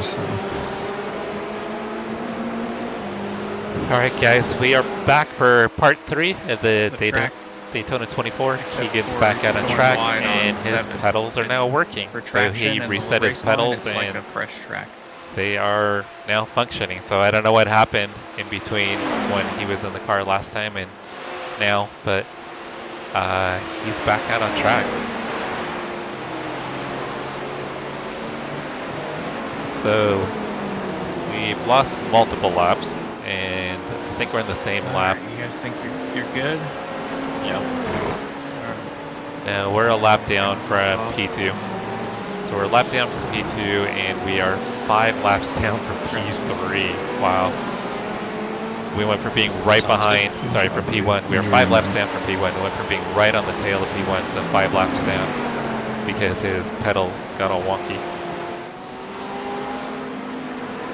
so. Alright guys, we are back for part 3 of the Daytona 24. Keegan's back out on track and his pedals are now working. So he reset his pedals and like a fresh track. They are now functioning. So I don't know what happened in between when he was in the car last time and now, but he's back out on track. So we've lost multiple laps, and I think we're in the same lap. You guys think you're good? Yeah. Now we're a lap down from P2. So we're a lap down from P2, and we are 5 laps down from P3. Wow. We went from being right behind, sorry, from P1. We were 5 laps down from P1. We went from being right on the tail of P1 to 5 laps down because his pedals got all wonky.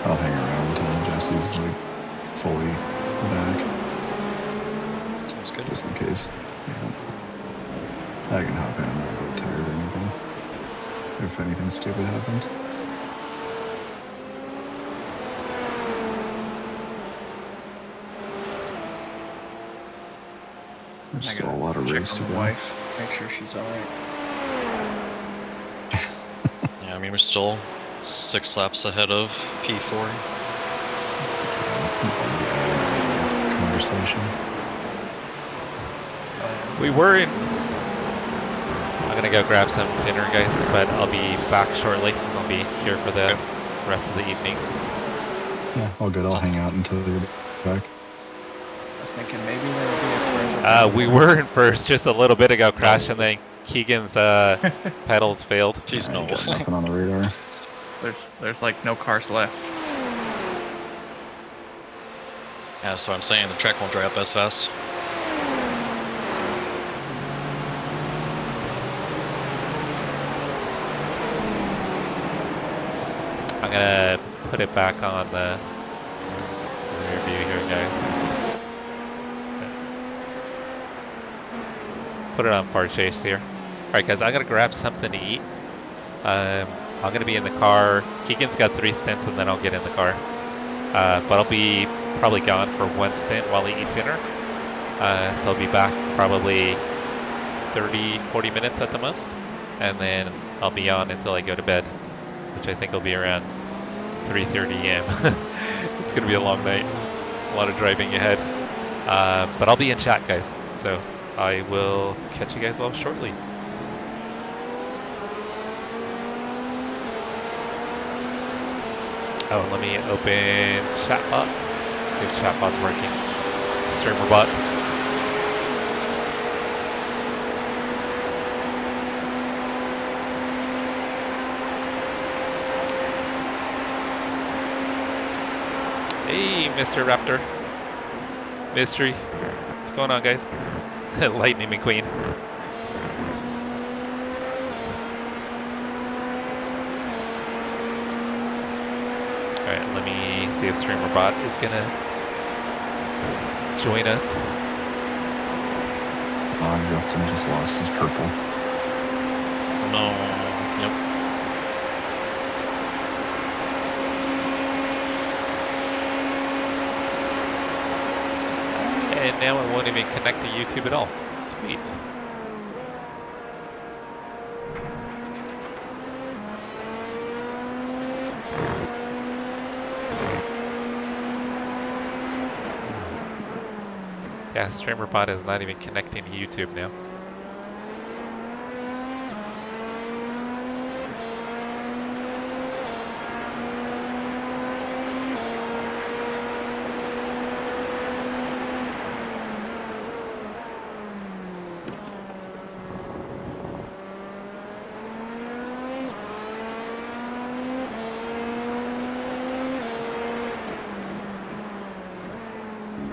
I'll hang around until Jesse's like fully back. Sounds good. Just in case. Yeah. I can hop in. I'm not really tired or anything. If anything stupid happens. There's still a lot of race to go. Wife. Make sure she's alright. Yeah, I mean, we're still 6 laps ahead of P4. Conversation. We were in... I'm gonna go grab some dinner, guys, but I'll be back shortly. I'll be here for the rest of the evening. Yeah, all good. I'll hang out until you're back. I was thinking maybe there would be a treasure. We were in first just a little bit ago, Crash, and then Keegan's pedals failed. He's I no ain't got nothing on the radar. There's like no cars left. Yeah, so I'm saying the track won't dry up as fast. I'm gonna put it back on the rear view here, guys. Put it on far chase here. Alright guys, I'm gonna grab something to eat. I'm gonna be in the car. Keegan's got 3 stints and then I'll get in the car. But I'll be probably gone for 1 stint while I eat dinner. So I'll be back probably 30-40 minutes at the most. And then I'll be on until I go to bed, which I think will be around 3:30 a.m. It's gonna be a long night. A lot of driving ahead. But I'll be in chat, guys. So I will catch you guys all shortly. Oh, let me open chatbot. See if chatbot's working. Streamer bot. Hey, Mr. Raptor. Mystery. What's going on, guys? Lightning McQueen. Alright, let me see if StreamerBot is gonna join us. Justin just lost his purple. No. Yep. And now it won't even connect to YouTube at all. Sweet. Yeah, StreamerBot is not even connecting to YouTube now.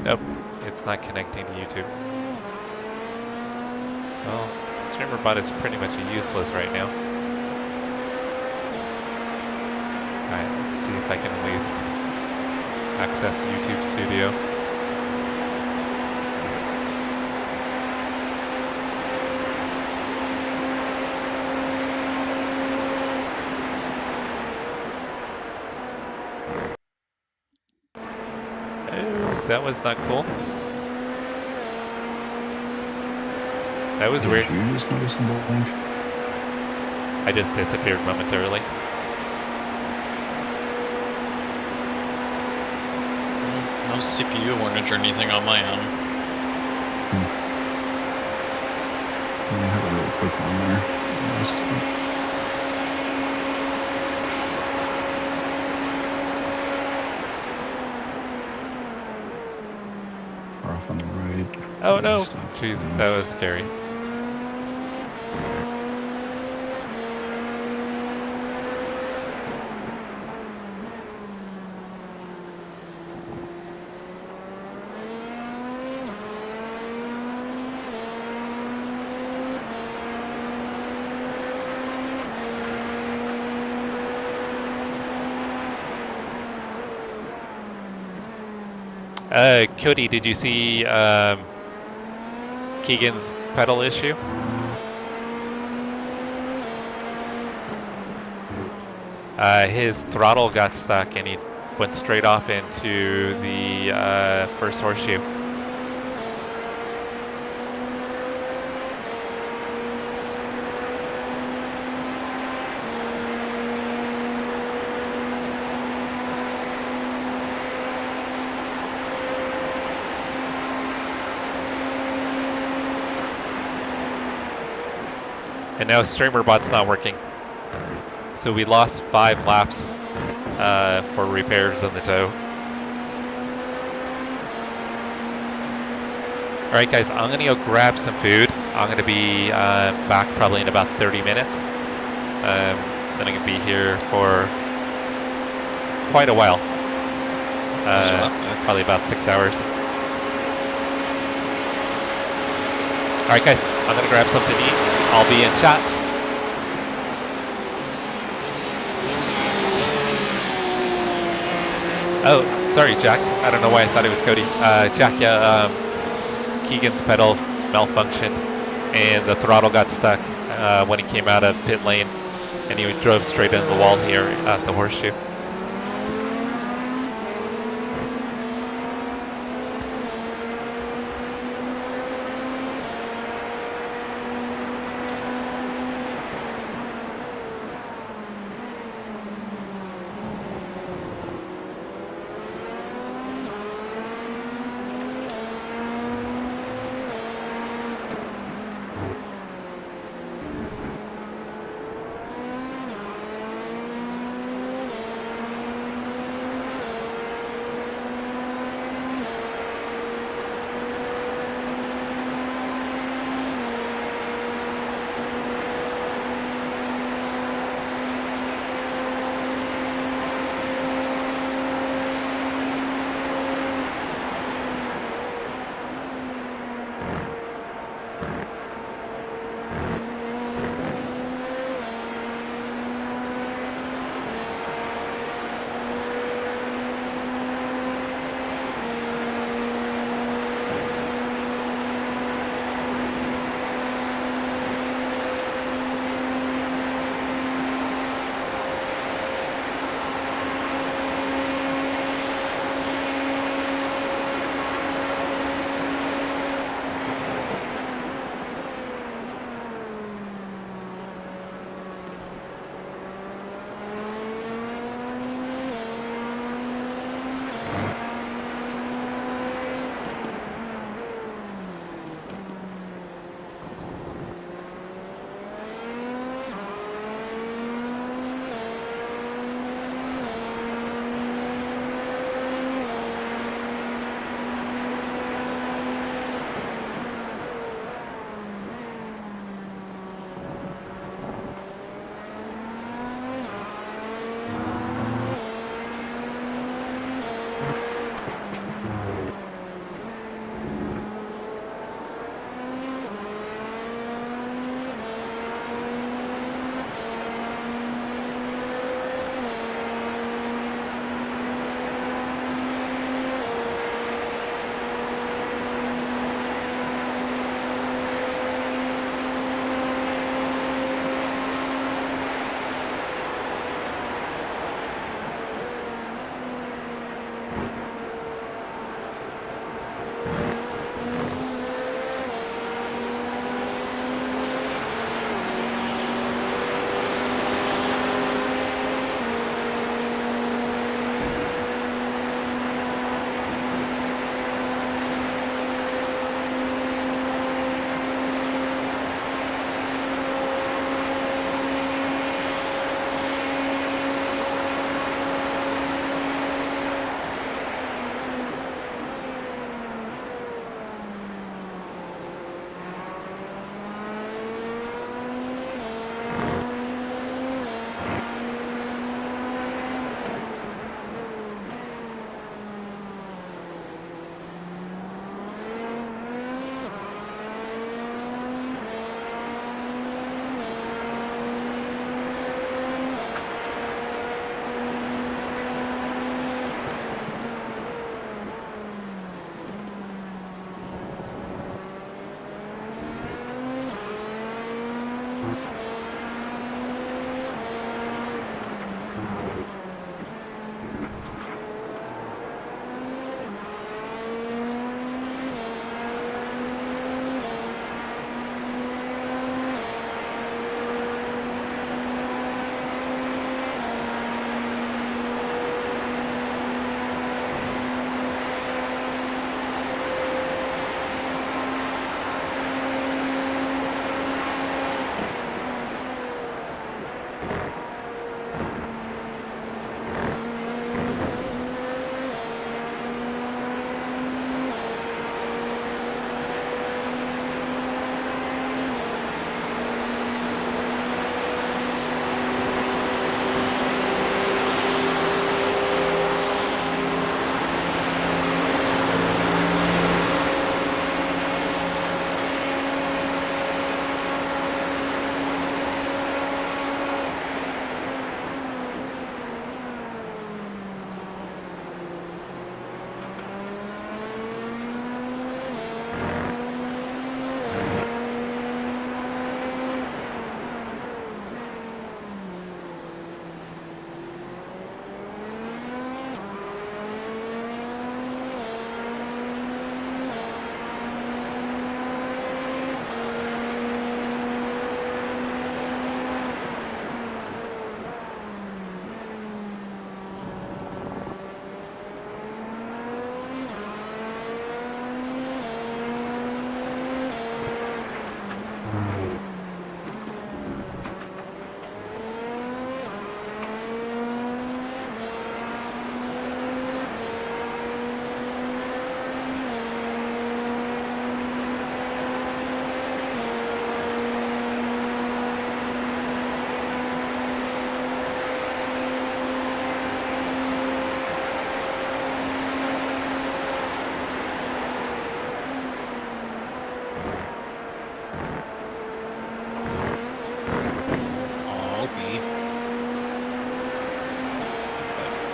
Nope, it's not connecting to YouTube. Well, StreamerBot is pretty much useless right now. Alright, let's see if I can at least access YouTube Studio. That was not cool. That was Did weird. you just notice a blink? I just disappeared momentarily. No CPU warnage or anything on my end. I have a really quick one there. Far off on the right. Oh no! Stop. Jesus, that was scary. Cody, did you see Keegan's pedal issue? His throttle got stuck and he went straight off into the first horseshoe. And now StreamerBot's not working. So we lost 5 laps for repairs on the tow. Alright guys, I'm gonna go grab some food. I'm gonna be back probably in about 30 minutes. Then I'm gonna be here for quite a while. Probably about 6 hours. Alright guys, I'm gonna grab something to eat. I'll be in chat. Oh, sorry, Jack. I don't know why I thought it was Cody. Jack, yeah, Keegan's pedal malfunctioned and the throttle got stuck when he came out of pit lane and he drove straight into the wall here at the horseshoe.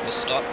We'll stop.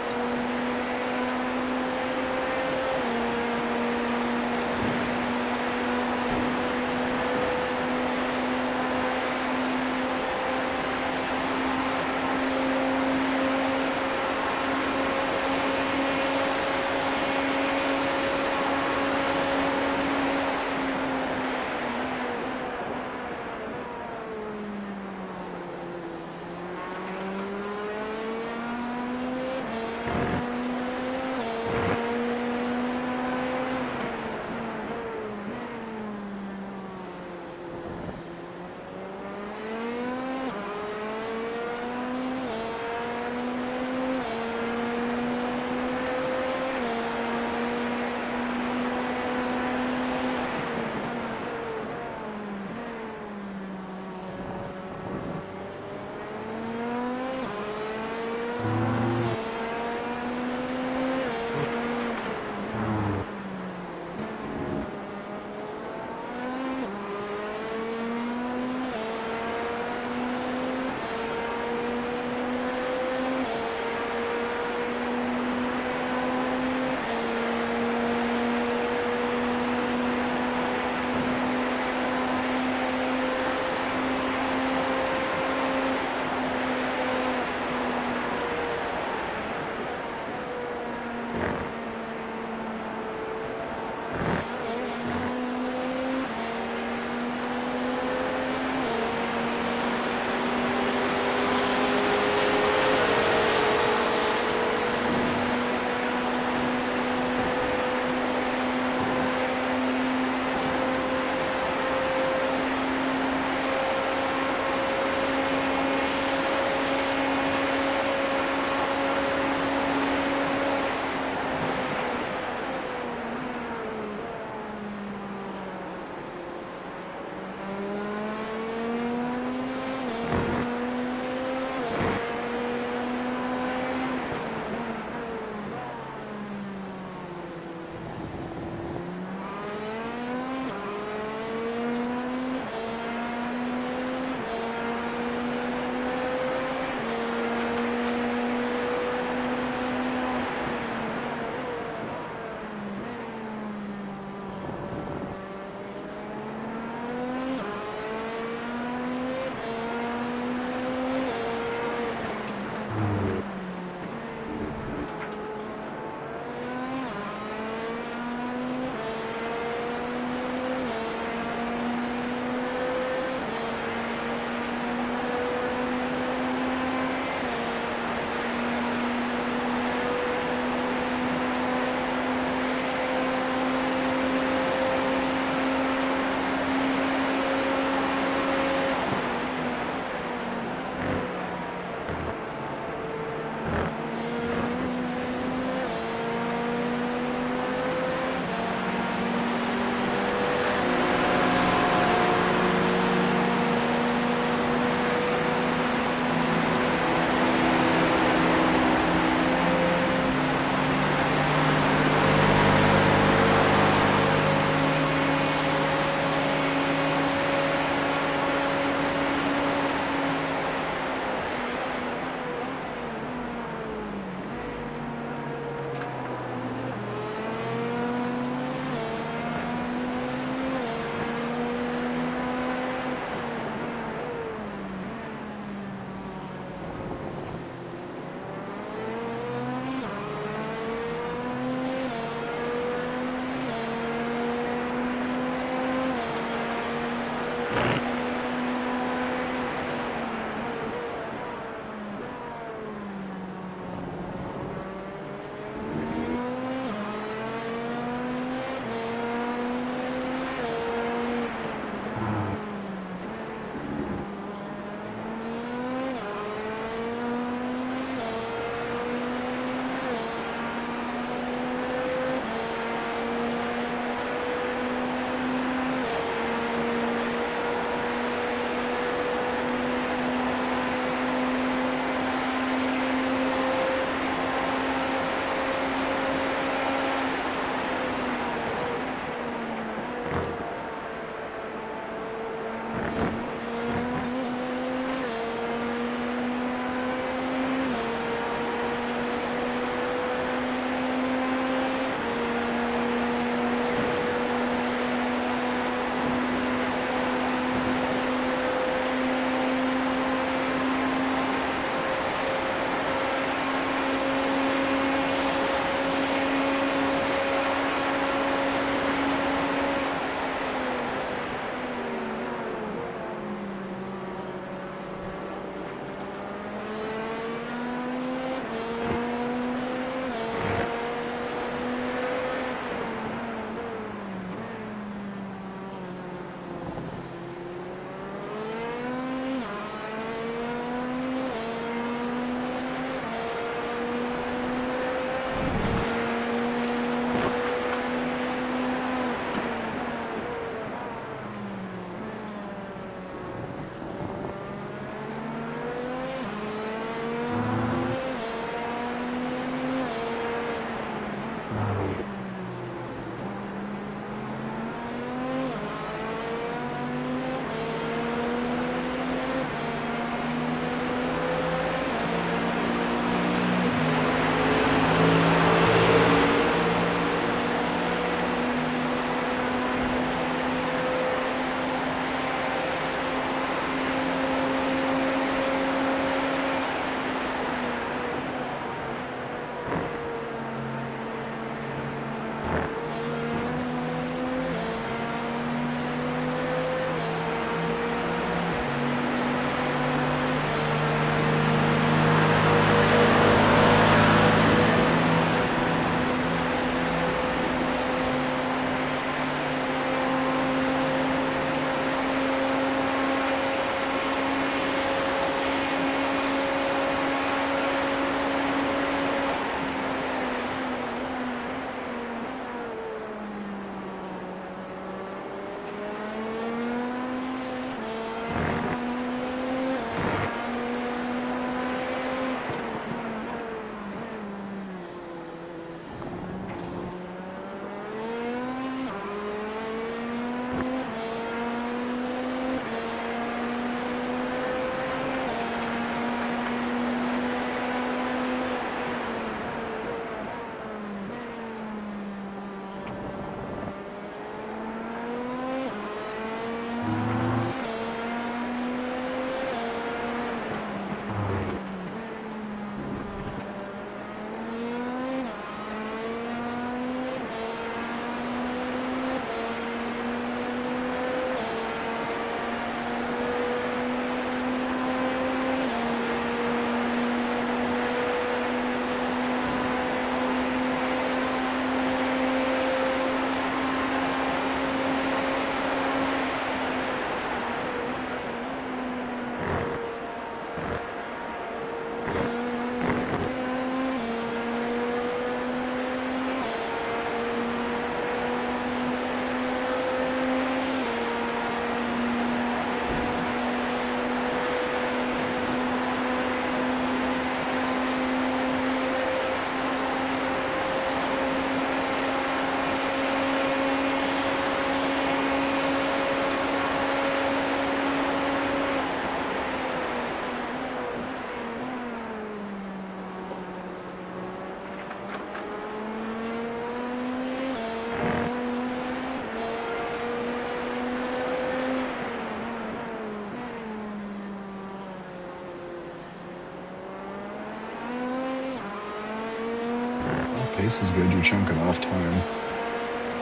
Pace is good. You're chunking off time.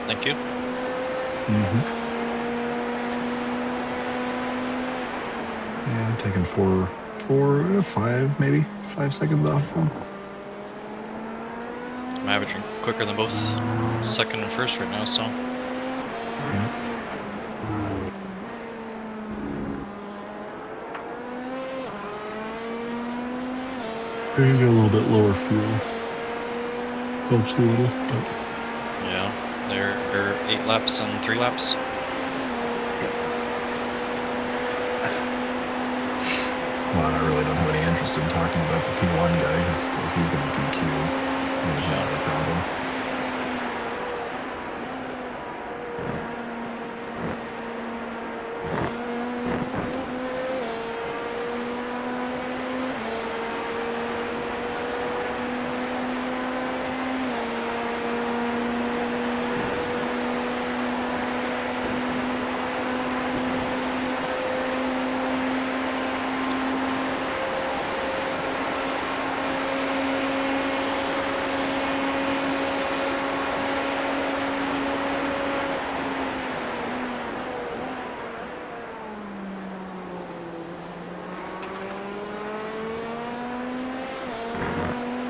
Thank you. Yeah, taking 5 maybe 5 seconds off them. I'm averaging quicker than both second and first right now, so. You get a little bit lower fuel. Helps a little, but Yeah, they're 8 laps and 3 laps. well, and I really don't have any interest in talking about the P1 guy because if he's going to DQ, there's not a problem.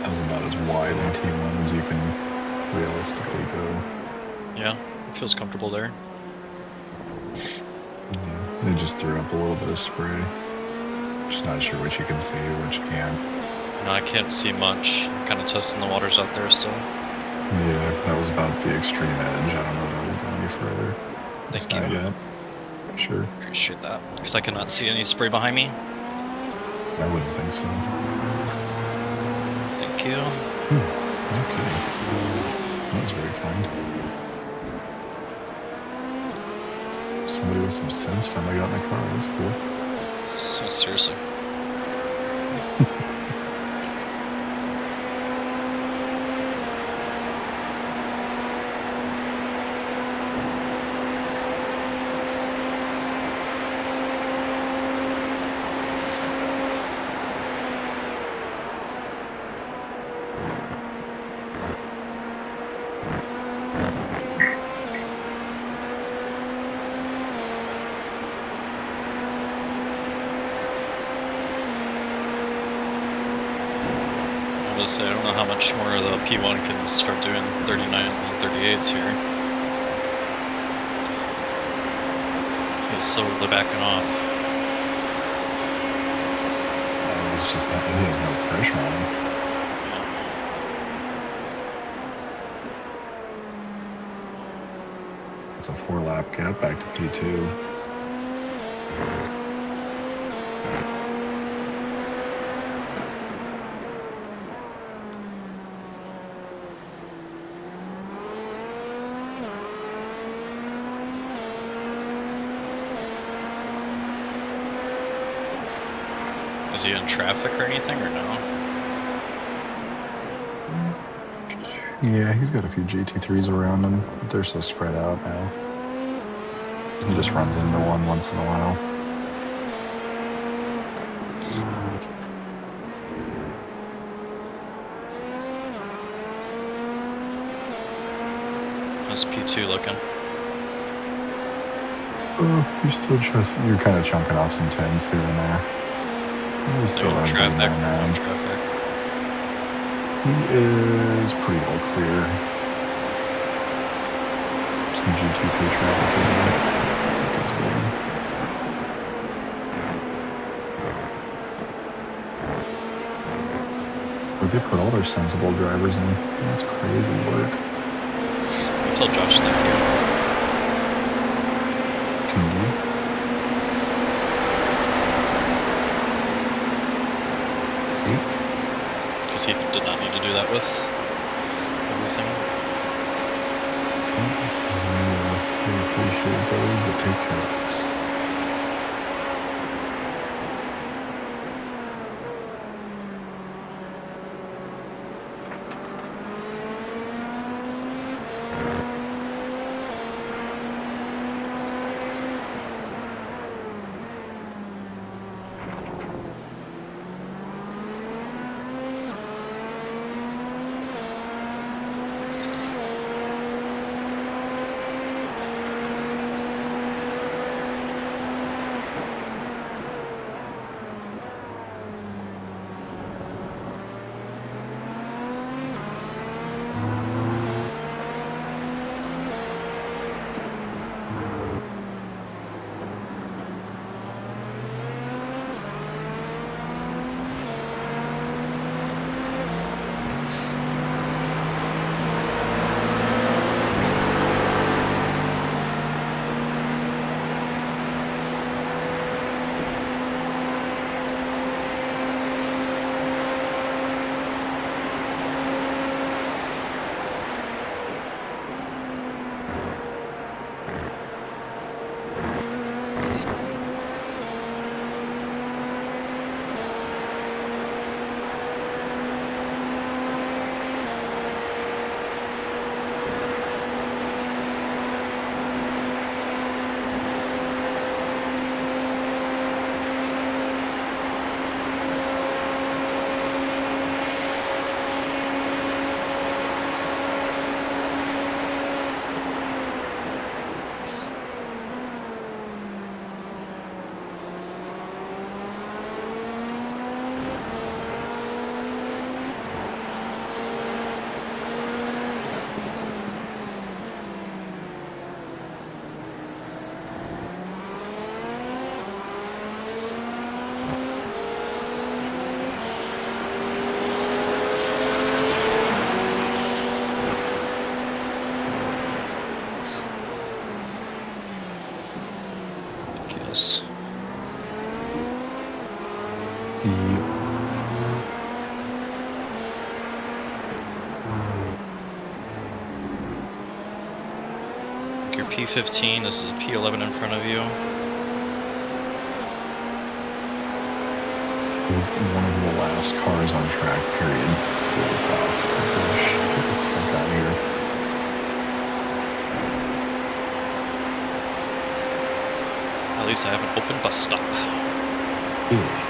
That was about as wide in T1 as you can realistically go. Yeah, it feels comfortable there. Yeah, they just threw up a little bit of spray. Just not sure what you can see or what you can't. No, I can't see much. I'm kind of testing the waters out there still. Yeah, that was about the extreme edge. I don't know that I would go any further. Thank Not you. yet. Sure. Appreciate that. Because I cannot see any spray behind me. I wouldn't think so. Thank you. Okay. That was very kind. Somebody with some sense finally got in the car. That's cool. So seriously. I don't know how much more the P1 can start doing 39s and 38s here. He's slowly backing off. It's just that he has no pressure on him. Yeah. It's a 4-lap gap back to P2. Is he in traffic or anything, or no? Yeah, he's got a few GT3s around him, but they're so spread out now. He just runs into one once in a while. How's P2 looking? You're kind of chunking off some 10s here and there. He's still in running traffic. 39 rounds. Traffic. He is pretty well clear. Some GTP traffic, isn't there? Where they put all their sensible drivers in. That's crazy work. I told Josh that here. Can you? Because he did not need to do that with everything. We appreciate those that take care of us. Mark your P15. This is a P11 in front of you. He's one of the last cars on track, period. For the class. Get the fuck out of here. At least I have an open bus stop. Yeah.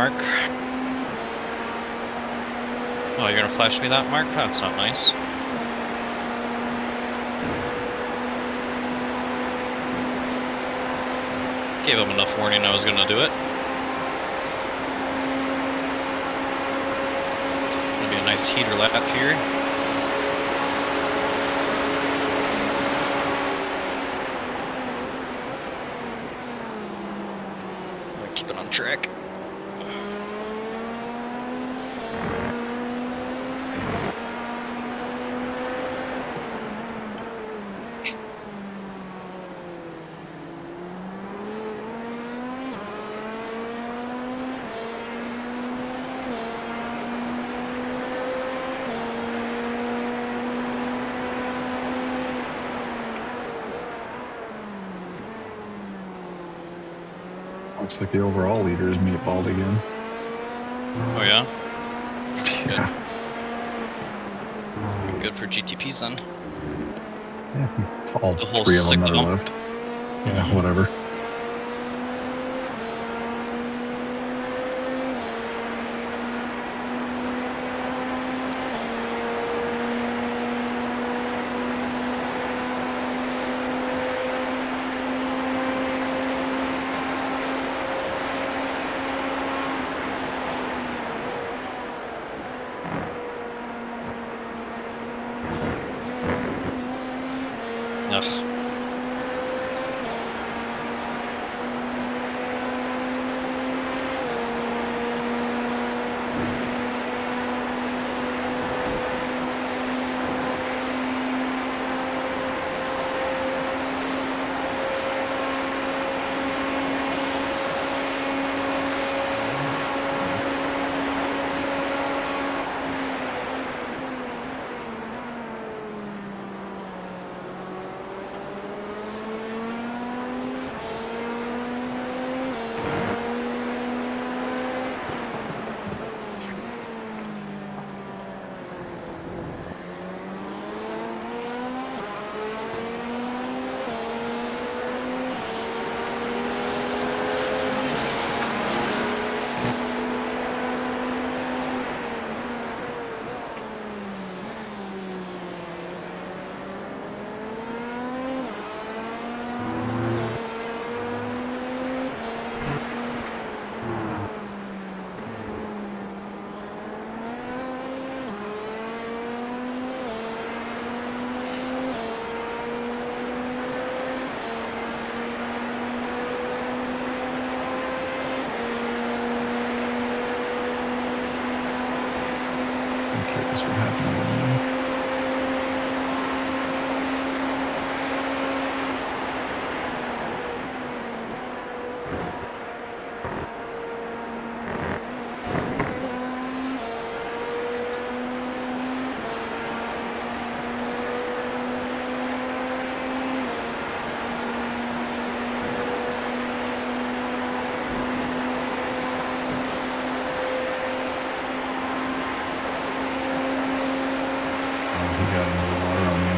Mark. Oh, you're gonna flash me that, Mark? That's not nice. Gave him enough warning I was gonna do it. Gonna be a nice heater lap here. Keep it on track. Looks like the overall leader is meatballed again. Oh yeah? Yeah. Good for GTPs then. Yeah. All The whole three of them that signal. are left. Yeah, whatever. Ugh. I'm curious what happened to them.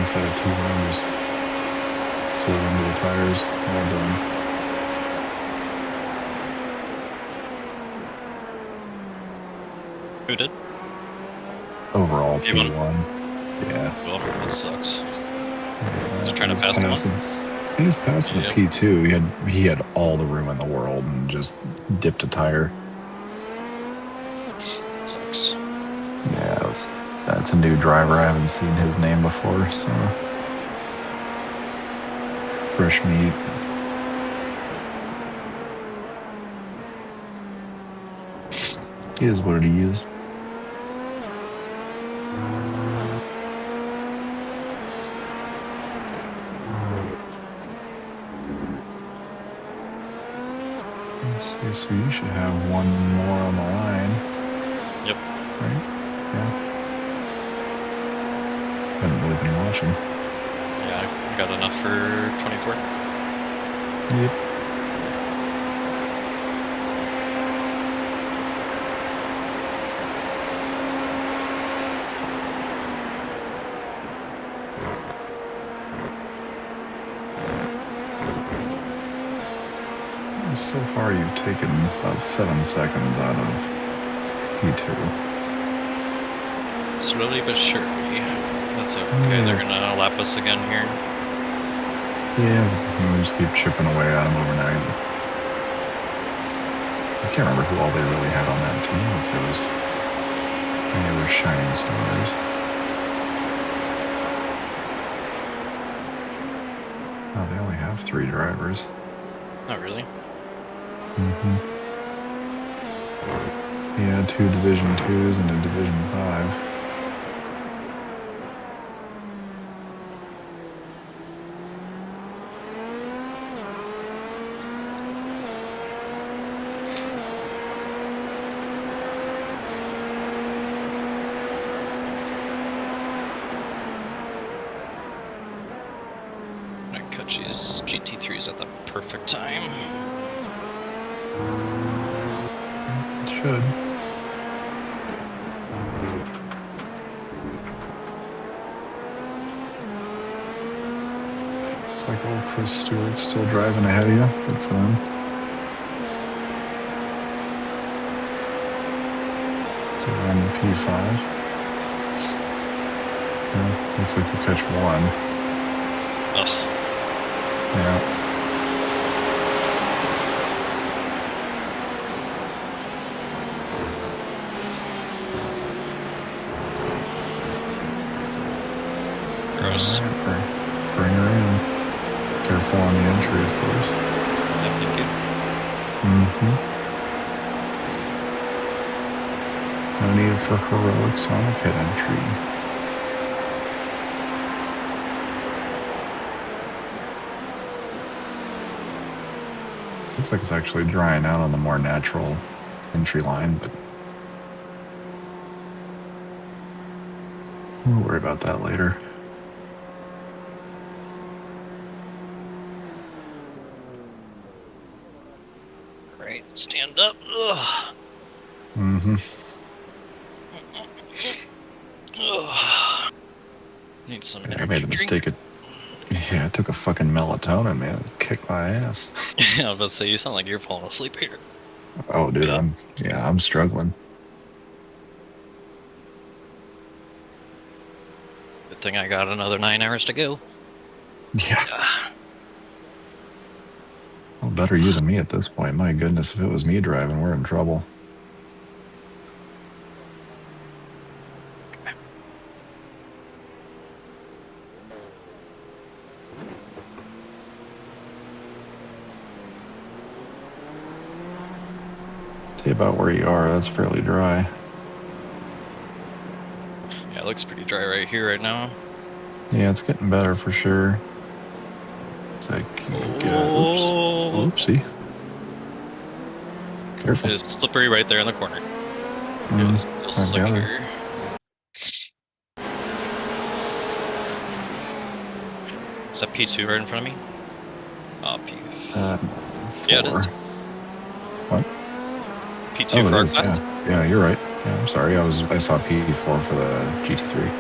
Inside of 2 runners, flew into the tires. Well done. Who did? Overall, P1? P1. Yeah. Well, that sucks. Just trying to pass him on? He was passing a P2. He had all the room in the world and just dipped a tire. That sucks. Yeah, that's a new driver. I haven't seen his name before, so fresh meat. He is what he is. Let's see, so you should have one more on the line. Yep. Right? Yeah. Haven't really been watching. Yeah, I got enough for 24. Yep. So far, you've taken about 7 seconds out of P2. Slowly but surely. That's okay. Yeah. They're gonna lap us again here. Yeah, we'll just keep chipping away at them overnight. I can't remember who all they really had on that team, if there was any other shining stars. Oh, they only have 3 drivers. Not really. Mm-hmm. Yeah, 2 Division 2s and a Division 5. I cut these GT3s at the perfect time. Should. Looks like old Chris Stewart's still driving ahead of you. Good for them. So we're on the P5. Yeah, looks like you catch 1. Ugh. Yeah. Gross. Right, bring her in. Careful on the entry, of course. Yep, thank you. Mm-hmm. No need for heroics on the pit entry. Looks like it's actually drying out on the more natural entry line, but we'll worry about that later. Right, stand up. Ugh. Mm-hmm. Ugh. Need some I made the mistake of... Yeah, I took a fucking melatonin, man. It kicked my ass. Yeah, I was about to say, you sound like you're falling asleep here. Oh, dude, I'm struggling. Good thing I got another 9 hours to go. Yeah. Well, better you than me at this point. My goodness, if it was me driving, we're in trouble. Tell you about where you are, that's fairly dry. it looks pretty dry right here right now. Yeah, it's getting better for sure. It's like, Oh. oopsie. Careful. It's slippery right there in the corner. Mm, It's still slick gather. here. Is that P2 right in front of me? Oh, P. Yeah, it is. What? P2 Oh, for it our is, class? yeah, you're right. Yeah, I'm sorry. I saw P4 for the GT3.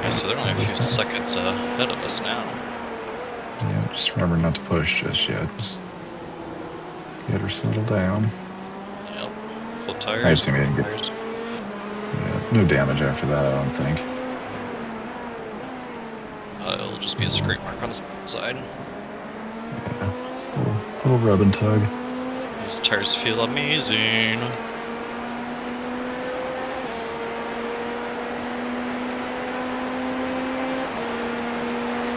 Yeah, so they're only a few seconds ahead of us now. Yeah, just remember not to push just yet. Just get her settled down. Yep. Clip tires. I assume you didn't get no damage after that, I don't think. It'll just be a scrape mark on the side. Yeah, just a little rub and tug. These tires feel amazing.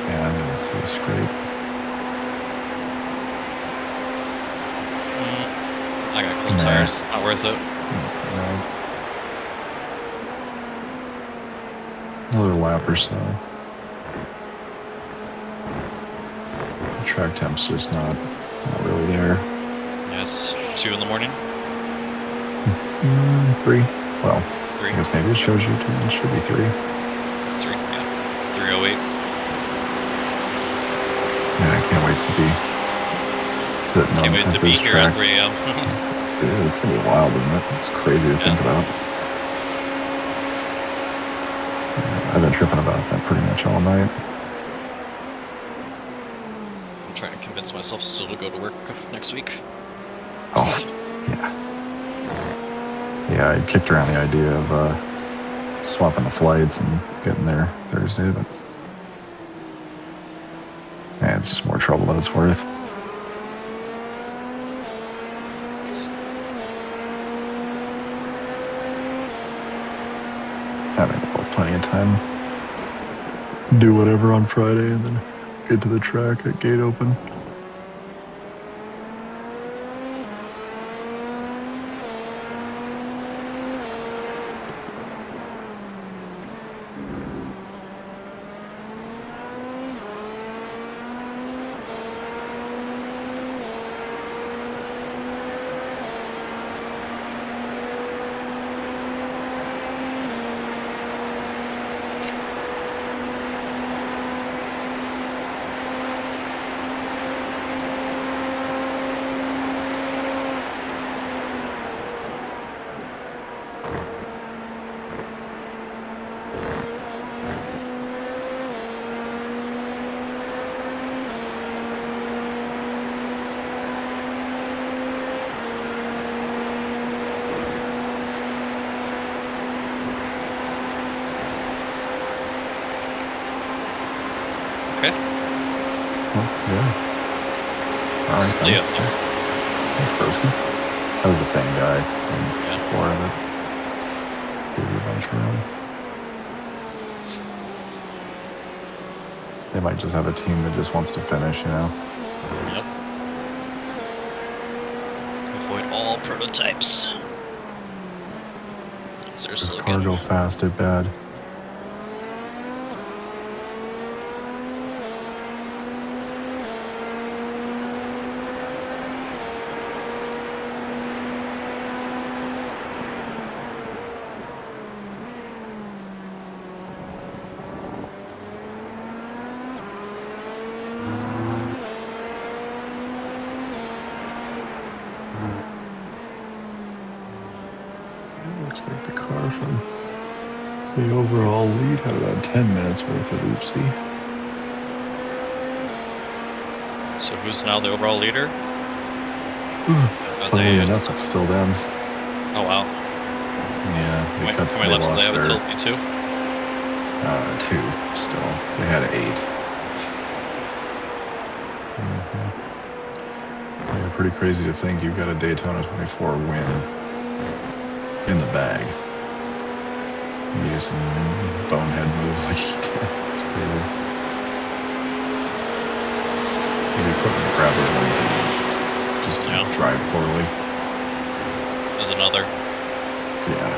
Yeah, I didn't see a scrape. I got clean tires. Not worth it. No. Another lap or so. The track temp's just not really there. Yeah, it's 2 in the morning. 3. Well, 3. I guess maybe it shows you 2. It should be 3. It's 3. Yeah. 3:08. Yeah, I can't wait to be sitting Can't wait at to be this here track. at 3 a.m. Dude, it's gonna be wild, isn't it? It's crazy to think about. Yeah, I've been tripping about that pretty much all night. I'm trying to convince myself still to go to work next week. Oh, yeah. Yeah, I kicked around the idea of swapping the flights and getting there Thursday, but man, it's just more trouble than it's worth. I mean, we'll have plenty of time. Do whatever on Friday and then get to the track at gate open. Okay. Well, yeah. All right, Stay then. up. Thanks, broski. That was the same guy before that gave you a bunch of room. They might just have a team that just wants to finish, you know? Yep. Avoid all prototypes. Seriously. If car go fast, it bad. Looks like the car from the overall lead had about 10 minutes worth of oopsie. So who's now the overall leader? Funnily enough, it's still them. Oh wow. Yeah, they How many laps do they have until P2? 2 still. They had 8. Yeah, pretty crazy to think you've got a Daytona 24 win in the bag. You do some bonehead moves like he did. It's crazy. The equipment crap is one thing. Just to drive poorly. There's another. Yeah.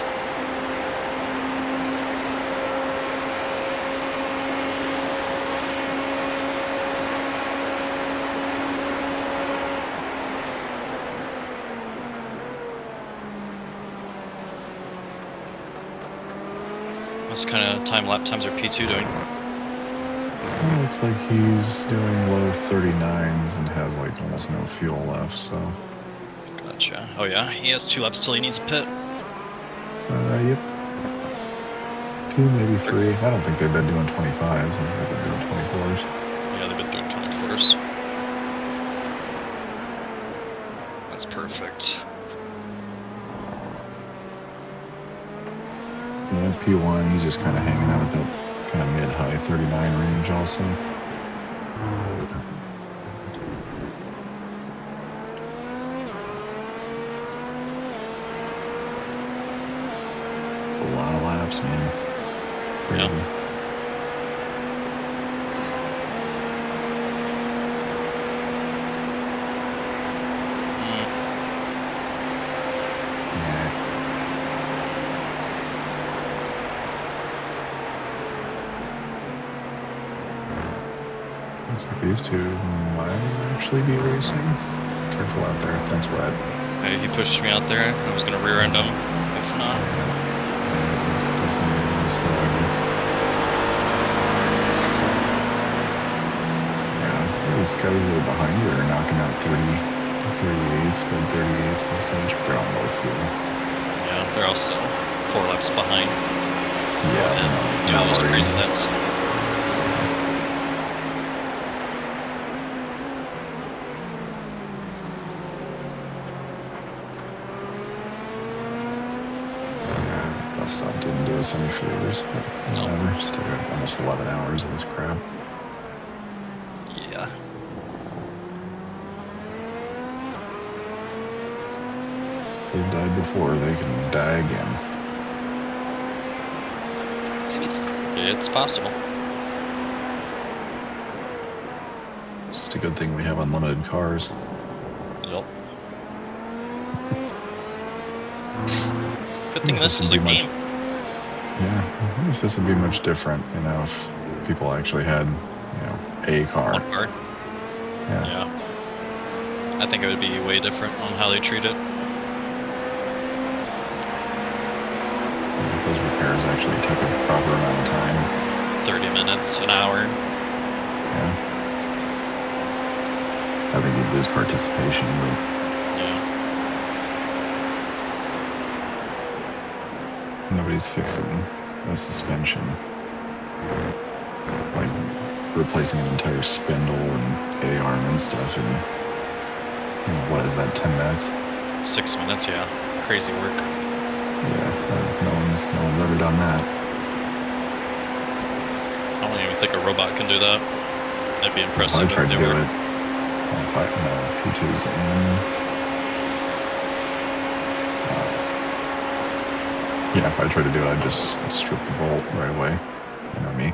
What kind of lap times are P2 doing? Well, looks like he's doing low 39s and has like almost no fuel left, so. Gotcha. Oh yeah, he has 2 laps till he needs a pit. Yep. 2, maybe 3. I don't think they've been doing 25s. I think they've been doing 24s. Yeah, they've been doing 24s. That's perfect. Yeah, P1, he's just kind of hanging out at that kind of mid-high 39 range also. It's a lot of laps, man. Crazy. Yeah. Looks like these two might actually be racing. Careful out there, that's wet. Hey, he pushed me out there. I was gonna rear end him. If not, Yeah, it's definitely a little soggy. Yeah, so these guys that are behind you are knocking out 38s, mid 38s and such, but they're on low fuel. yeah, they're also 4 laps behind. Yeah, And do not those worried. crazy laps. Bus stop didn't do us any favors, but No. whatever. Still got almost 11 hours of this crap. Yeah. They've died before, they can die again. It's possible. It's just a good thing we have unlimited cars. Yep. Good thing this is a game. Yeah, I wonder if this would be much different, you know, if people actually had, you know, a car. One car. Yeah. Yeah. I think it would be way different on how they treat it. If those repairs actually took a proper amount of time. 30 minutes, an hour. Yeah. I think you'd lose participation, but Yeah. nobody's fixing a suspension. Like replacing an entire spindle and A-arm and stuff in, you know, what is that, 10 minutes? 6 minutes, yeah. Crazy work. Yeah, no one's ever done that. I don't even think a robot can do that. That'd be impressive I if tried they to do were. it. P2's in. Yeah, if I tried to do it, I'd just strip the bolt right away. You know me.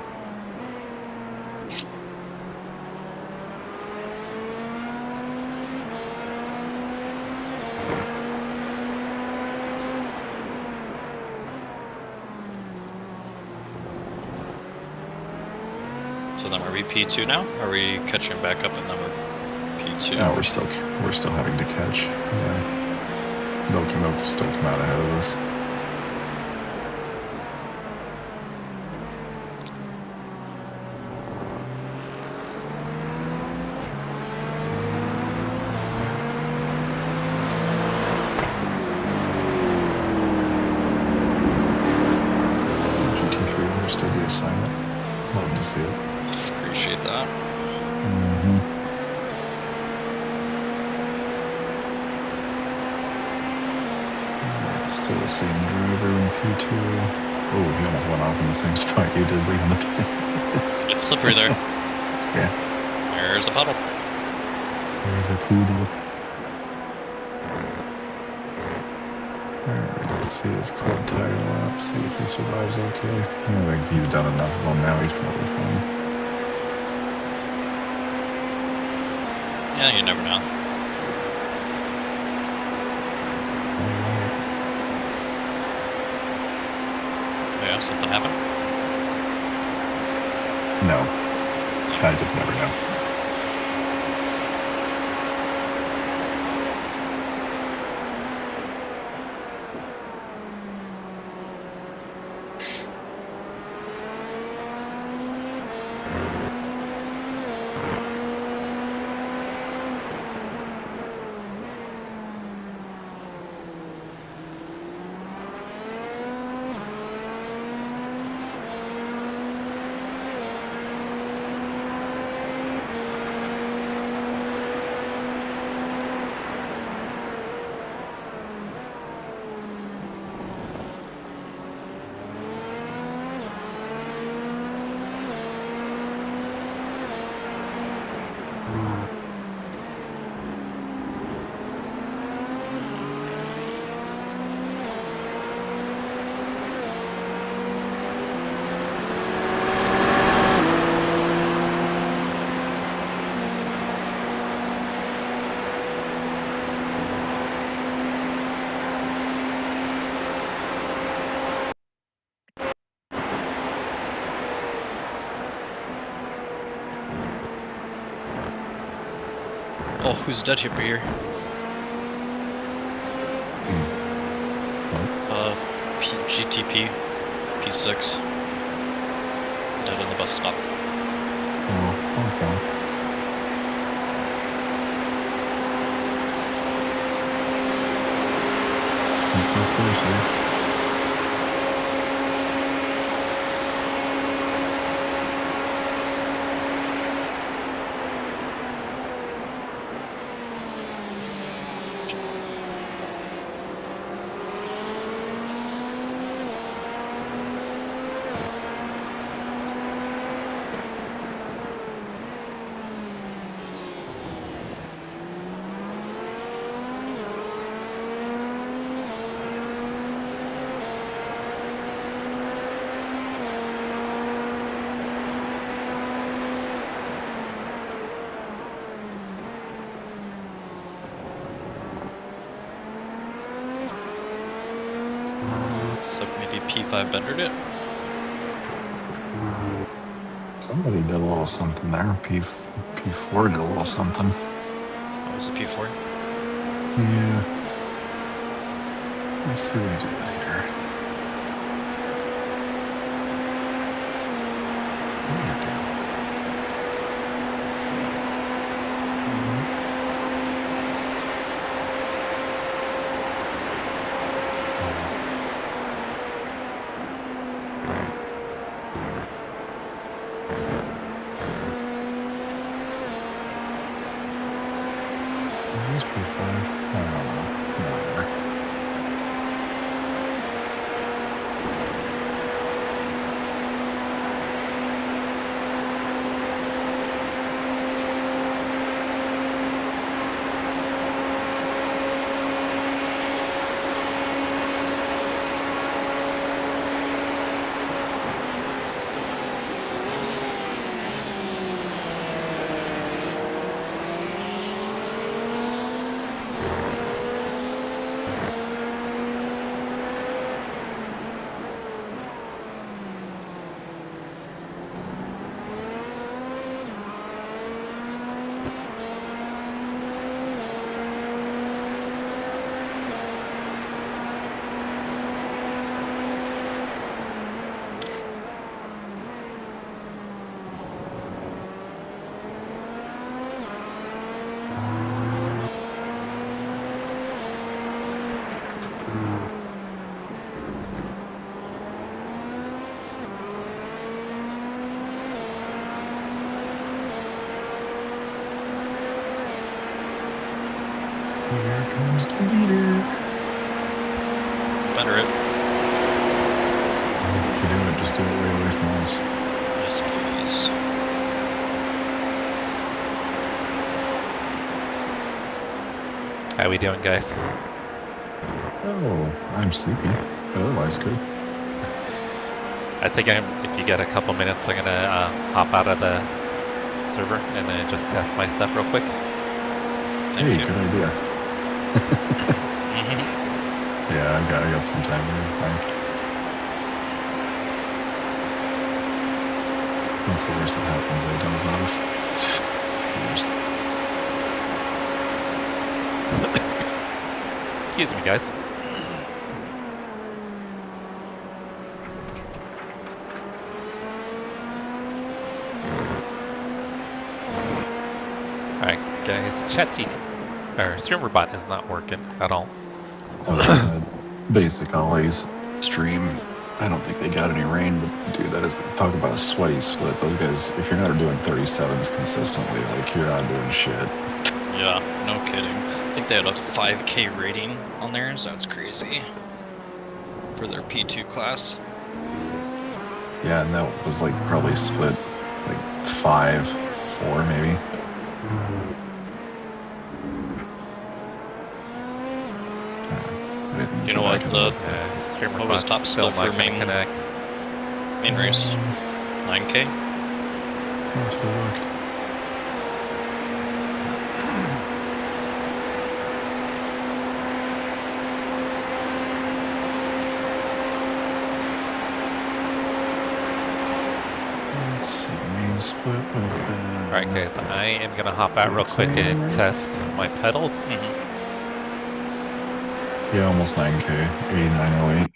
So then are we P2 now? Are we catching back up and then we're P2? No, we're still having to catch. Yeah, they'll still come out ahead of us. GT3 understood the assignment. Love to see it. Appreciate that. Still the same driver in P2. Oh, he almost went off in the same spot you did leaving the pits. It's slippery there. Yeah. There's a puddle. There's a poodle. Alright, let's see his cold tire lap, see if he survives okay. I think he's done enough of them now, he's probably fine. Yeah, you never know. Yeah, something happened? No. I just never know. Oh, who's dead here? What? GTP P6. Dead on the bus stop. Oh, okay. Of course, yeah. Looks like maybe P5 bendered it. Somebody did a little something there. P4 did a little something. What was the P4? Yeah. Let's see what he did here. What did he do? He's P5. I don't know. Whatever. Here comes the leader. Bender it. If you do it, just do it way away from us. Yes, please. How we doing, guys? Oh, I'm sleepy, but otherwise good. I think if you get a couple minutes, I'm gonna hop out of the server and then just test my stuff real quick. Thank Hey, you. good idea. Yeah, I got some time here. Fine. What's the worst that happens? I doze off. Excuse me, guys. Alright, guys, StreamerBot is not working at all. Basic always stream. I don't think they got any rain, but dude, that is talk about a sweaty split. Those guys, if you're not doing 37s consistently, like you're not doing shit. Yeah, no kidding. I think they had a 5K rating on theirs. That's crazy. For their P2 class. Yeah, and that was like probably split like 5-4 maybe. You know what? The what was StreamerBot's top still split not for gonna main connect. race? 9K. Let's go look. Let's see, main And split would have been. Alright guys, I am gonna hop out real quick and test my pedals. Yeah, almost 9K. 8908.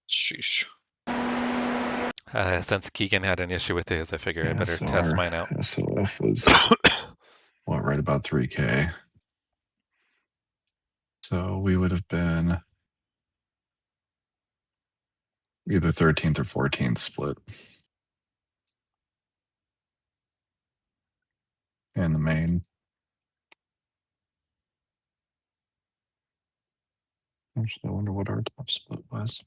Sheesh. Since Keegan had an issue with his, I figure I Yeah, better so test our mine out. SOF was, what, right about 3K. So we would have been either 13th or 14th split. And the main. Actually, I wonder what our top split was.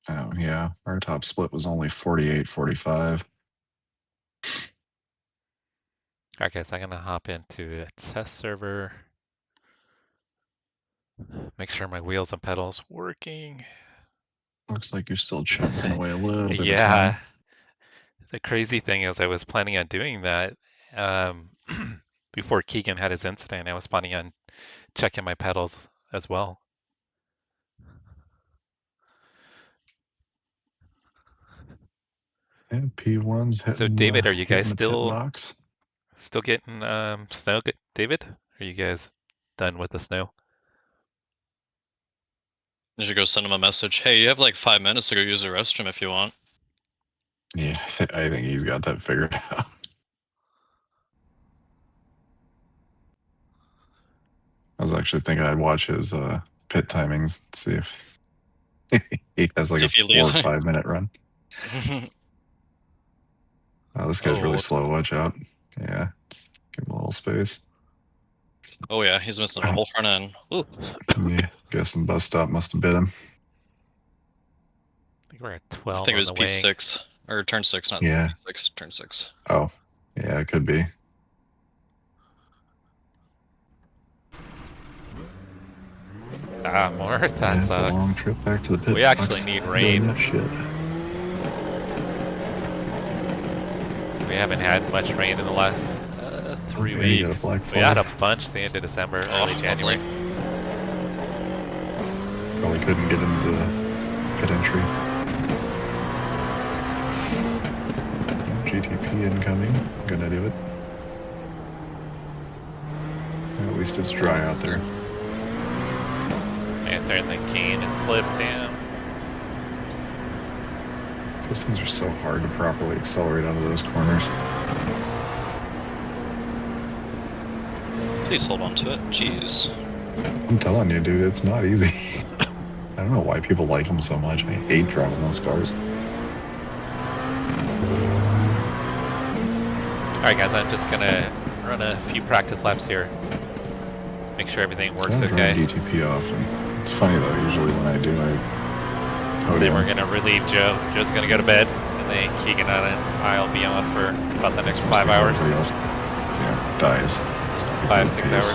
Oh, yeah. Our top split was only 48-45. Alright guys, I'm gonna hop into a test server. Make sure my wheels and pedals working. Looks like you're still chucking away a little bit of Yeah. time. The crazy thing is I was planning on doing that before Keegan had his incident. I was planning on checking my pedals as well. Yeah, P1's hitting, So David, are you guys hitting the pit box. still getting snow? David, are you guys done with the snow? You should go send him a message. Hey, you have like 5 minutes to go use the restroom if you want. Yeah, I think he's got that figured out. I was actually thinking I'd watch his pit timings, see if he has like See a if he 4 or leaves. 5 minute run. Oh, this guy's really slow. Watch out. Yeah, give him a little space. Oh yeah, he's missing a whole front end. Ooh. Yeah, guessing bus stop must have bit him. I think we're at 12 I think it was on the P6 or turn 6, not P6. Turn 6. Oh, yeah, it could be. Ah, more. That It's a long sucks. trip back to the pit We box. actually need rain. That shit. We haven't had much rain in the last 3 Okay, you got a weeks. black We flag. had a bunch at the end of December, early January. Probably couldn't get into the pit entry. GTP incoming. Gonna do it. At least it's dry out there. Man, everything keen and slipped down. Those things are so hard to properly accelerate out of those corners. Please hold on to it. Jeez. I'm telling you, dude, it's not easy. I don't know why people like them so much. I hate driving those cars. Alright guys, I'm just gonna run a few practice laps here. Make sure everything works I okay. DTP off. And it's funny though, usually when I do, I Then podium. we're gonna relieve Joe. Joe's gonna go to bed, and then Keegan and I'll be on for about the next 5 hours. Everybody else, yeah, dies. It's not 5, 6 pace. hours.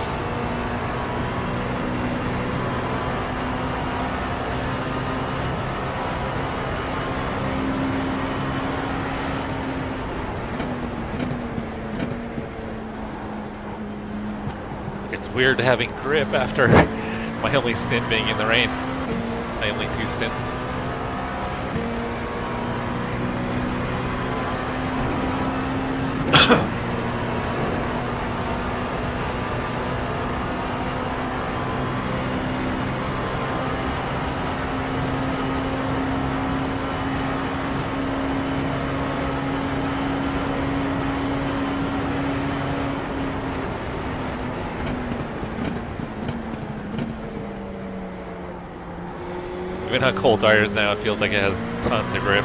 It's weird having grip after my only stint being in the rain. My only 2 stints. Even on cold tires now, it feels like it has tons of grip.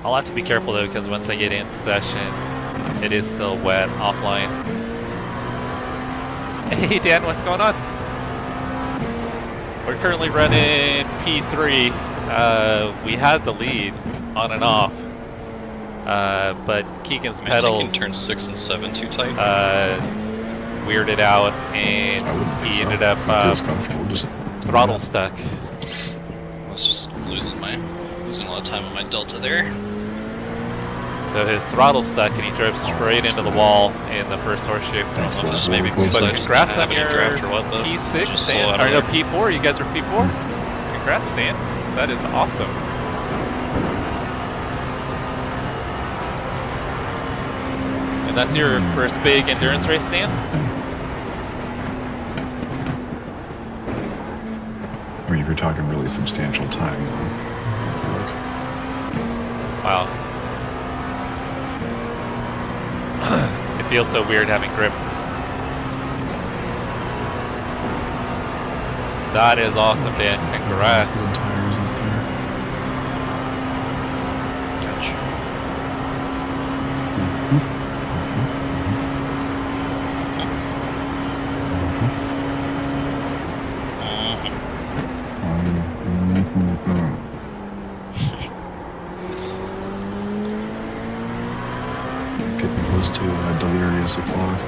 I'll have to be careful though, because once I get in session, it is still wet offline. Hey Dan, what's going on? We're currently running P3. We had the lead on and off. But Keegan's pedals turn 6 and 7 too tight. Weirded out, and he ended up throttle stuck. I was just losing a lot of time on my Delta there. So his throttle's stuck and he drove straight into the wall in the first horseshoe. Excellent. Just maybe Cool. But But congrats have on any your draft or what, but P6 just slow and, out or of no, there. P4. You guys are P4? Congrats, Dan. That is awesome. And that's your first big endurance race, Dan? I mean, if you're talking really substantial time, then. Wow. It feels so weird having grip. That is awesome, Dan. Congrats. Good tires up there. Gotcha. Getting close to delirious o'clock.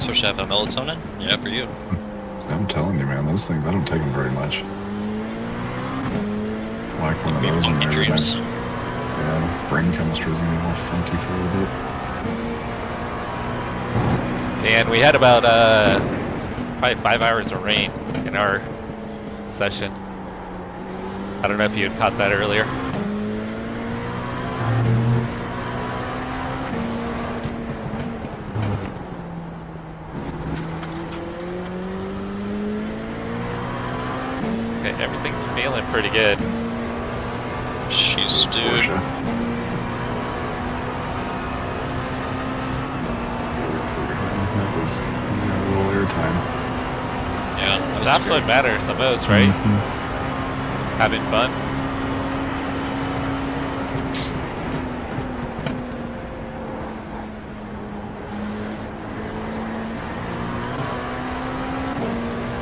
So should I have a melatonin? Yeah, for you. I'm telling you, man, those things, I don't take them very much. Like one of Maybe those in monkey there. dreams. Yeah, brain chemistry is going to be all funky for a little bit. Dan, we had about probably 5 hours of rain in our session. I don't know if you had caught that earlier. Okay, everything's feeling pretty good. She's dude. Porsche. That was a little airtime. Yeah, that was That's great. what matters the most, right? Mhm. Having fun.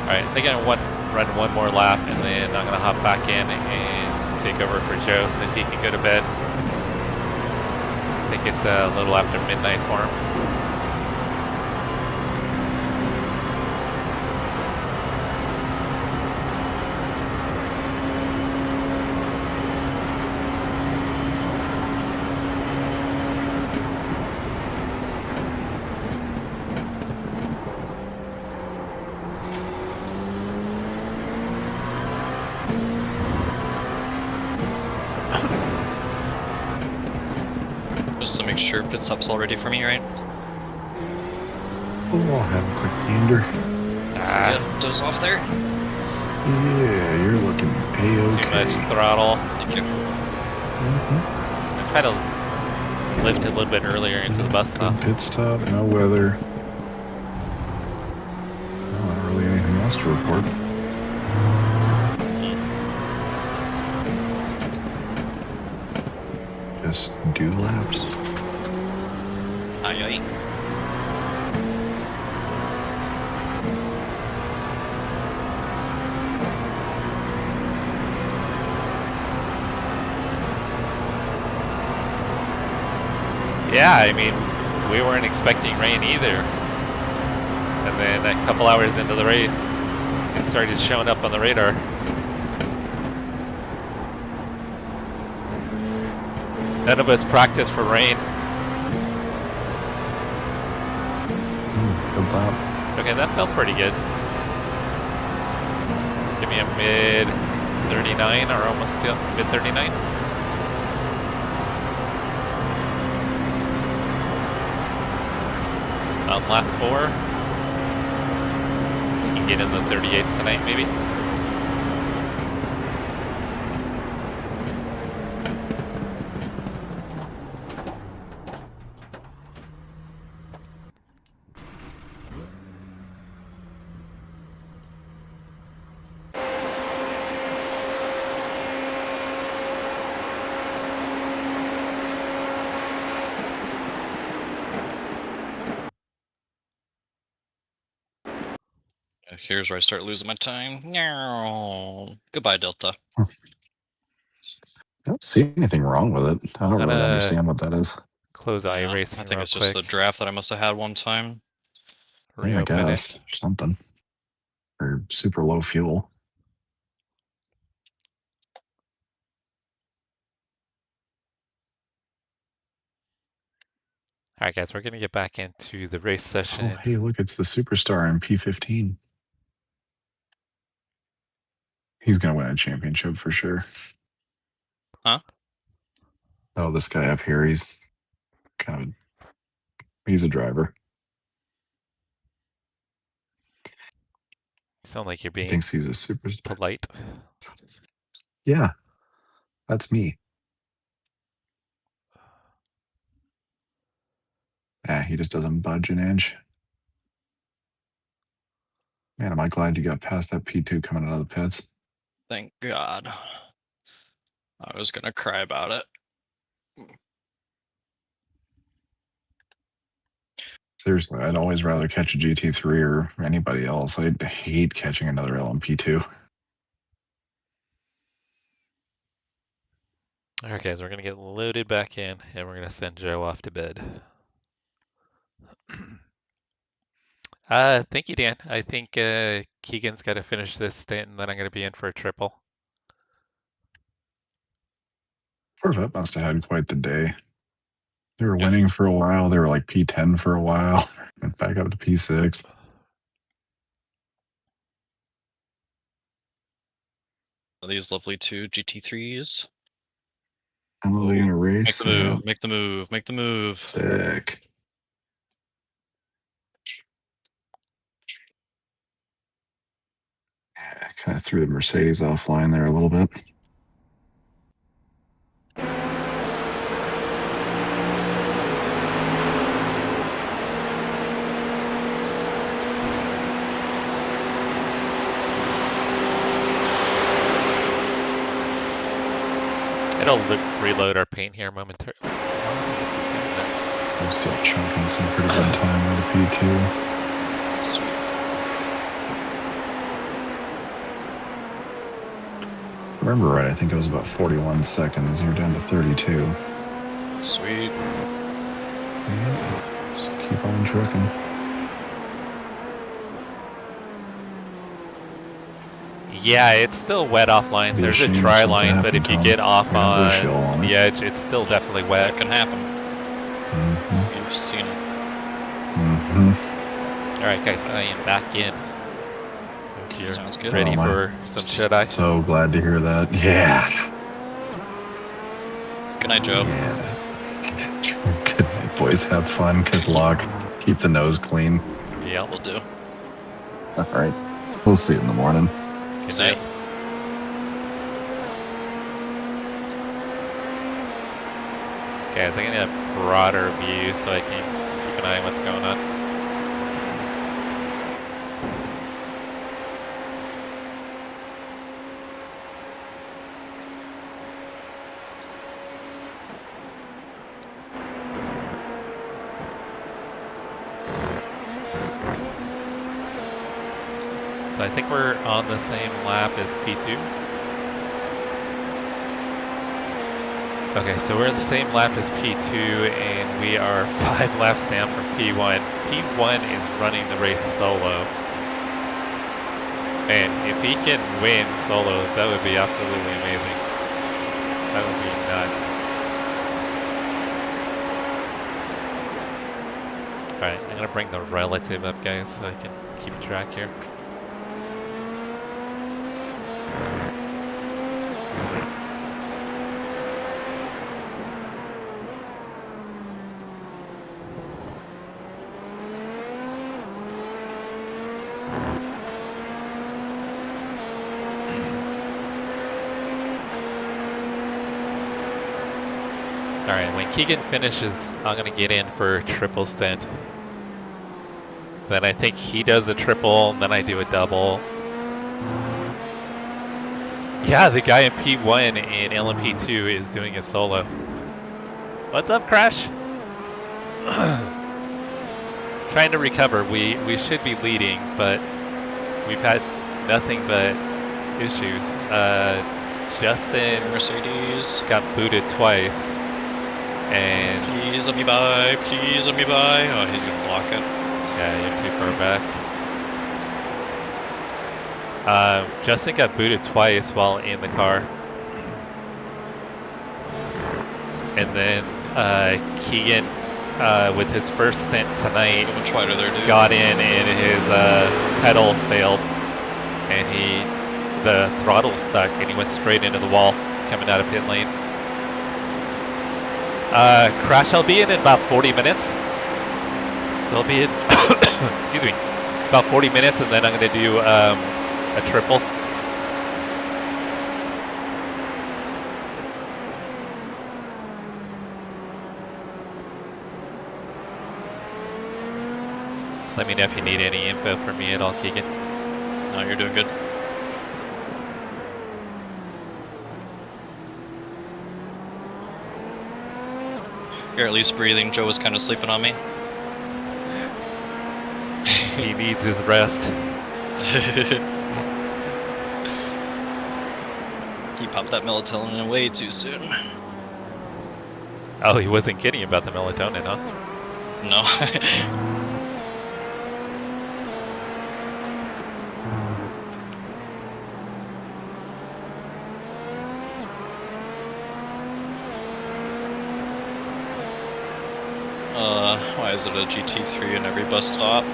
Alright, I think I'm gonna run one more lap and then I'm gonna hop back in and take over for Joe so he can go to bed. I think it's a little after midnight for him. Just to make sure pit stop's all ready for me, right? Oh, I'll have a quick gander. Ah, Yeah, doze off there. Yeah, you're looking A-okay. too much throttle. Thank you. Mhm. I tried to lift a little bit earlier into the bus stop. Good pit stop, no weather. Oh, not really anything else to report. Just do laps. Aye, aye. Yeah, I mean, we weren't expecting rain either. And then a couple hours into the race, it started showing up on the radar. None of us practiced for rain. Good lap. Okay, that felt pretty good. Give me a mid 39 or almost to mid 39. On lap 4. You can get in the 38s tonight, maybe. Here's where I start losing my time. No. Goodbye, Delta. I don't see anything wrong with it. I don't really Gonna understand what that is. close Yeah, iRacing I think real it's just quick. the draft that I must have had one time. Yeah, I Reopen it. guess. Or something. Or super low fuel. right, guys, we're gonna get back into the race Oh, session. hey, look, it's the superstar in P15. He's going to win a championship for sure. Huh? Oh, this guy up here, he's a driver. Sound like you're He being thinks he's a superstar. polite. Yeah, that's me. He just doesn't budge an inch. Man, am I glad you got past that P2 coming out of the pits. Thank God. I was gonna cry about it. Seriously, I'd always rather catch a GT3 or anybody else. I'd hate catching another LMP2. Alright, guys, we're gonna get loaded back in and we're gonna send Joe off to bed. Thank you, Dan. I think Keegan's got to finish this stint and then I'm gonna be in for a triple. Corvette must have had quite the day. They were Yeah. winning for a while. They were like P10 for a while. Went back up to P6. Are these lovely two GT3s? How are they going to race? Make the move, make the move, make the move. Sick. Yeah, kind of threw the Mercedes offline there a little bit. It'll reload our paint here momentarily. I'm still chunking some pretty good time with a P2. Sweet. Remember right, I think it was about 41 seconds. You're down to 32. Sweet. Yeah, just keep on trucking. Yeah, it's still wet offline. Be There's a ashamed if dry something line, but happened, if you Tom. get off I got bush yellow on on the it. edge, it's still definitely wet. That can happen. Mm-hmm. You've seen it. Mm-hmm. Alright, guys, I am back in. So if you're Sounds good. ready Oh, for some Jedi. So glad to hear that. Yeah. Good night, Joe. Yeah. Good night, boys. Have fun. Good luck. Keep the nose clean. Yep. Will do. All right. We'll see you in the morning. Good See ya. night. Guys, I'm gonna have a broader view so I can keep an eye on what's going on. So I think we're on the same lap as P2. Okay, so we're in the same lap as P2 and we are 5 laps down from P1. P1 is running the race solo. And if he can win solo, that would be absolutely amazing. That would be nuts. Alright, I'm gonna bring the relative up, guys, so I can keep track here. Alright, when Keegan finishes, I'm gonna get in for a triple stint. Then I think he does a triple, and then I do a double. Yeah, the guy in P1 and LMP2 is doing a solo. What's up, Crash? Trying to recover. We should be leading, but we've had nothing but issues. Justin Mercedes. got booted twice. And Please let me by. Please let me by. Oh, he's gonna block it. yeah, you're too far back. Justin got booted twice while in the car. And then Keegan with his first stint tonight, How much wider there, dude? got in and his pedal failed, and the throttle stuck, and he went straight into the wall coming out of pit lane. Crash, I'll be in about 40 minutes. So I'll be in, excuse me, about 40 minutes, and then I'm going to do a triple. Let me know if you need any info from me at all, Keegan. No, you're doing good. You're at least breathing. Joe was kind of sleeping on me. He needs his rest. He popped that melatonin way too soon. Oh, he wasn't kidding about the melatonin, huh? No. Why is it a GT3 in every bus stop?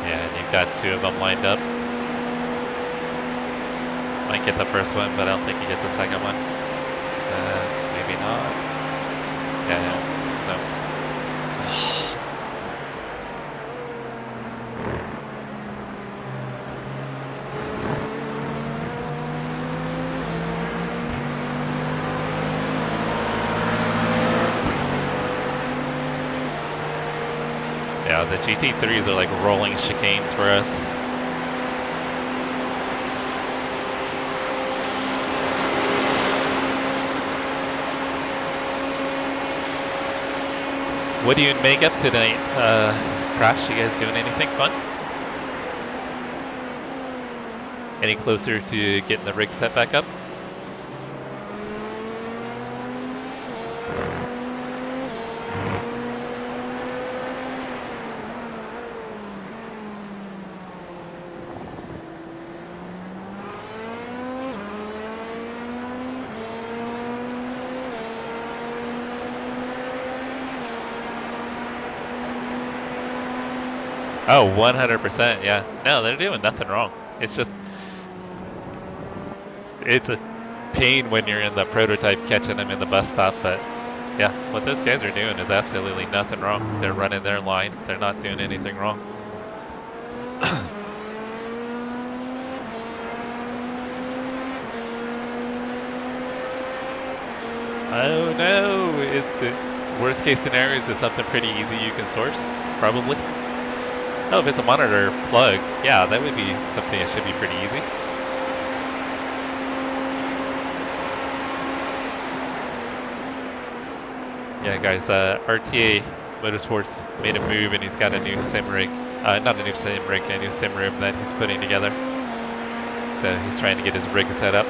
Yeah, and you've got 2 of them lined up. Might get the first one, but I don't think you get the second one. Maybe not. Yeah, no. Yeah, the GT3s are like rolling chicanes for us. What do you make up tonight, Crash? You guys doing anything fun? Any closer to getting the rig set back up? Oh, 100%, yeah. No, they're doing nothing wrong. It's just, it's a pain when you're in the prototype catching them in the bus stop, but yeah, what those guys are doing is absolutely nothing wrong. They're running their line. They're not doing anything wrong. Oh no, the worst case scenario is it something pretty easy you can source? Probably. Oh, if it's a monitor plug, yeah, that would be something that should be pretty easy. Yeah, guys, RTA Motorsports made a move and he's got a new sim rig. Not a new sim rig, a new sim room that he's putting together. So he's trying to get his rig set up.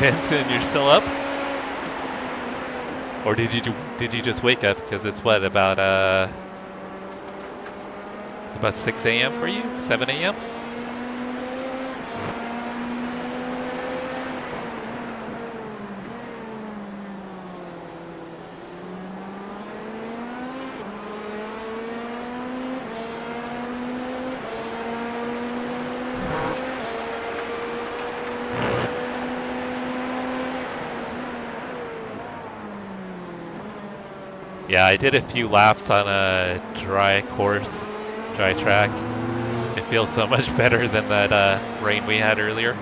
Jensen, you're still up? Or did you just wake up? Because it's what, about 6 a.m. for you? 7 a.m.? Yeah, I did a few laps on a dry course, dry track. It feels so much better than that rain we had earlier.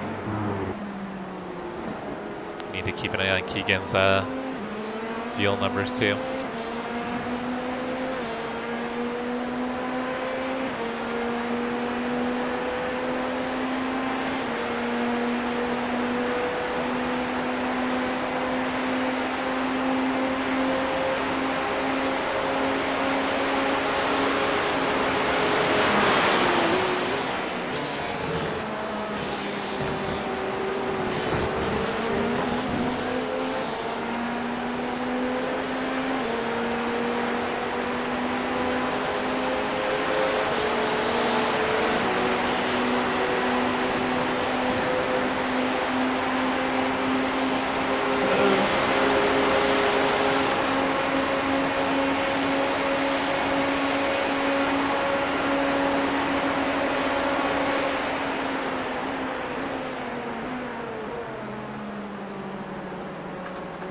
Need to keep an eye on Keegan's fuel numbers too.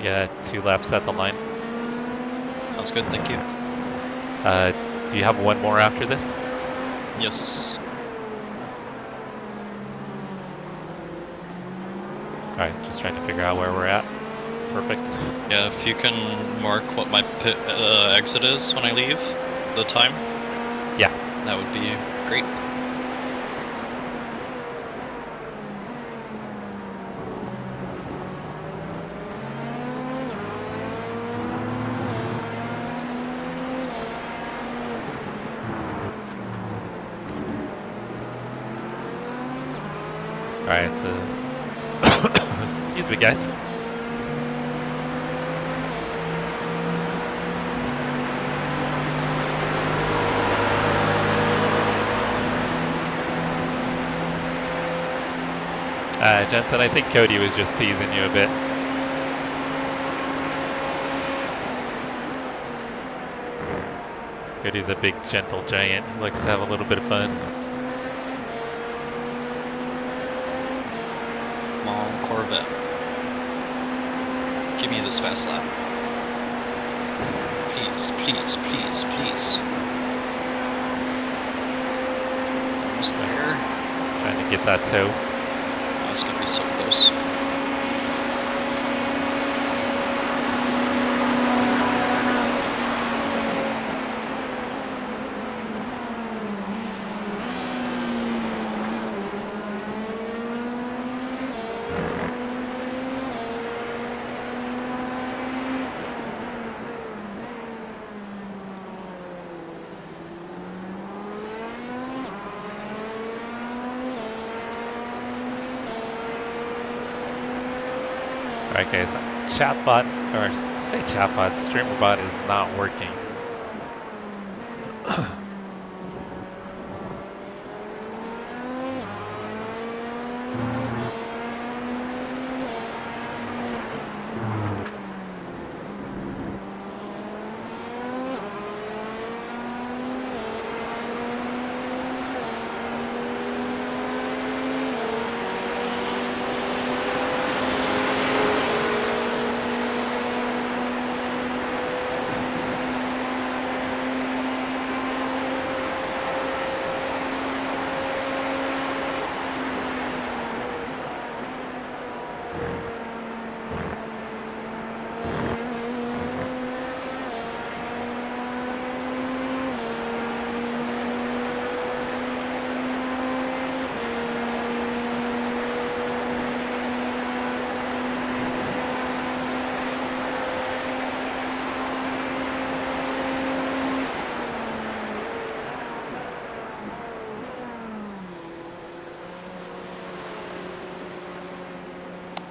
Yeah, 2 laps at the line. Sounds good, thank you. Do you have one more after this? Yes. Alright, just trying to figure out where we're at. Perfect. Yeah, if you can mark what my pit exit is when I leave, the time. Yeah. That would be great. Alright, so... Excuse me, guys. Jensen, I think Cody was just teasing you a bit. Cody's a big, gentle giant. He likes to have a little bit of fun. Come on, Corvette. Give me this fast lap. Please, please, please, please. Almost there. Trying to get that toe. Oh, it's gonna be so close. Alright guys, chatbot, or say chatbot, streamerbot is not working.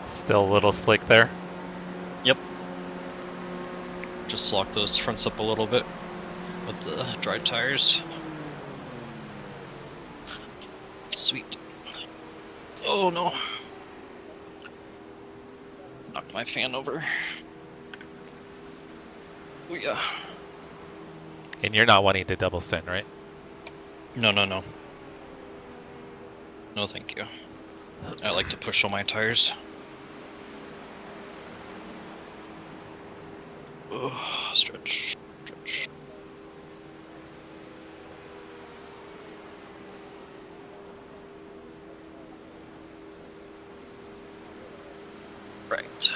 Still a little slick there. Yep. Just lock those fronts up a little bit with the dry tires. Sweet. Oh no. Knocked my fan over. Oh yeah. And you're not wanting to double stint, right? No, no, no. No, thank you. I like to push on my tires. Oh, stretch, stretch. Right.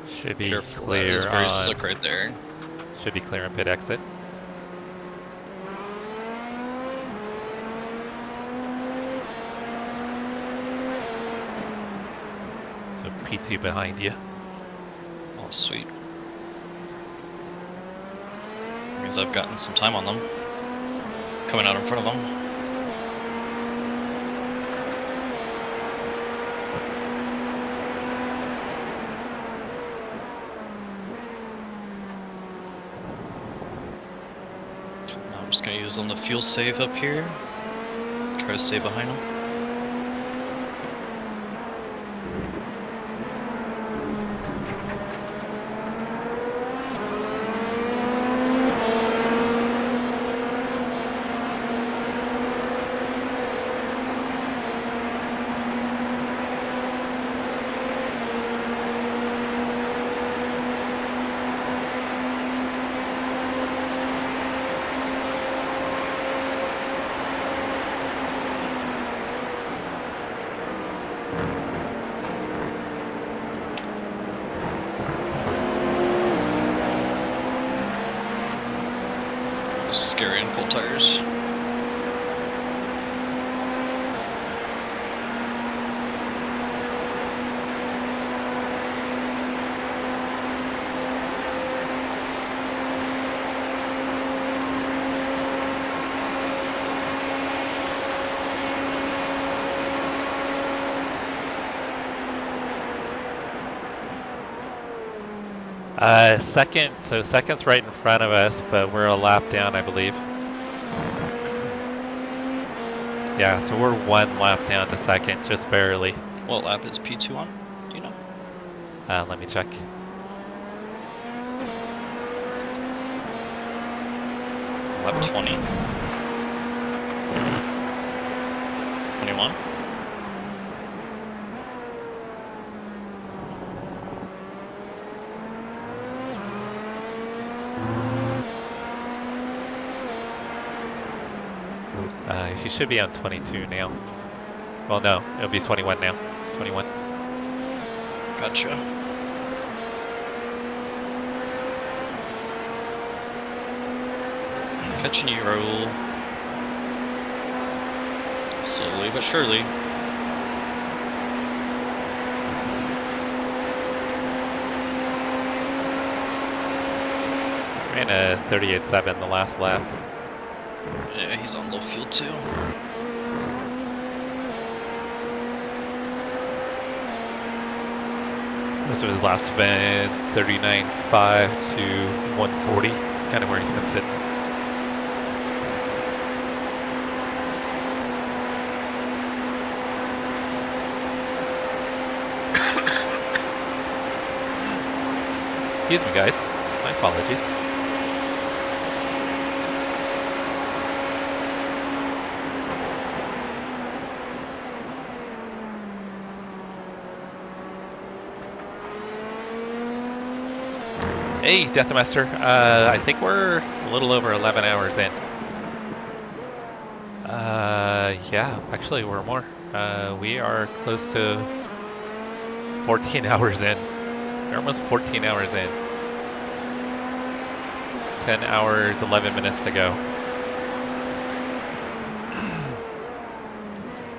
Should be Careful, that clear is very on. slick right there. Should be clear on pit exit. So P2 behind you. Oh, sweet. Means I've gotten some time on them. Coming out in front of them. I'm just gonna use them to fuel save up here. Try to stay behind them. Scary on cold tires. Second, so second's right in front of us, but we're a lap down, I believe. Yeah, so we're 1 lap down to second, just barely. What lap is P2 on? Do you know? Let me check. Lap 20. 21. He should be on 22 now. Well, no, it'll be 21 now. 21. Gotcha. Catching you, Raul. Slowly but surely. Ran a 38.7 the last lap. Yeah, he's on low fuel too. This was his last spin, 39.5 to 140. It's kind of where he's been sitting. Excuse me, guys. My apologies. Hey, Deathmaster. I think we're a little over 11 hours in. Yeah, actually we're more. We are close to 14 hours in. We're almost 14 hours in. 10 hours, 11 minutes to go.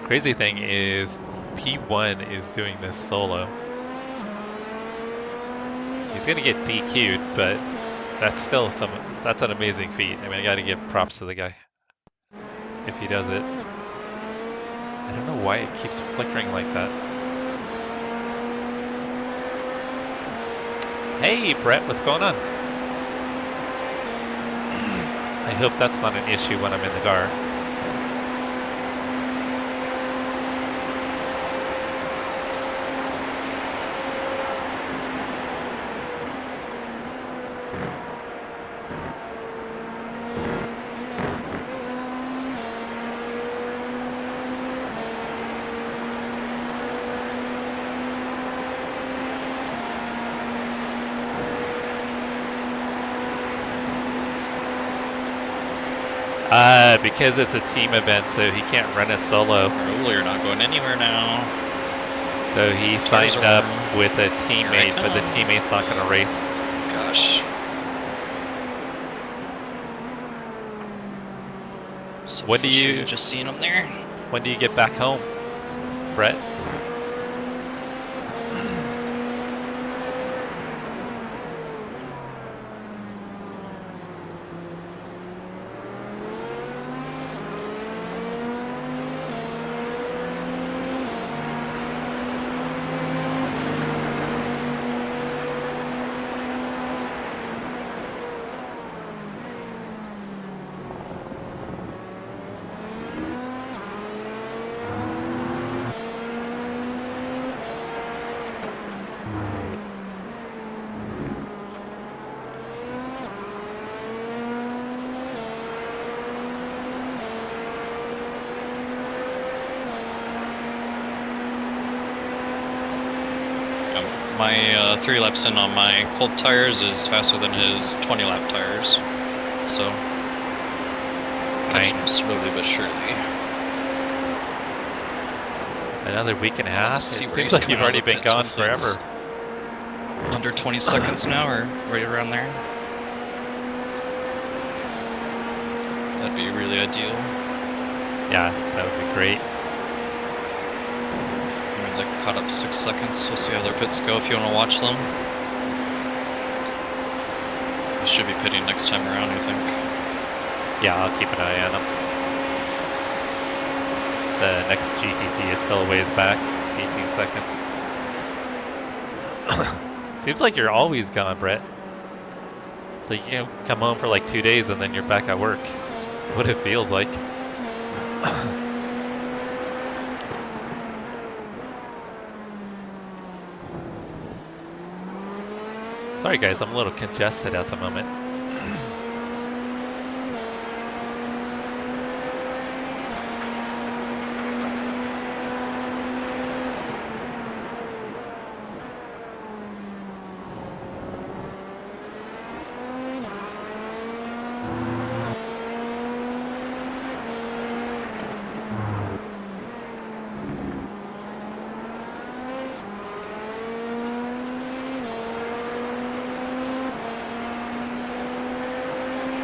Crazy thing is, P1 is doing this solo. He's gonna get DQ'd, but that's an amazing feat. I mean, I gotta give props to the guy if he does it. I don't know why it keeps flickering like that. Hey, Brett, what's going on? I hope that's not an issue when I'm in the car. Because it's a team event, so he can't run it solo. Raul, you're not going anywhere now. So he signed up with a teammate, but the teammate's not going to race. Gosh. So When do you just seeing him there? When do you get back home, Brett? My 3 laps in on my cold tires is faster than his 20 lap tires. So, catching him slowly but surely. Another week and a half? See It where seems he's like you've coming out already of the been pits gone with forever. his Under 20 seconds now, or right around there. That'd be really ideal. Yeah, that would be great. That means I caught up 6 seconds. We'll see how their pits go if you want to watch them. I should be pitting next time around, I think. Yeah, I'll keep an eye on them. The next GTP is still a ways back, 18 seconds. Seems like you're always gone, Brett. So you can come home for like 2 days and then you're back at work. That's what it feels like. Sorry guys, I'm a little congested at the moment.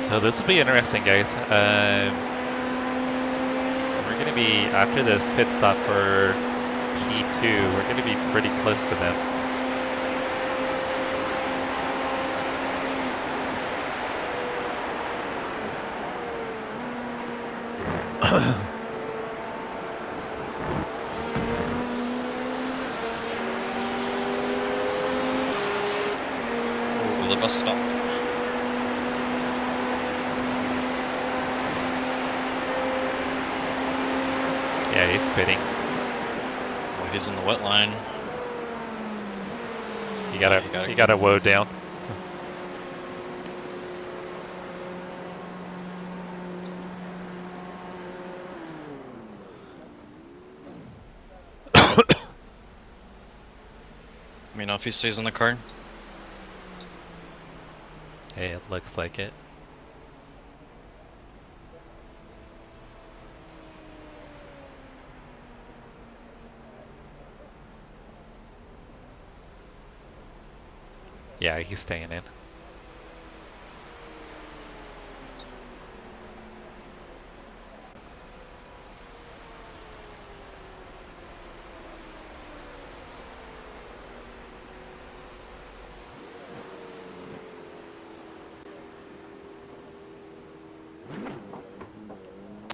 So this will be interesting, guys. We're going to be, after this pit stop for P2, we're going to be pretty close to them. Ooh, the bus stop. Yeah, he's pitting. Oh, he's in the wet line. You gotta woe down. Let me know if he stays in the car. Hey, it looks like it. Yeah, he's staying in.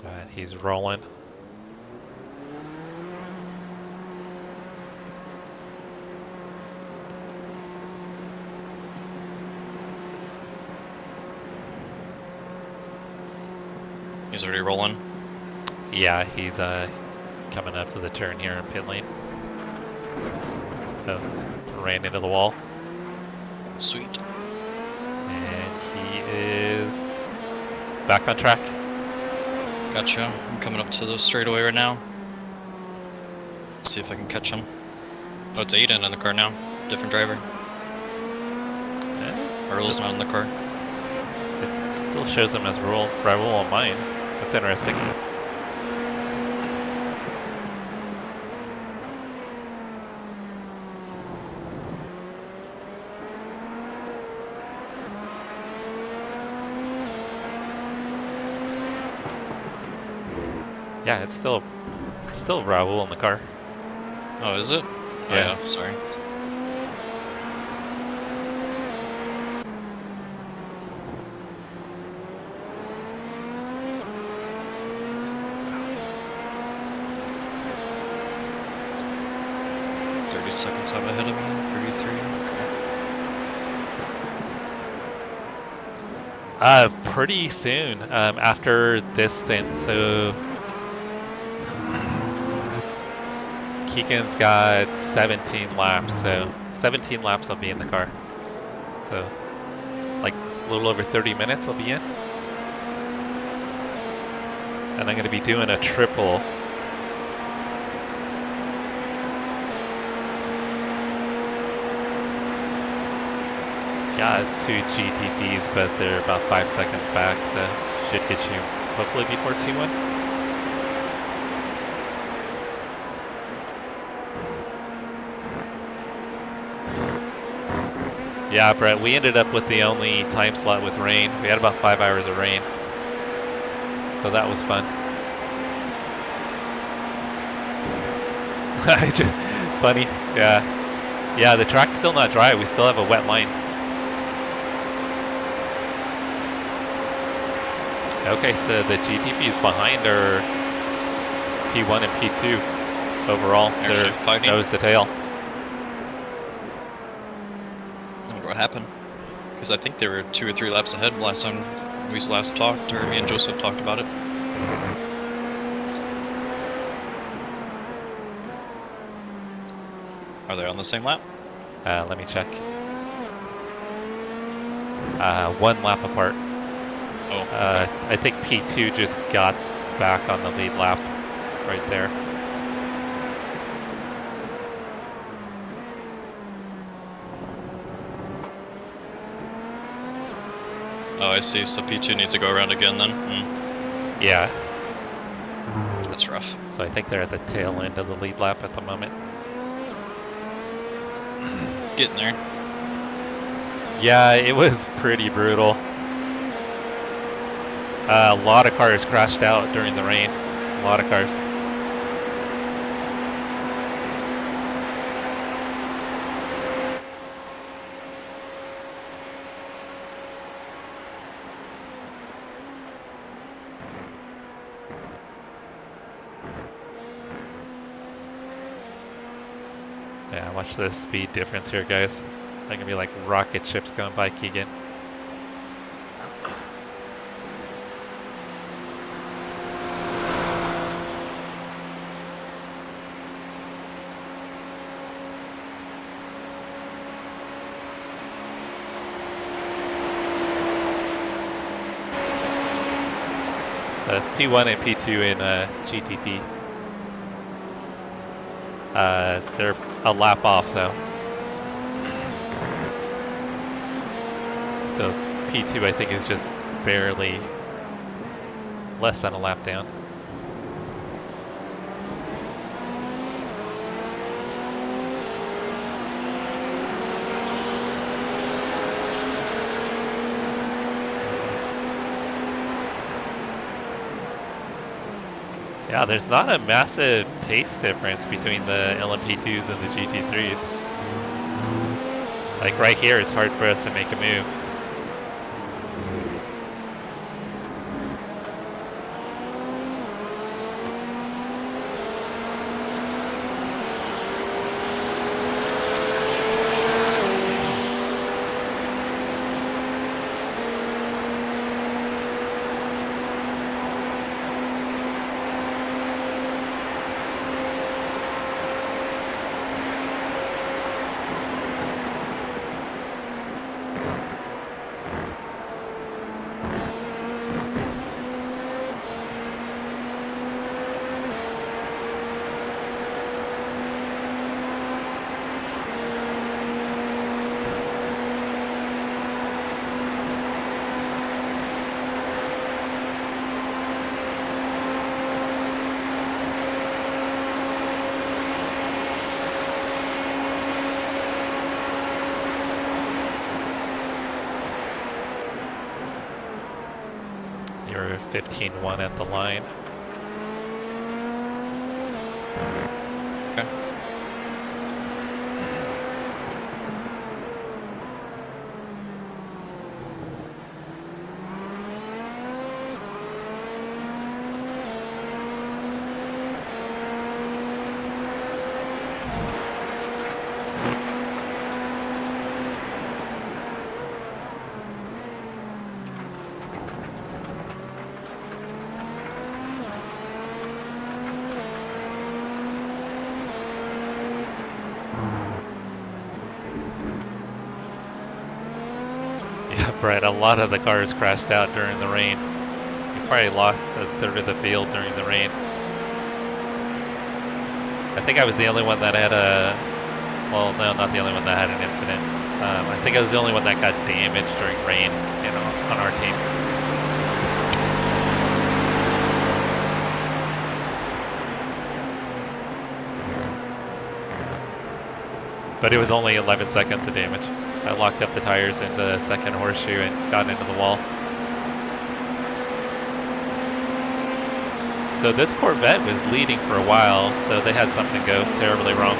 Alright, he's rolling. He's already rolling. Yeah, he's coming up to the turn here in pit lane. Oh, ran into the wall. Sweet. And he is back on track. Gotcha. I'm coming up to the straightaway right now. See if I can catch him. Oh, it's Aiden in the car now. Different driver. Earl's not in the car. It still shows him as Raul on mine. That's interesting. Yeah, it's still Raul in the car. Oh, is it? Oh, Yeah. yeah, sorry. Seconds out ahead of me, 33. Okay. Pretty soon after this stint. So Keegan's got 17 laps. So 17 laps I'll be in the car. So like a little over 30 minutes I'll be in. And I'm going to be doing a triple. Got 2 GTPs, but they're about 5 seconds back, so should get you hopefully before 2-1. Yeah, Brett, we ended up with the only time slot with rain. We had about 5 hours of rain. so that was fun. Funny, yeah. Yeah, the track's still not dry. We still have a wet line. Okay, so the GTP is behind our P1 and P2 overall. Actually They're fighting? nose to tail. I wonder what happened. Because I think they were 2 or 3 laps ahead last time we last talked, or me and Joseph talked about it. Are they on the same lap? Let me check. 1 lap apart. Oh, I think P2 just got back on the lead lap right there. oh, I see. So P2 needs to go around again then? Yeah, That's rough. so I think they're at the tail end of the lead lap at the moment. Getting there. Yeah, it was pretty brutal. A lot of cars crashed out during the rain. A lot of cars. Yeah, watch the speed difference here, guys. They're gonna be like rocket ships going by Keegan. That's P1 and P2 in GTP. They're a lap off though. So P2 I think is just barely less than a lap down. Yeah, there's not a massive pace difference between the LMP2s and the GT3s. Like right here, it's hard for us to make a move. You're 15-1 at the line. Okay. Brett, a lot of the cars crashed out during the rain. You probably lost a third of the field during the rain. I think I was the only one that had a, well, no, not the only one that had an incident. I think I was the only one that got damaged during rain, you know, on our team. But it was only 11 seconds of damage. I locked up the tires in the second horseshoe and got into the wall. So this Corvette was leading for a while, so they had something go terribly wrong.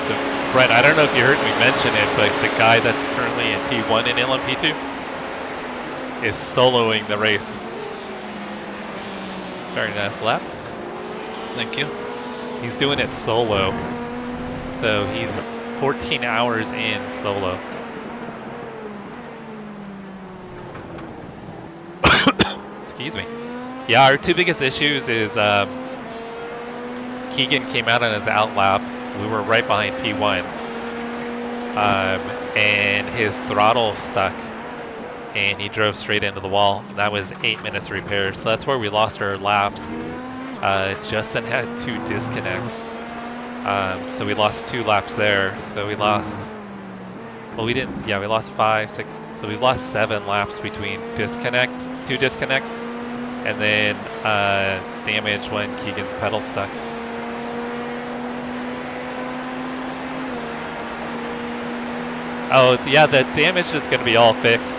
So, Brett, I don't know if you heard me mention it, but the guy that's currently in P1 in LMP2 is soloing the race. Very nice lap. Thank you. He's doing it solo. So he's 14 hours in solo. Excuse me. Yeah, our two biggest issues is Keegan came out on his out lap. We were right behind P1. And his throttle stuck. And he drove straight into the wall. That was 8 minutes repair. So that's where we lost our laps. Justin had 2 disconnects. So we lost 2 laps there. So we lost, well, we didn't, yeah, we lost 5, 6. So we lost 7 laps between 2 disconnects, and then damage when Keegan's pedal stuck. Oh, yeah, the damage is going to be all fixed.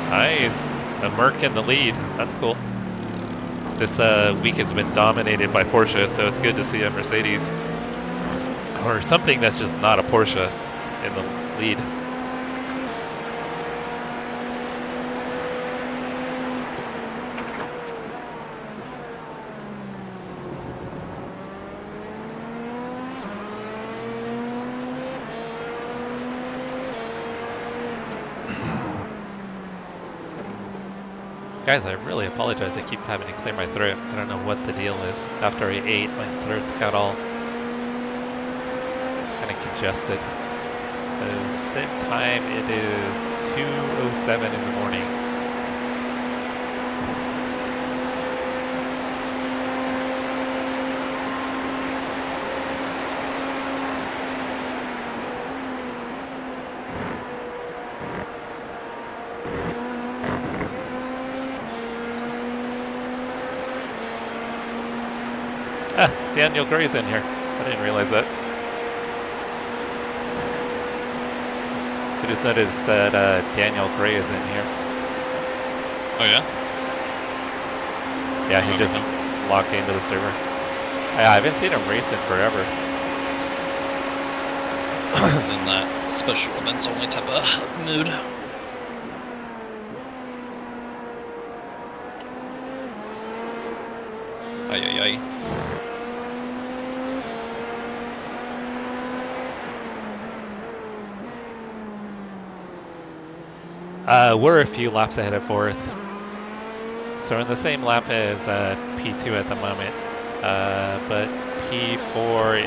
Nice. A Merc in the lead. That's cool. This week has been dominated by Porsche, so it's good to see a Mercedes or something that's just not a Porsche in the lead. Guys, I really apologize. I keep having to clear my throat. I don't know what the deal is. After I ate, my throat's got all kind of congested. So sit time, it is 2:07 in the morning. Ah, Daniel Gray's in here. I didn't realize that. I just noticed that Daniel Gray is in here. Oh yeah? Yeah, he just logged into the server. Yeah, I haven't seen him race in forever. He's in that special events only type of mood. Ay ay ay. We're a few laps ahead of 4th. So we're in the same lap as P2 at the moment. But P4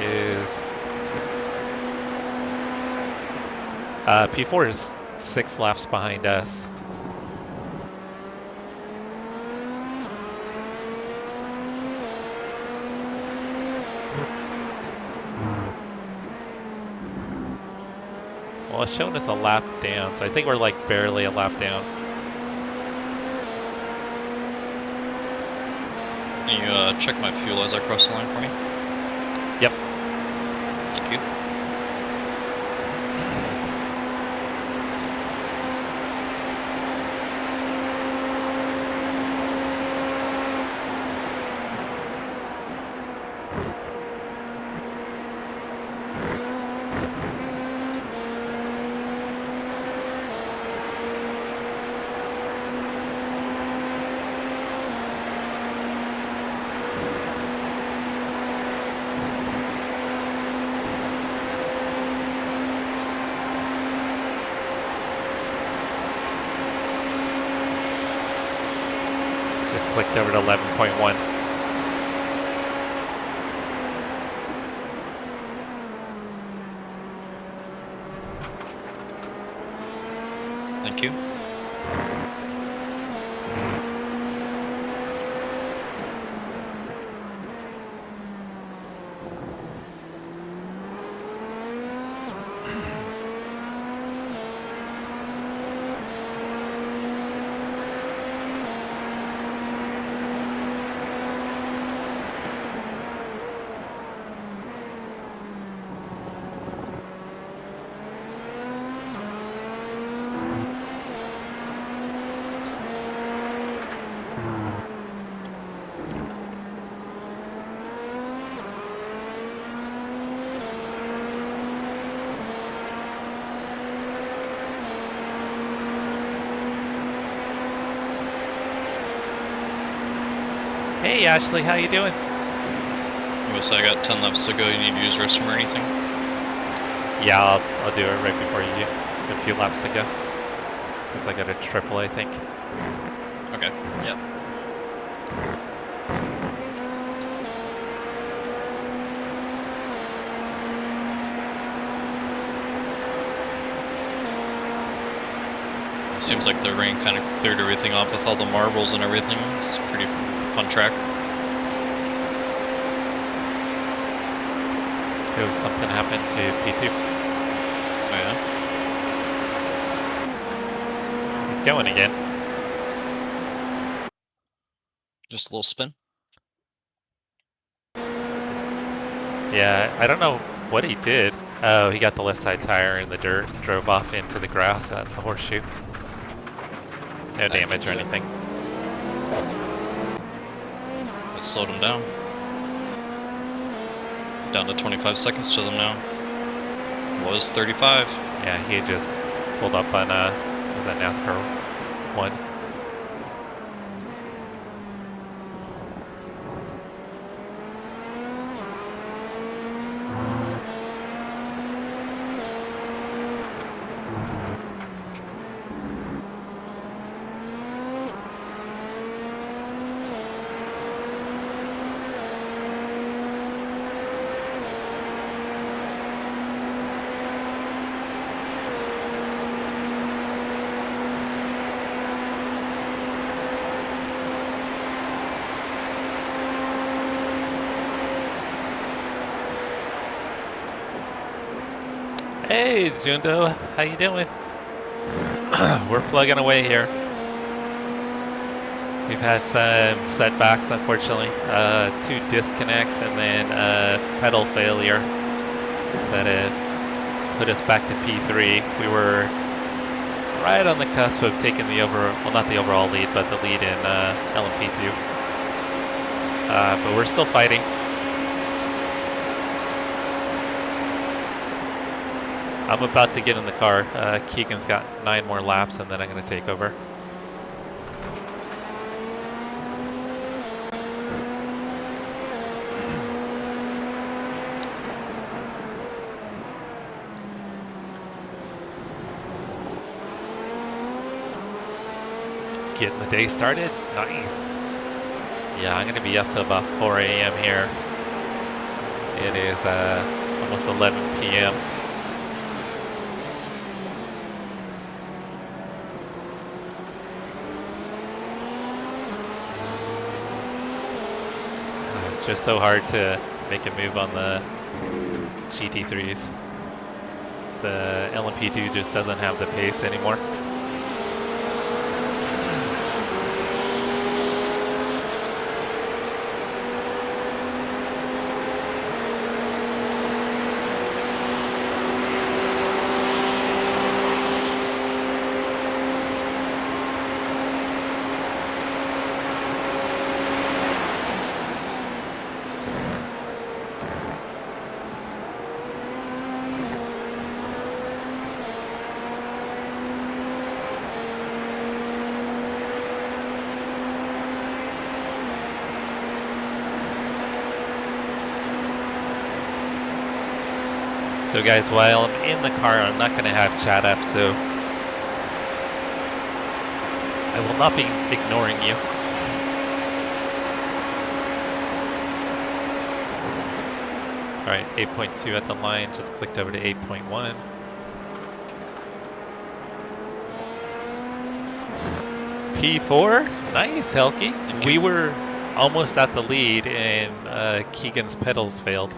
is 6 laps behind us. Well, it's showing us a lap down, so I think we're like barely a lap down. Can you check my fuel as I cross the line for me? Yep. Thank you. Just clicked over to 11.1. Thank you. Hey Ashley, how you doing? So I got 10 laps to go. You need to use restroom or anything? Yeah, I'll do it right before you. A few laps to go. Since I got a triple, I think. Okay. Yeah. Seems like the rain kind of cleared everything off with all the marbles and everything. It's a pretty fun track. Oh, something happened to P2. Oh yeah? He's going again. Just a little spin. Yeah, I don't know what he did. Oh, he got the left side tire in the dirt, drove off into the grass at the horseshoe. No damage or anything. That slowed him down. Down to 25 seconds to them now. Was 35. Yeah, he had just pulled up on was that NASCAR 1? Hey, Jundo, how you doing? We're plugging away here. We've had some setbacks, unfortunately. 2 disconnects and then pedal failure that put us back to P3. We were right on the cusp of taking the not the overall lead, but the lead in LMP2. But we're still fighting. I'm about to get in the car. Keegan's got 9 more laps and then I'm going to take over. Getting the day started. Nice. Yeah, I'm going to be up to about 4 a.m. here. It is almost 11 p.m. It's just so hard to make a move on the GT3s. The LMP2 just doesn't have the pace anymore. So guys, while I'm in the car, I'm not going to have chat up, so I will not be ignoring you. Alright, 8.2 at the line, just clicked over to 8.1. P4? Nice, Helky. We were almost at the lead and Keegan's pedals failed.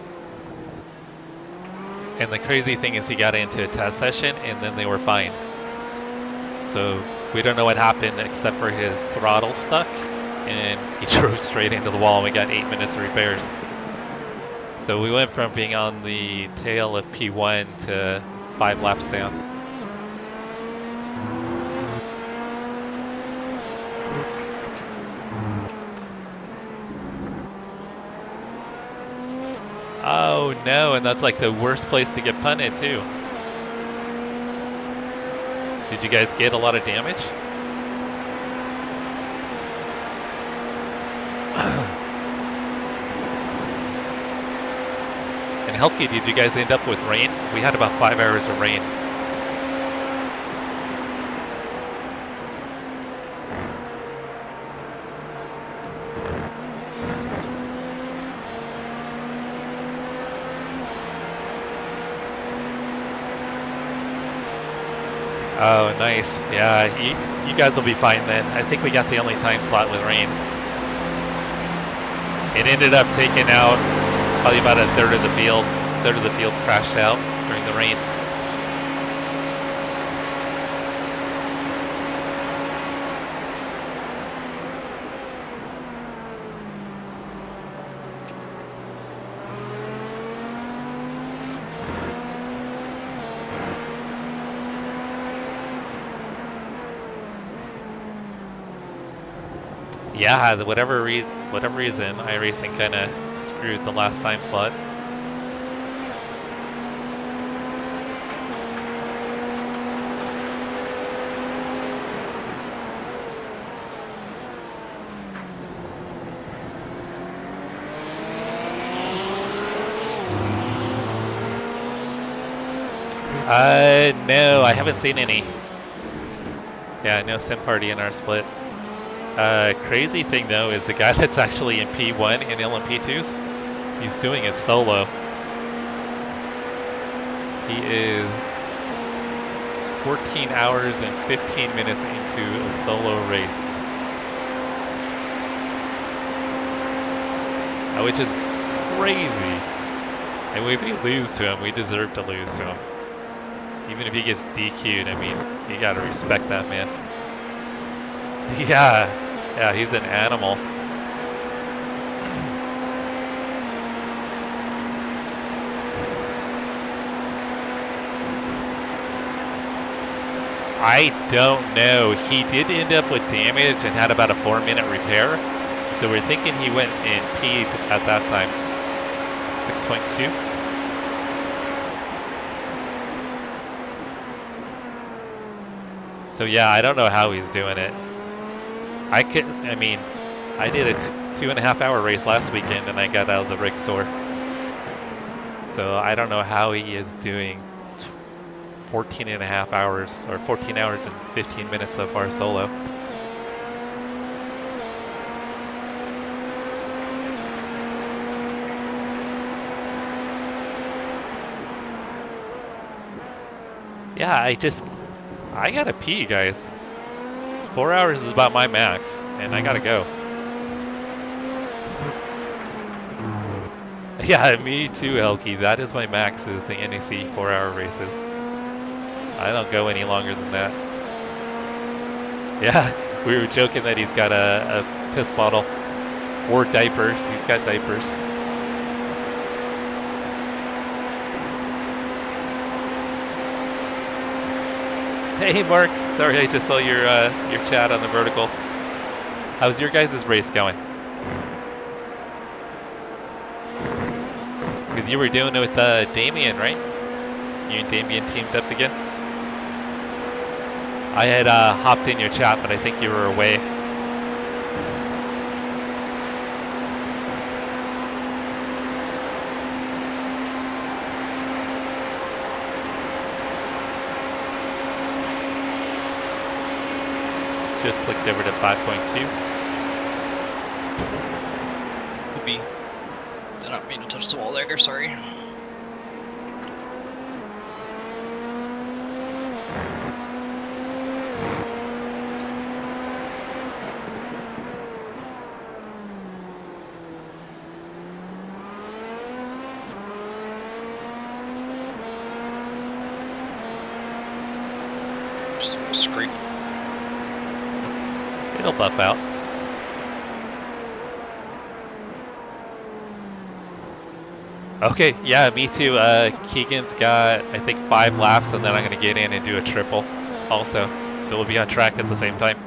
And the crazy thing is he got into a test session and then they were fine. So we don't know what happened except for his throttle stuck and he drove straight into the wall and we got 8 minutes of repairs. So we went from being on the tail of P1 to 5 laps down. Oh no, and that's like the worst place to get punted too. Did you guys get a lot of damage? And Helke, did you guys end up with rain? We had about 5 hours of rain. Oh, nice. Yeah, you guys will be fine then. I think we got the only time slot with rain. It ended up taking out probably about a third of the field. A third of the field crashed out during the rain. Yeah, whatever reason, iRacing kind of screwed the last time slot. No, I haven't seen any. Yeah, no sim party in our split. Crazy thing though is the guy that's actually in P1 in LMP2s, he's doing it solo. He is 14 hours and 15 minutes into a solo race. Which is crazy. And if we lose to him, we deserve to lose to him. Even if he gets DQ'd, I mean, you gotta respect that man. Yeah, he's an animal. I don't know. He did end up with damage and had about a 4-minute repair. So we're thinking he went and P'd at that time. 6.2. So yeah, I don't know how he's doing it. I did a 2.5 hour race last weekend and I got out of the rig sore. So I don't know how he is doing 14.5 hours or 14 hours and 15 minutes so far solo. Yeah, I gotta pee, guys. 4 hours is about my max, and I gotta go. Yeah, me too, Elkie. That is my max, is the NEC 4-hour races. I don't go any longer than that. Yeah, we were joking that he's got a piss bottle or diapers. He's got diapers. Hey Mark, sorry I just saw your chat on the vertical. How's your guys' race going? Because you were doing it with Damien, right? You and Damien teamed up again? I had hopped in your chat, but I think you were away. Just clicked over to 5.2. Oopie. Did not mean to touch the wall there, sorry. Just scrape. It'll buff out. Okay, yeah, me too. Keegan's got, I think, 5 laps, and then I'm going to get in and do a triple also. So we'll be on track at the same time.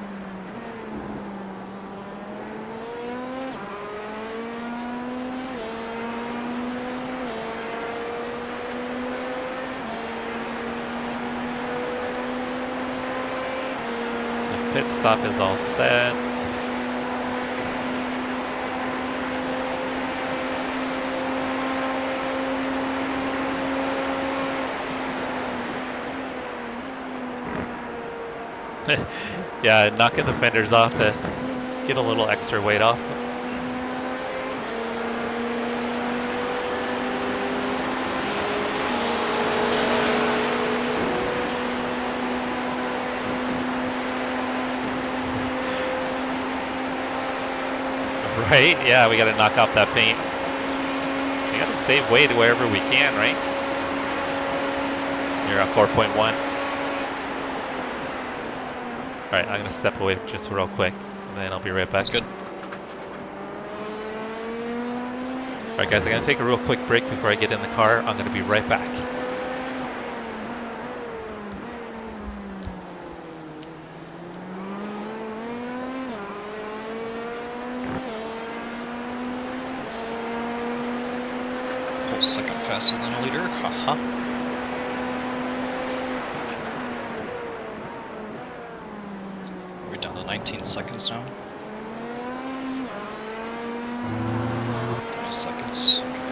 So pit stop is all set. Yeah, knocking the fenders off to get a little extra weight off. Right? Yeah, we gotta knock off that paint. We gotta save weight wherever we can, right? You're at 4.1. Alright, I'm gonna step away just real quick, and then I'll be right back. That's good. Alright guys, I'm gonna take a real quick break before I get in the car. I'm gonna be right back. Whole second faster than a liter. Haha. We're down to 19 seconds now. 20 seconds. Okay.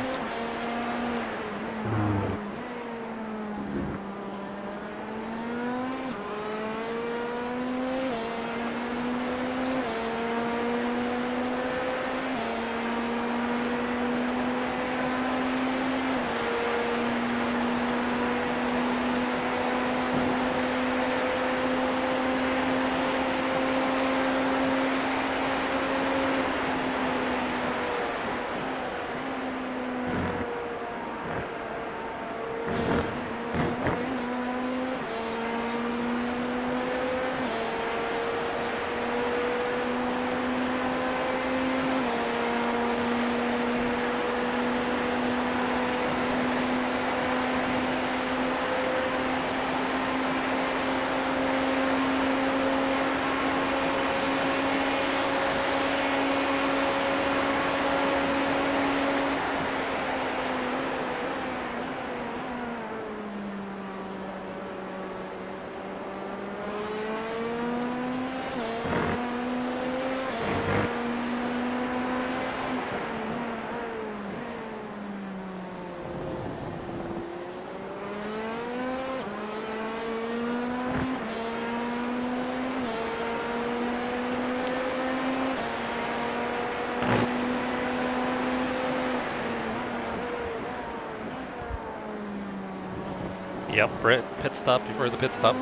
Yep, Britt, pit stop before the pit stop.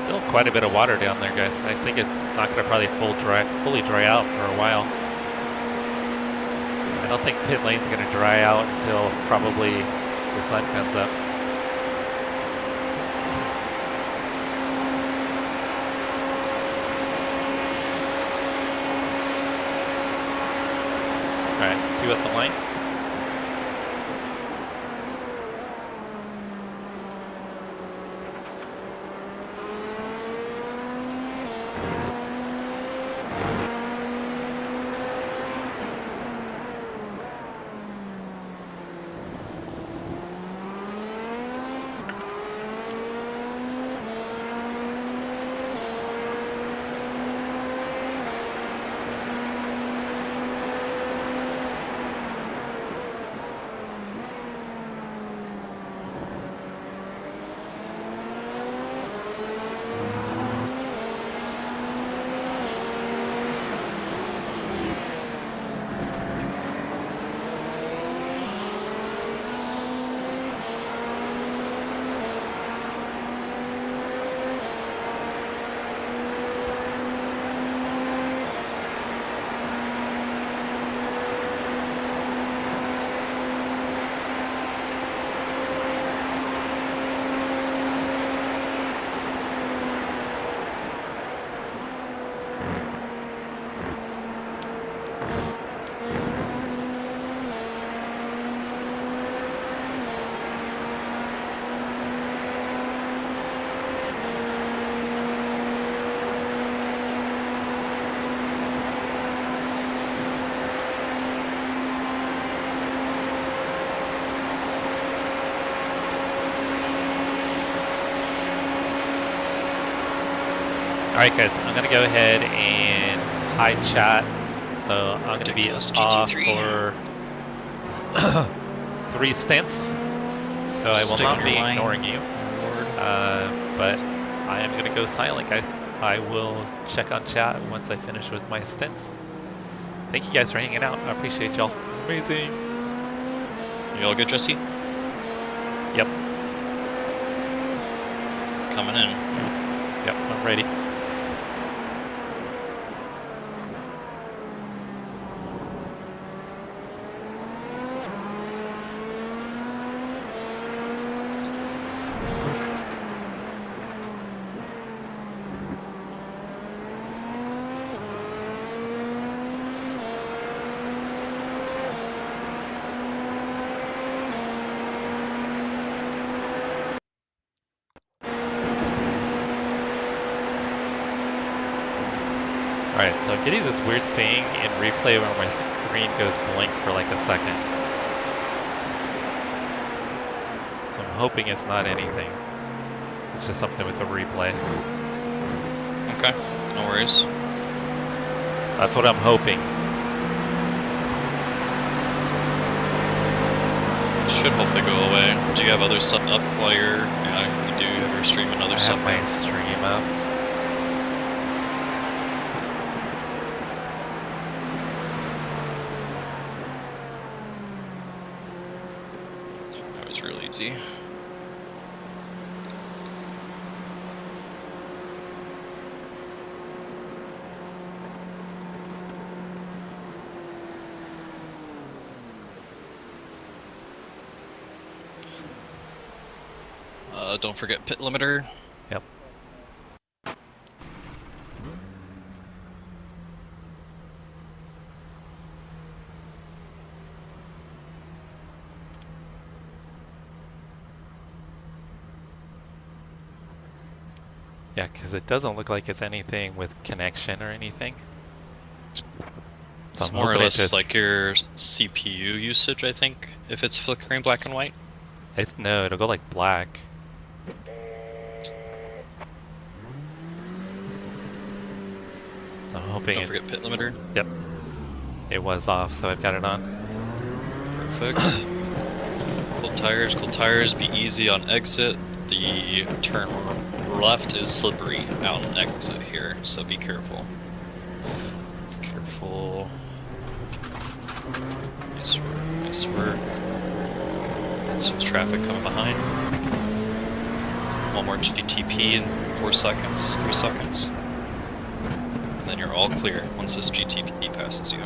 Still quite a bit of water down there, guys. I think it's not going to probably fully dry out for a while. I don't think pit lane's going to dry out until probably the sun comes up. All right, 2 at the line. Alright guys, I'm gonna go ahead and hide chat. So I'm gonna be Ridiculous off GT3. for 3 stints. So I will Stick not in be your line. ignoring you. But I am gonna go silent, guys. I will check on chat once I finish with my stints. Thank you guys for hanging out. I appreciate y'all. Amazing. You all good, Jesse? Yep. Coming in. Yep, I'm ready. Alright, so I'm getting this weird thing in replay where my screen goes blank for like a second. So I'm hoping it's not anything. It's just something with the replay. Okay, no worries. That's what I'm hoping. Should hopefully go away. Do you have other stuff up while you're... Yeah, you do have your stream and other I stuff. have my stream up. That was real easy. Don't forget pit limiter. Yep. Yeah, because it doesn't look like it's anything with connection or anything. So It's I'm more or hoping it less just- like your CPU usage, I think, if it's flickering black and white. No, it'll go like black. So I'm hoping Don't it's, forget pit limiter. Yep. It was off, so I've got it on. Perfect. Cold tires, be easy on exit. The turn left is slippery out on exit here, so be careful. Be careful. Nice work, nice work. That's some traffic coming behind. One more GTP in 4 seconds, 3 seconds. And then you're all clear once this GTP passes you.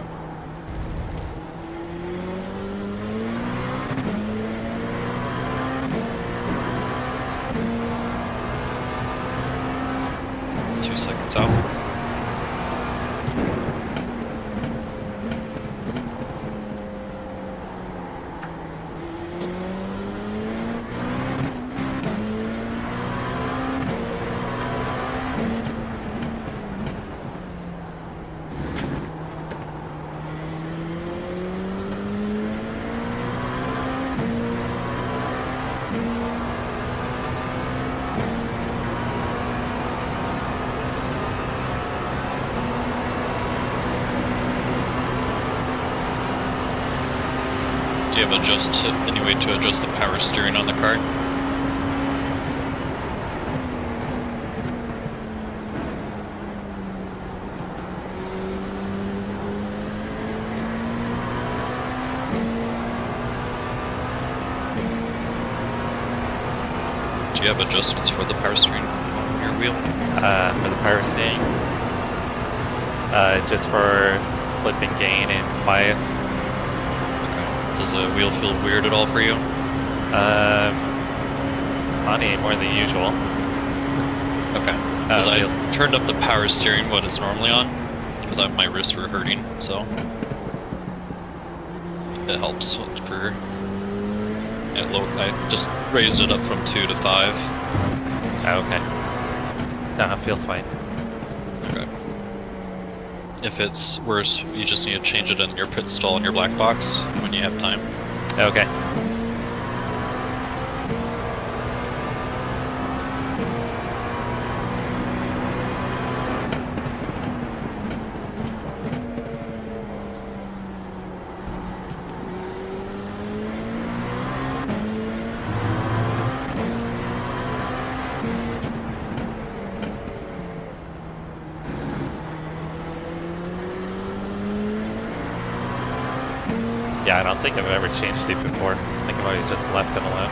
Seconds out. Do you have any way to adjust the power steering on the car? Do you have adjustments for the power steering on your wheel? For the power steering. Just for slip and gain and bias. Does the wheel feel weird at all for you? Not any more than usual. Okay. Because I feels- turned up the power steering what it's normally on, because my wrists were hurting, so it helps for. I just raised it up from 2 to 5. Oh, okay. No, it feels fine. Okay. If it's worse, you just need to change it in your pit stall in your black box when you have time. Okay. Yeah, I don't think I've ever changed it before. I think I've always just left it alone.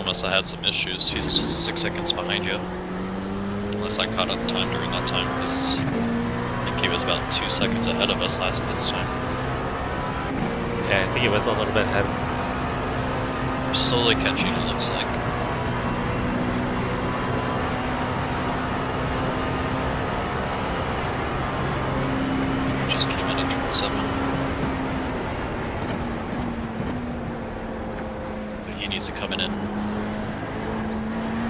Unless I had some issues, he's just 6 seconds behind you. Unless I caught up time during that time, because I think he was about 2 seconds ahead of us last pits time. Yeah, I think it was a little bit ahead. We're slowly catching, it looks like. We just came in at turn 7. But he needs to come in.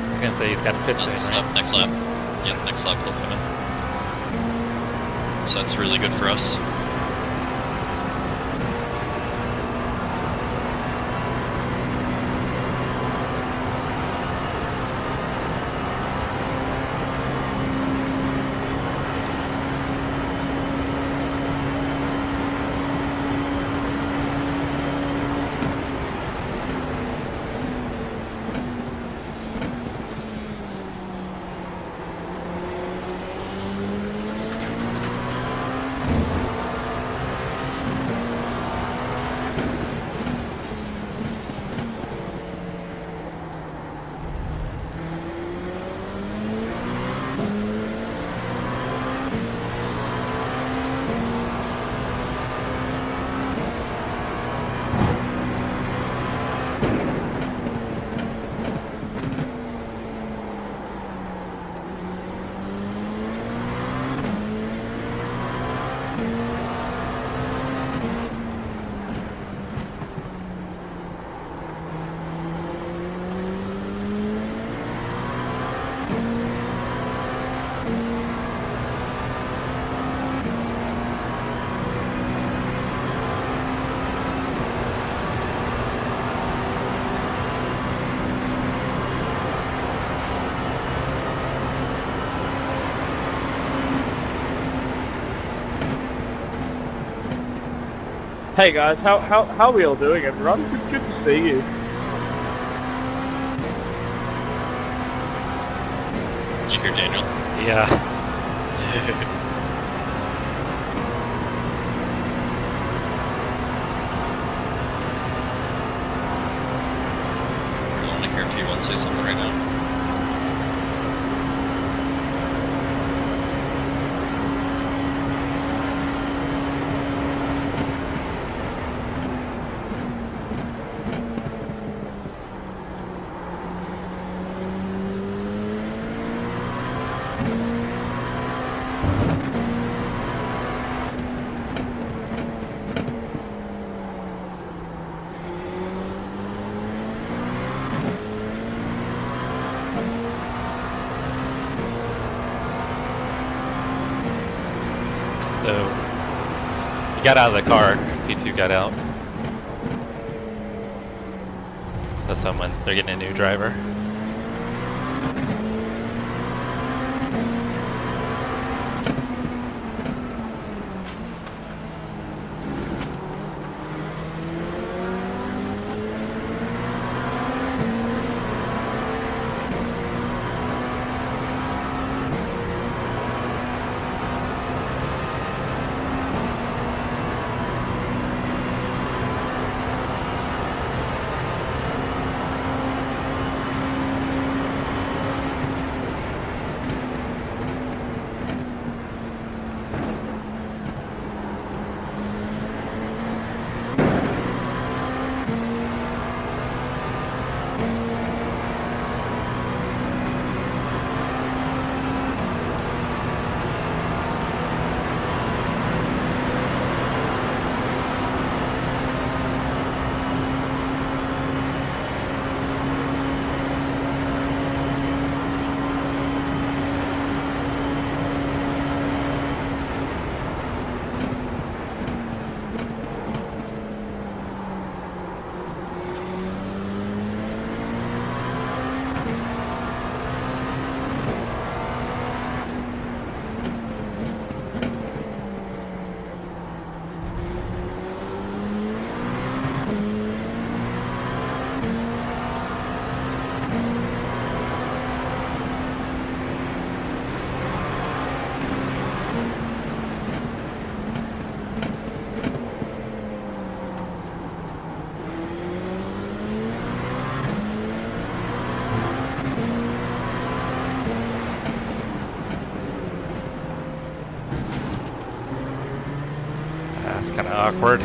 I was gonna say he's got a pit Next lane, lap, right? next lap. Yep, next lap he'll come in. So that's really good for us. Hey guys, how are we all doing, everyone? Good to see you. Did you hear Daniel? Yeah. I want to hear if you want to say something right now. So, he got out of the car. P2 got out. So they're getting a new driver. That's kind of awkward.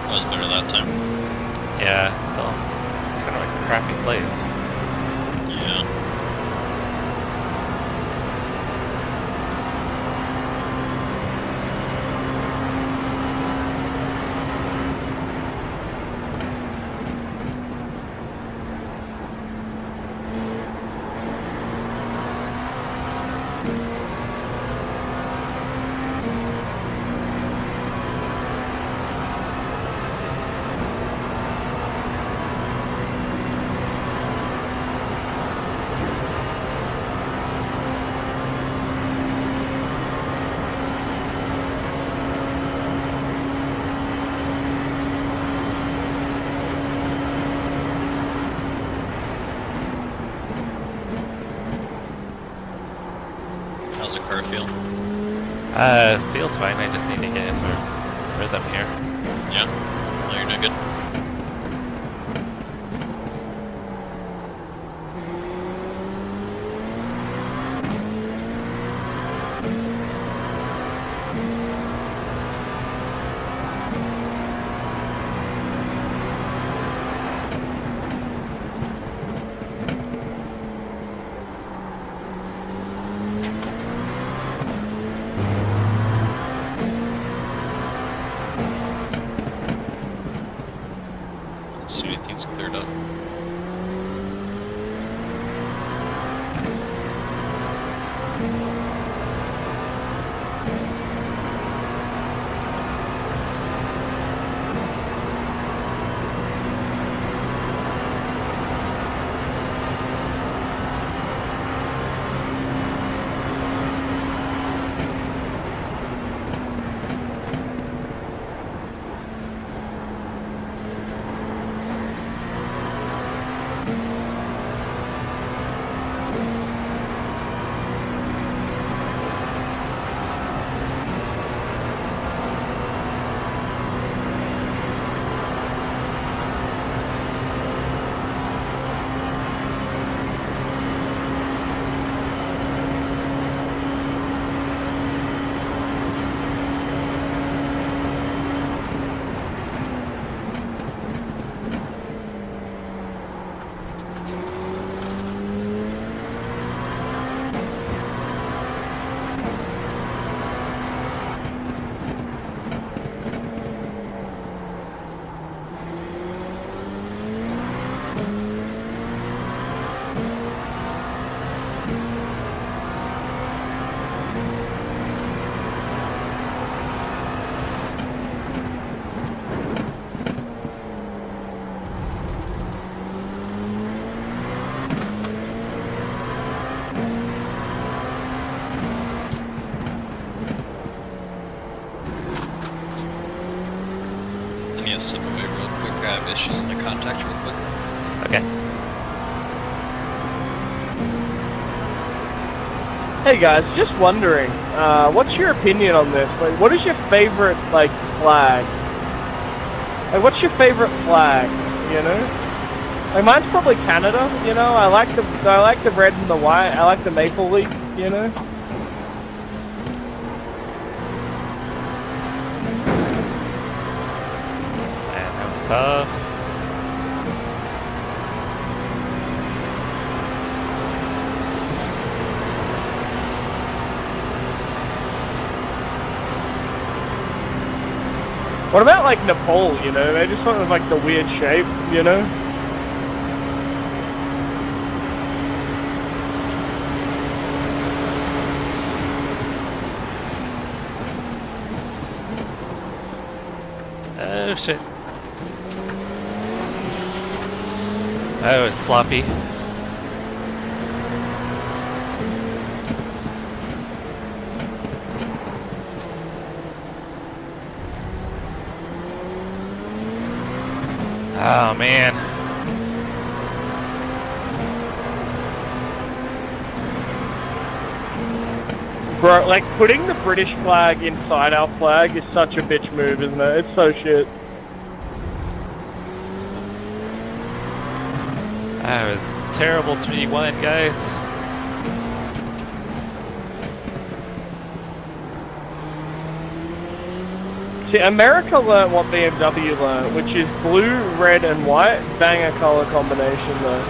That was better that time. Yeah, still kind of a crappy place. Yeah. How's the car feel? Feels fine. I just need to get into rhythm here. Yeah? No, you're doing good. See anything's cleared up. Slip away real quick, grab issues in the contact real quick. Okay. Hey guys, just wondering, what's your opinion on this? Like, what is your favorite, like, flag? Like, what's your favorite flag, you know? Like, mine's probably Canada, you know? I like the red and the white, I like the maple leaf, you know? Tough. What about like Nepal, you know? They just went with like the weird shape, you know? Oh shit. Oh, it's sloppy. Oh man. Bro, like putting the British flag inside our flag is such a bitch move, isn't it? It's so shit. That was terrible 3-1, guys. See, America learnt what BMW learnt, which is blue, red, and white. Banger color combination, though.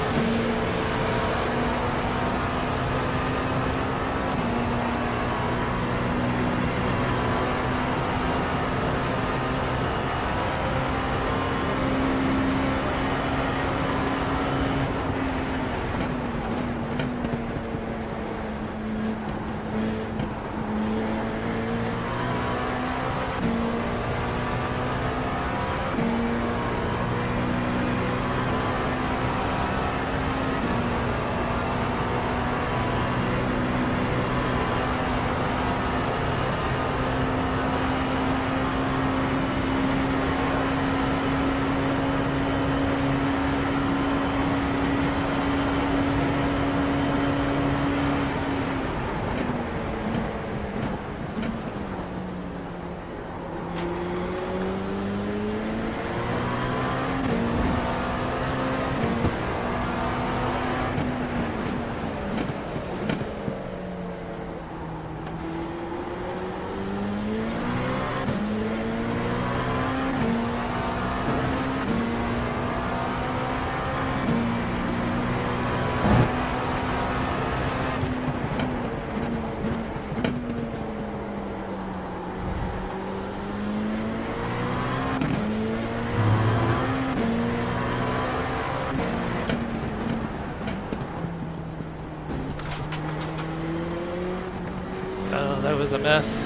Oh, that was a mess.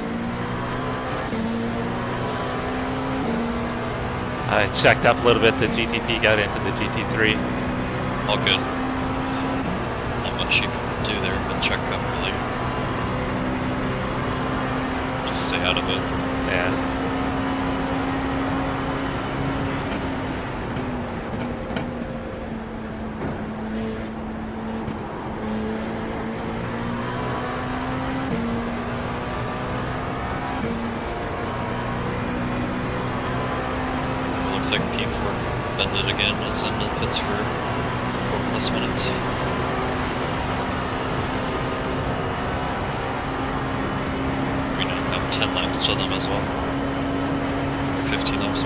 I checked up a little bit. The GTP got into the GT3. All good. Not much you can do there but check up really. Just stay out of it. Yeah. Looks like P4 bended again. It's in the pits for 4+ minutes. We now have 10 laps to them as well. Or 15 laps.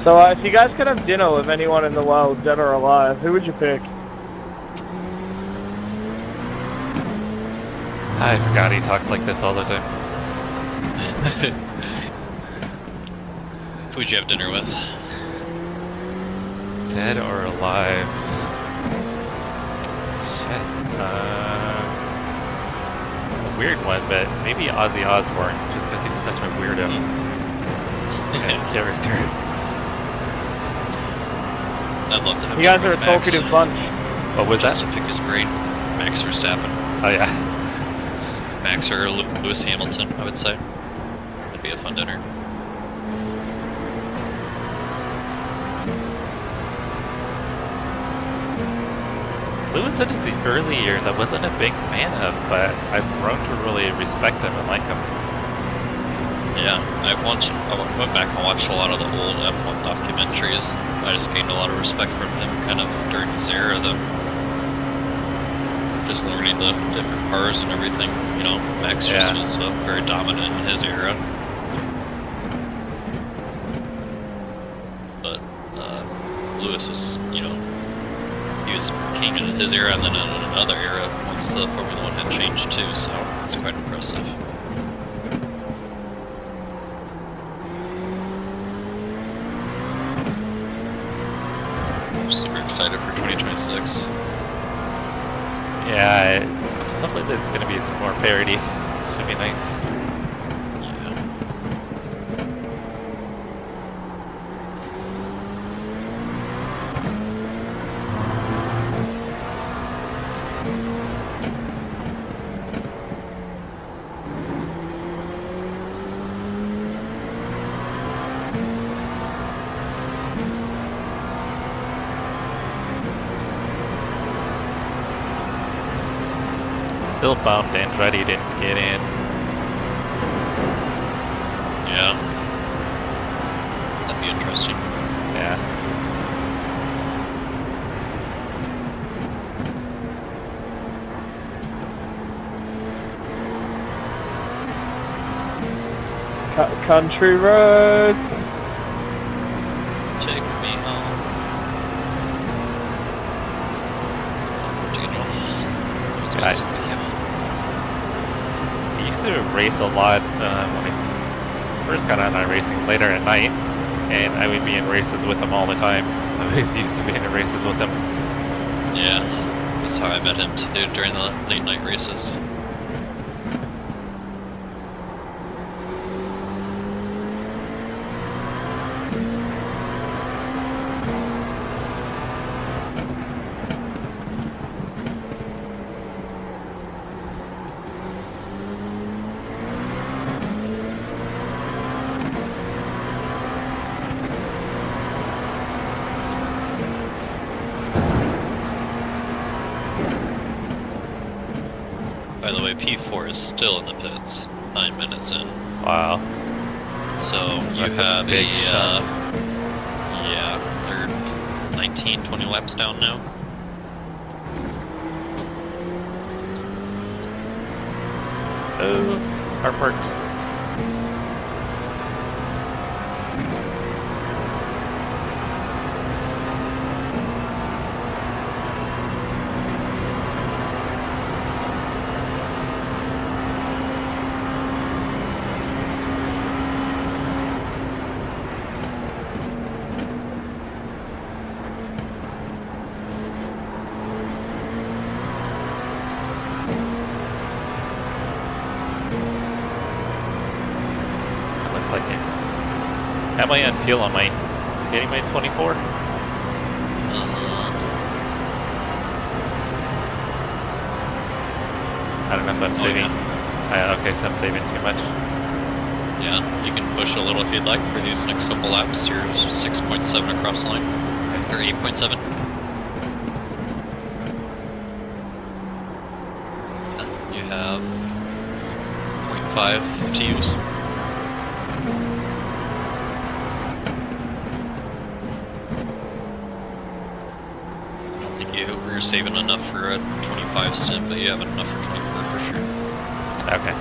So if you guys could have dinner with anyone in the world, dead or alive, who would you pick? I forgot he talks like this all the time. Who'd you have dinner with? Dead or alive? Shit. A weird one, but maybe Ozzy Osbourne, just because he's such a weirdo character. I'd love to have You guys dinner are a with Max. talkative bunch. What was Just that? to pick his brain. Max Verstappen. Oh yeah. Max or Lewis Hamilton, I would say. That'd be a fun dinner. Lewis in his early years I wasn't a big fan of, but I've grown to really respect him and like him. Yeah, I went back and watched a lot of the old F1 documentaries. I just gained a lot of respect from him kind of during his era, though. Just learning the different cars and everything, you know, Max just was very dominant in his era. But Lewis was, you know, he was king in his era and then in another era once the Formula 1 had changed too, so it's quite impressive. I'm super excited for 2026. Yeah, hopefully there's going to be some more parity. Should be nice. Yeah. still bummed Andretti didn't get in. Yeah. That'd be interesting. Yeah. Country road. Take me home. Daniel. What's I- messing with you? I used to race a lot when I first got on iRacing later at night, and I would be in races with them all the time. So I was used to being in races with them. Yeah. That's how I met him too, during the late night races. By the way, P4 is still in the pits, 9 minutes in. Wow. So you That's a have big a, shot. yeah, they're 19, 20 laps down now. Oh, car parked. Looks like it. Am I on fuel? Am I getting my 24? I don't know if I'm saving. Okay, so I'm saving too much. Yeah, you can push a little if you'd like for these next couple laps. You're 6.7 across the line, or 8.7. You have 0.5 to use. I don't think you're saving enough for a 25 stint, but you have enough for 24 for sure. Okay.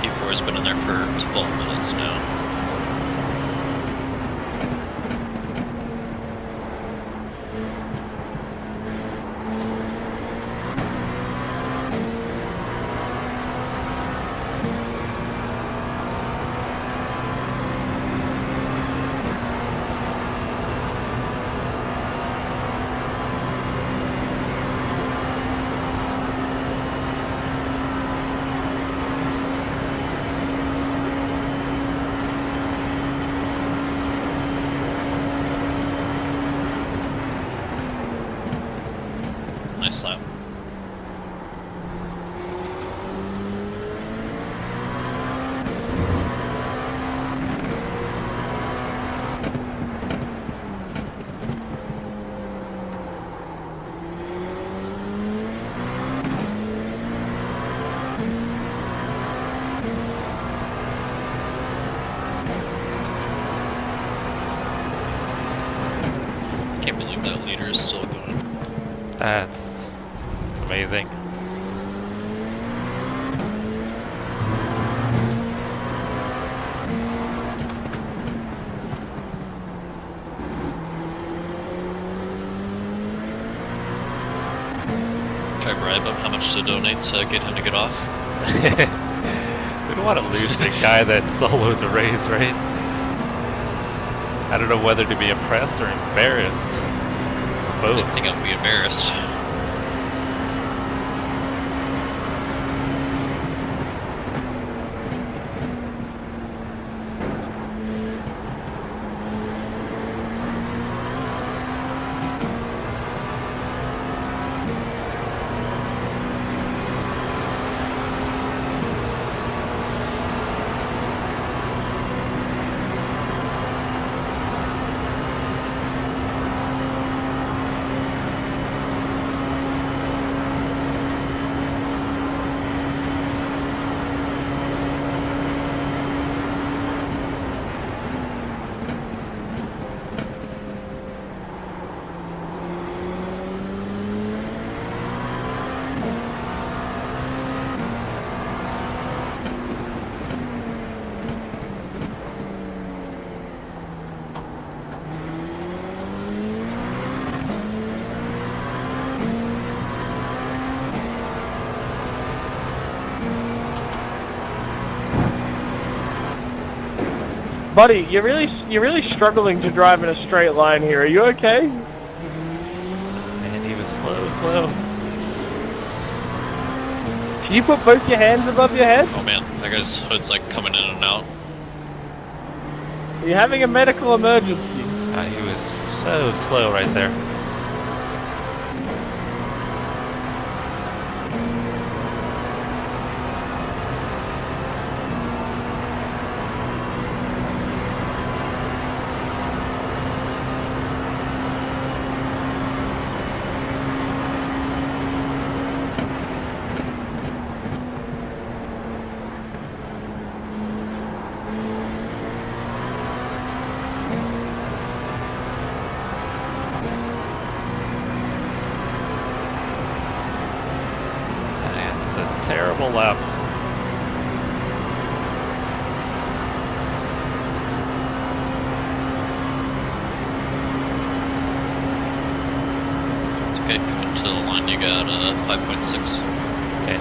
P4's been in there for 12 minutes now. Nice lap. Can't believe that leader is still going. That's amazing. Try bribe him how much to donate to get him to get off. We don't want to lose a guy that solos a race, right? I don't know whether to be impressed or embarrassed. I Both. think I'll be embarrassed. Buddy, you're really struggling to drive in a straight line here. Are you okay? Man, he was slow. Can you put both your hands above your head? Oh man, that guy's hood's like coming in and out. Are you having a medical emergency? He was so slow right there. Terrible lap. It's okay, coming to the line, you got 5.6. Okay.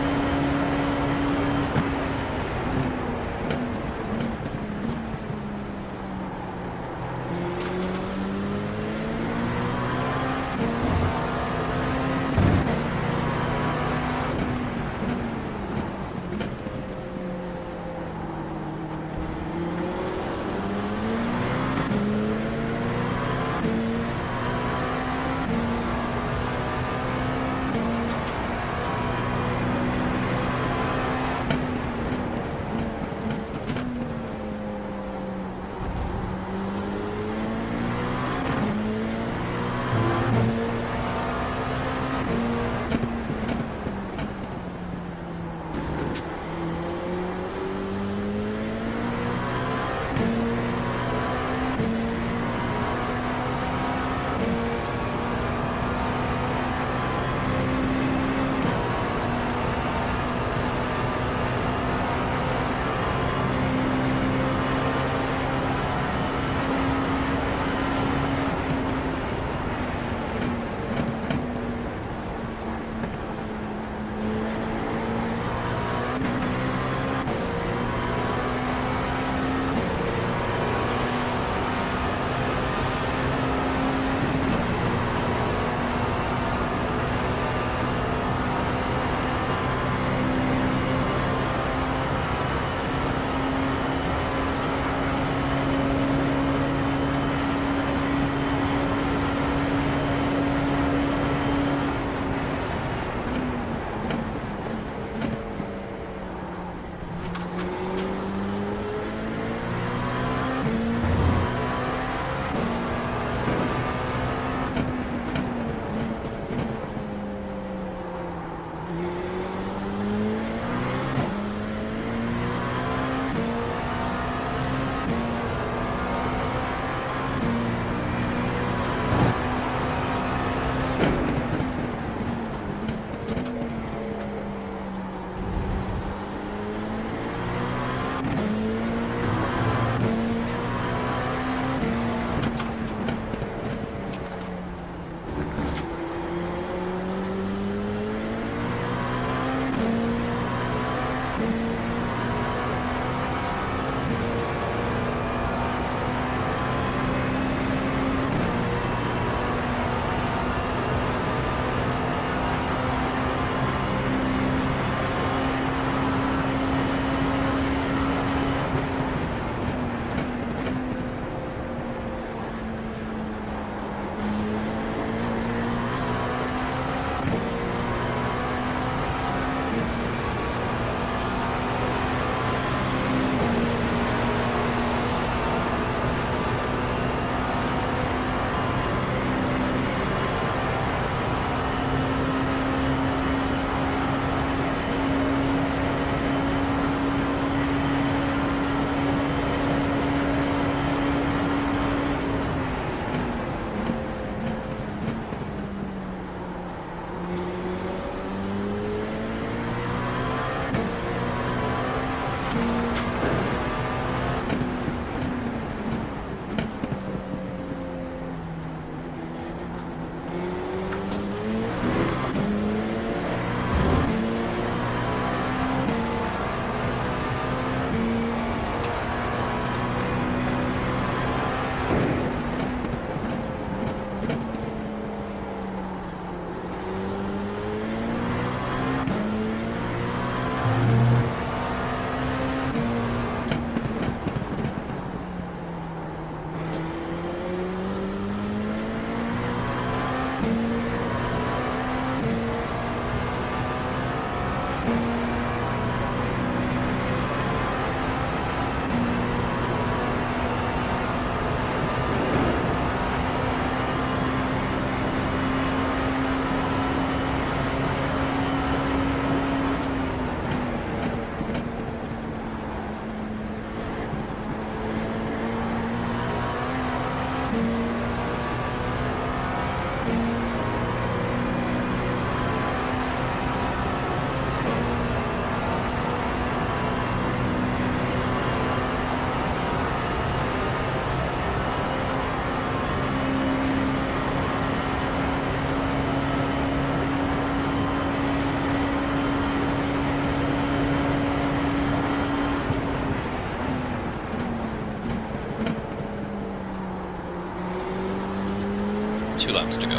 2 laps to go.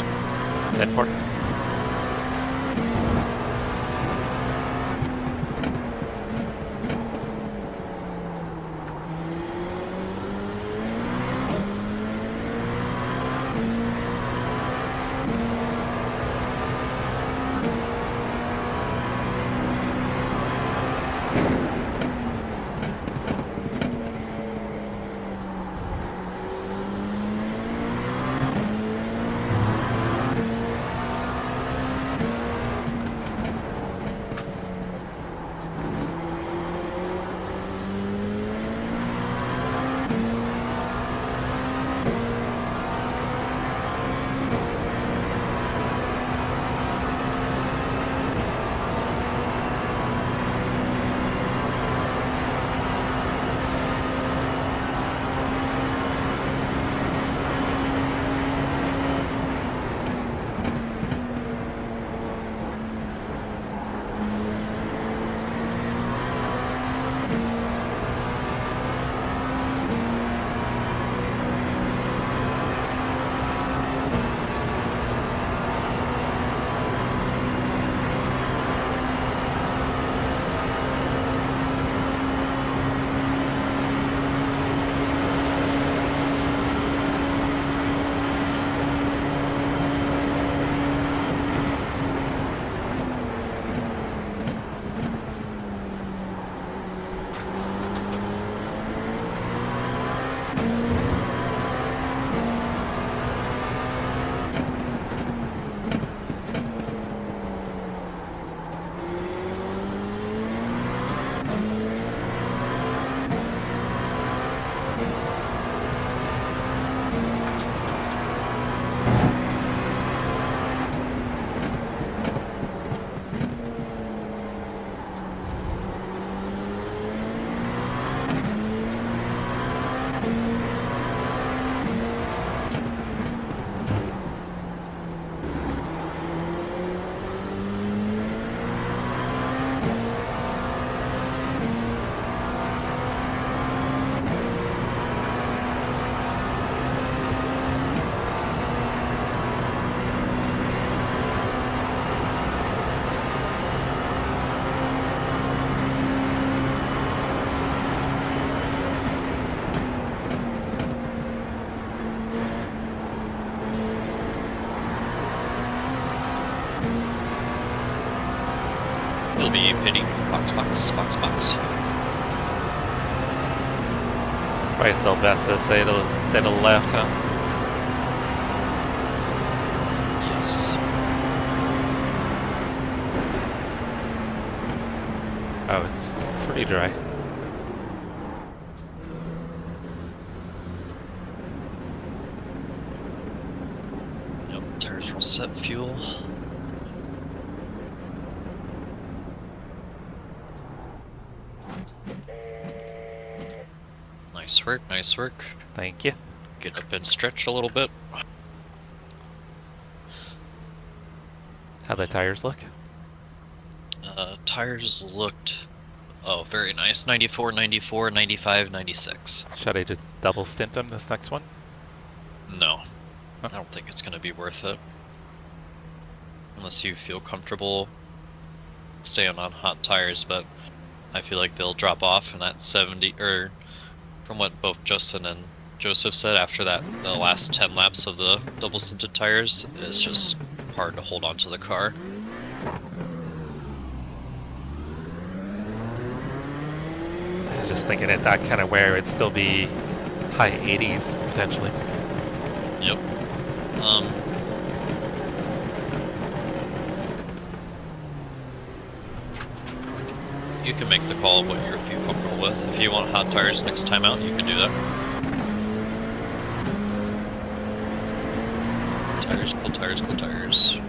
10-4. He'll be pitting. Box, box, box, box. Probably still best to stay to the left, huh? Yes. Oh, it's pretty dry. Yep, tires are all set, fuel. Nice work, nice work. Thank you. Get up and stretch a little bit. How'd the tires look? Tires looked, oh, very nice. 94, 94, 95, 96. Should I just double stint them this next one? No, Huh. I don't think it's going to be worth it. Unless you feel comfortable staying on hot tires, but I feel like they'll drop off, and that 70, or from what both Justin and Joseph said, after that, the last 10 laps of the double stinted tires, it's just hard to hold on to the car. I was just thinking at that kind of wear, it'd still be high 80s potentially. Yep. You can make the call of what you feel comfortable with. If you want hot tires next time out, you can do that. Tires, cool tires, cool tires.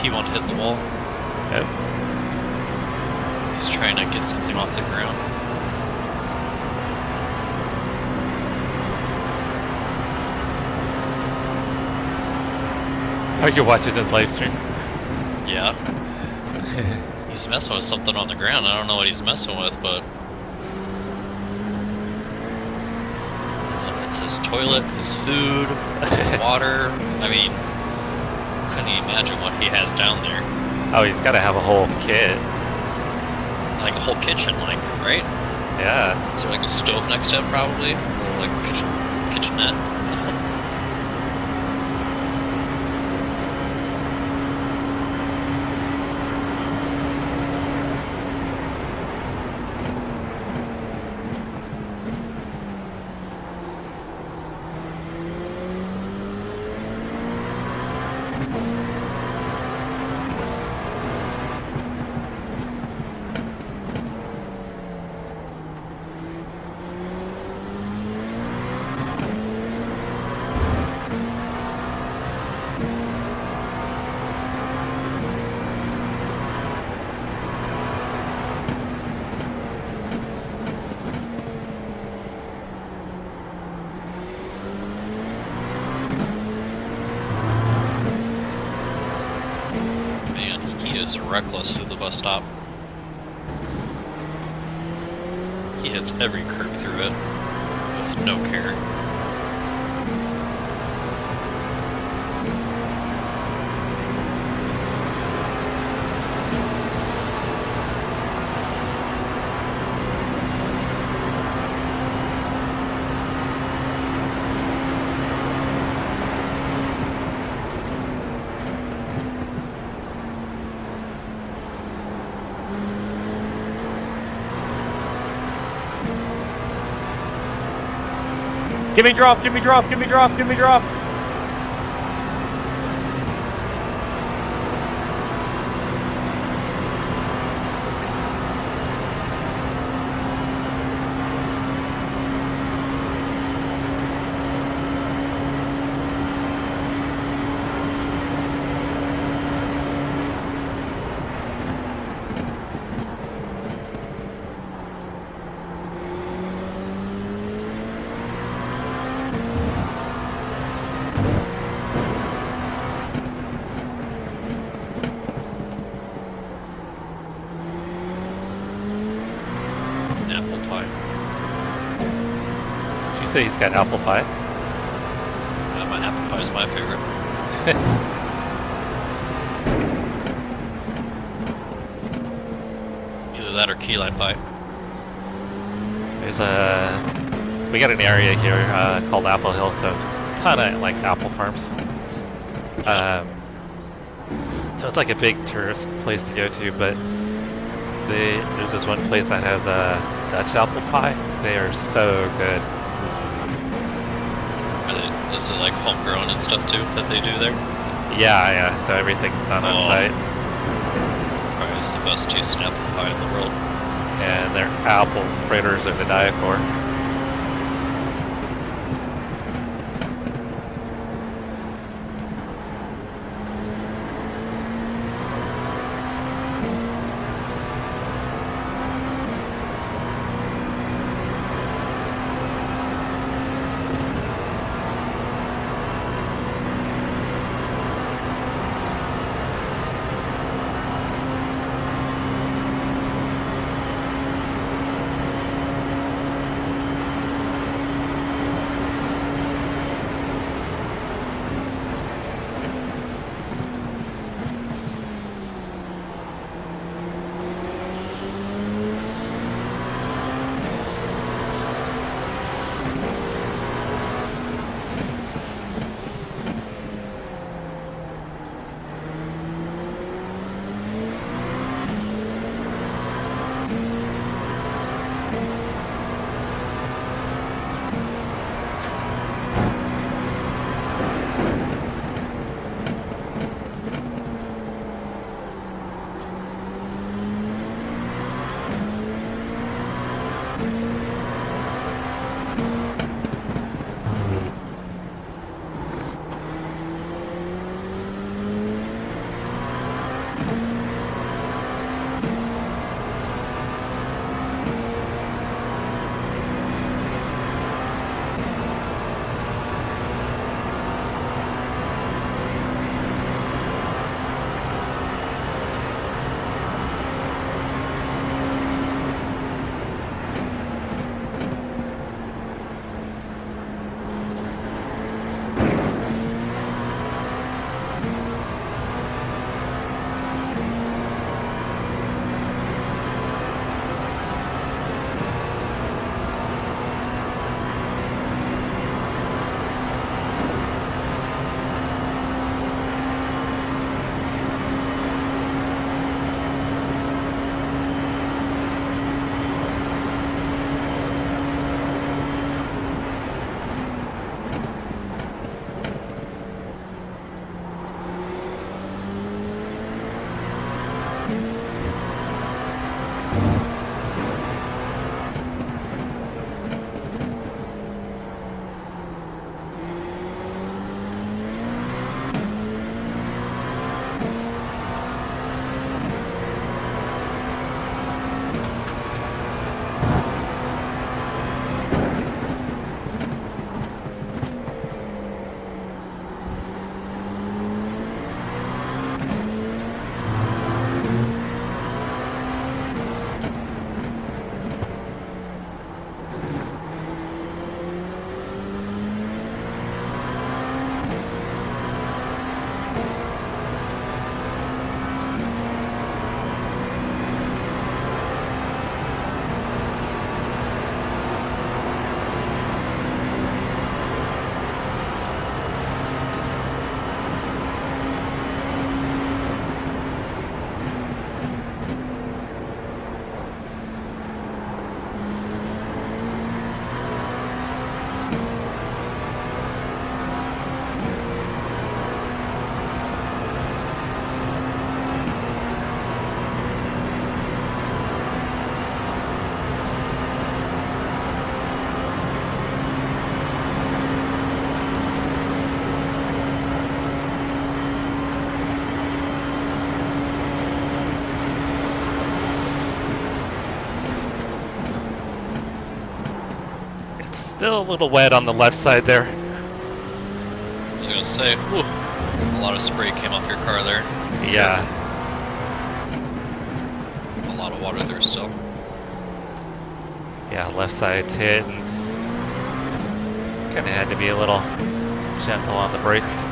he won't hit the wall. Yep. He's trying to get something off the ground. Are you watching this live stream? Yeah. He's messing with something on the ground. I don't know what he's messing with, but it's his toilet, his food, water. I mean, couldn't imagine what he has down there. Oh, he's got to have a whole kit. Like a whole kitchen, like, right? Yeah. Is there like a stove next to him, probably? Or like a kitchenette? Reckless through the bus stop. He hits every curb through it with no care. Give me drop, give me drop, give me drop, give me drop. He's got apple pie. My apple pie is my favorite. Either that or key lime pie. There's we got an area here called Apple Hill, so a ton of like apple farms. So it's like a big tourist place to go to, but there's this one place that has a Dutch apple pie. They are so good. Is it like homegrown and stuff too that they do there? Yeah, so everything's done on site. Probably is the best tasting apple pie in the world. And their apple fritters are to die for. Still a little wet on the left side there. I was gonna say, whew, a lot of spray came off your car there. Yeah. A lot of water there still. Yeah, left side's hit and kind of had to be a little gentle on the brakes.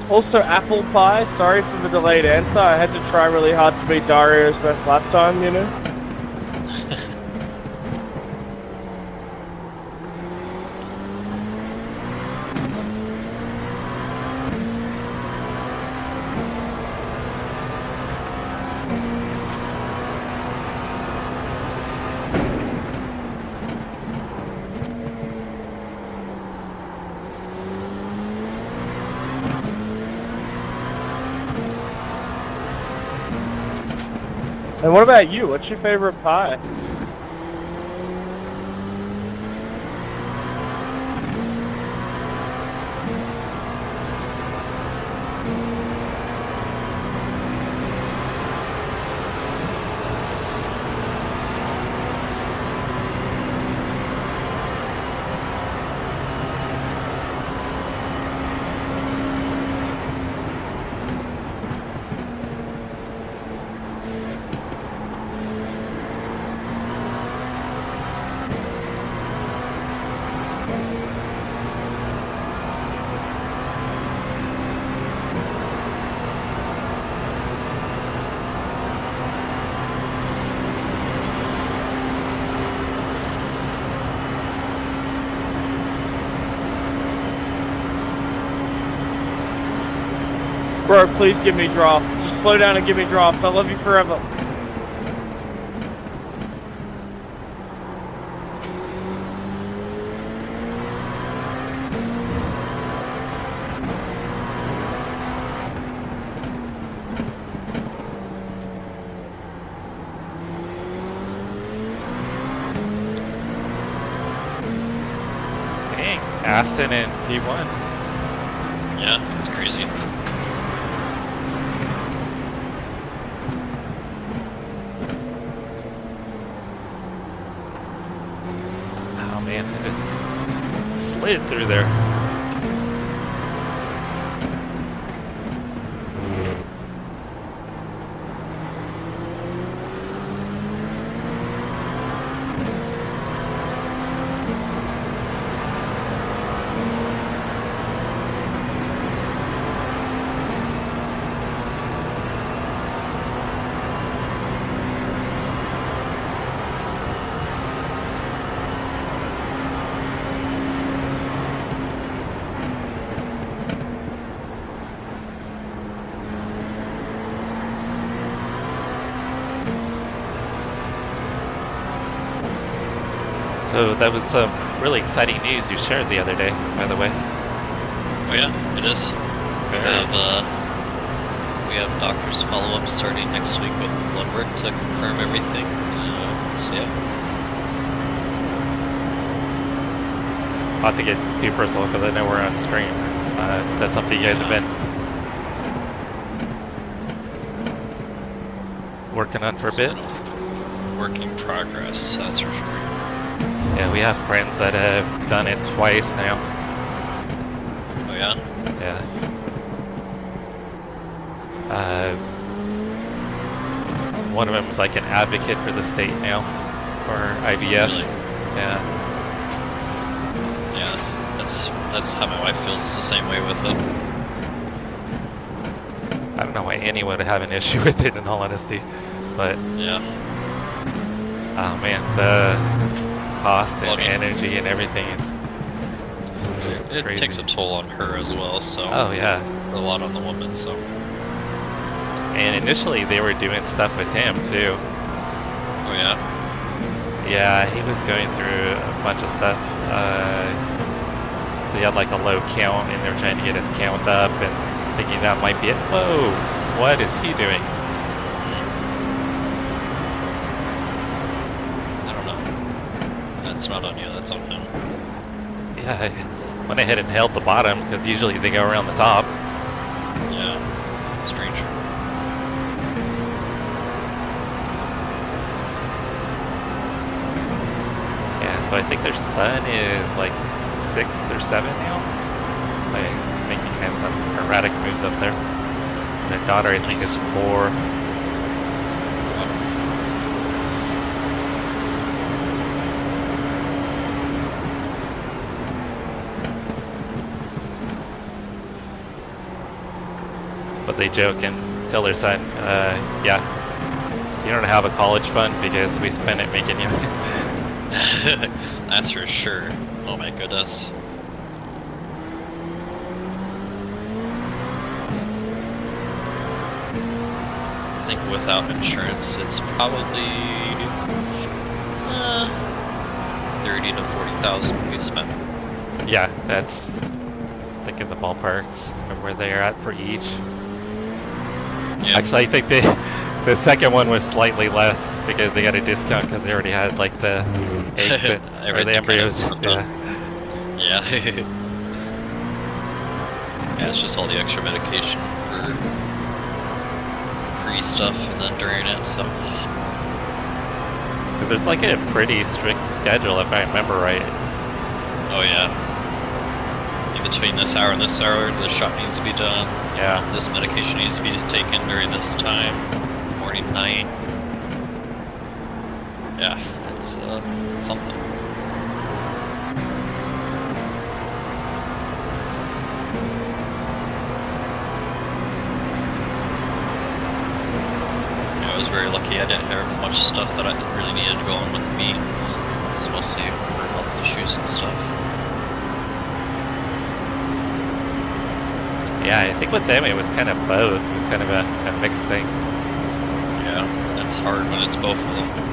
Also, apple pie. Sorry for the delayed answer. I had to try really hard to beat Dario's best lap time, you know? And what about you? What's your favorite pie? Bro, please give me draft. Just slow down and give me draft. I love you forever. Dang, Aston and P1. Yeah, it's crazy. Oh man, it just slid through there. So that was some really exciting news you shared the other day, by the way. Oh yeah, it is. We have doctor's follow-up starting next week with blood work to confirm everything. So yeah. Not to get too personal because I know we're on stream. That's something you guys have been working on for a bit. Work in progress, that's for sure. Yeah, we have friends that have done it twice now. Oh yeah? Yeah. One of them is like an advocate for the state now, for IVF. Really? Yeah. Yeah, that's how my wife feels. It's the same way with it. I don't know why anyone would have an issue with it, in all honesty, but Yeah. oh man, the cost and Well, I mean, energy and everything is it crazy. takes a toll on her as well, so Oh yeah. it's a lot on the woman, so And initially they were doing stuff with him too. oh yeah. Yeah, he was going through a bunch of stuff. So he had like a low count, and they were trying to get his count up, and thinking that might be it. Whoa, what is he doing? I don't know. That's not on you, that's on him. Yeah, I went ahead and held the bottom because usually they go around the top. Yeah. Strange. Yeah, so I think their son is like 6 or 7 now. Like, he's making kind of some erratic moves up there. And their daughter, I think, is 4. But they joke and tell their son, yeah, you don't have a college fund because we spend it making you. That's for sure. Oh my goodness. I think without insurance, it's probably 30 to 40,000 we've spent. Yeah, that's, I think, in the ballpark of where they're at for each. Yeah. Actually, I think the second one was slightly less because they got a discount because they already had like the eggs or the Everything embryos. kind of stuff Yeah. Yeah. Yeah, it's just all the extra medication for pre-stuff and then during it, so. Because there's like a pretty strict schedule if I remember right. Oh yeah. In between this hour and this hour, the shot needs to be done. Yeah. This medication needs to be taken during this time, morning, night. Yeah, it's something. I was very lucky I didn't have much stuff that I really needed to go on with me. It was mostly for health issues and stuff. Yeah, I think with them it was kind of both. It was kind of a mixed thing. Yeah, that's hard when it's both of them.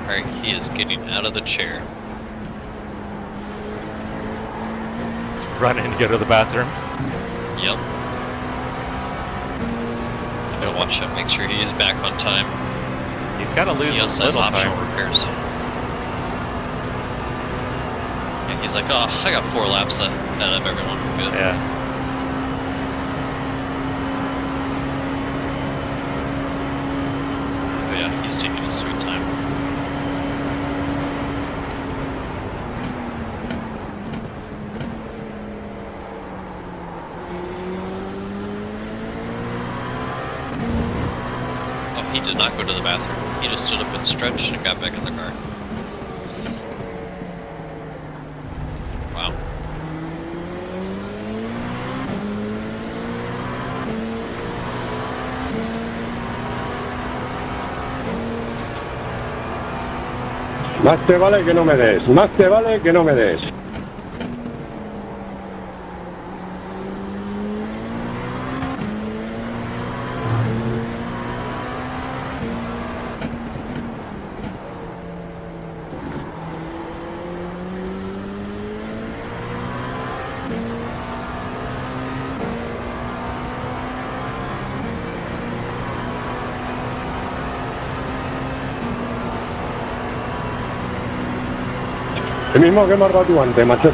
Alright, he is getting out of the chair. Running to go to the bathroom. Yep. I'm gonna watch him, make sure he's back on time. He's got to lose He a also has little optional time. repairs. And he's like, oh, I got 4 laps ahead of everyone. Good. Yeah. Oh yeah, he's taking his sweet time. He did not go to the bathroom. He just stood up and stretched and got back in the car. Wow. Más te vale que no me des, más te vale que no me des. El mismo que hemos dado tú antes, macho.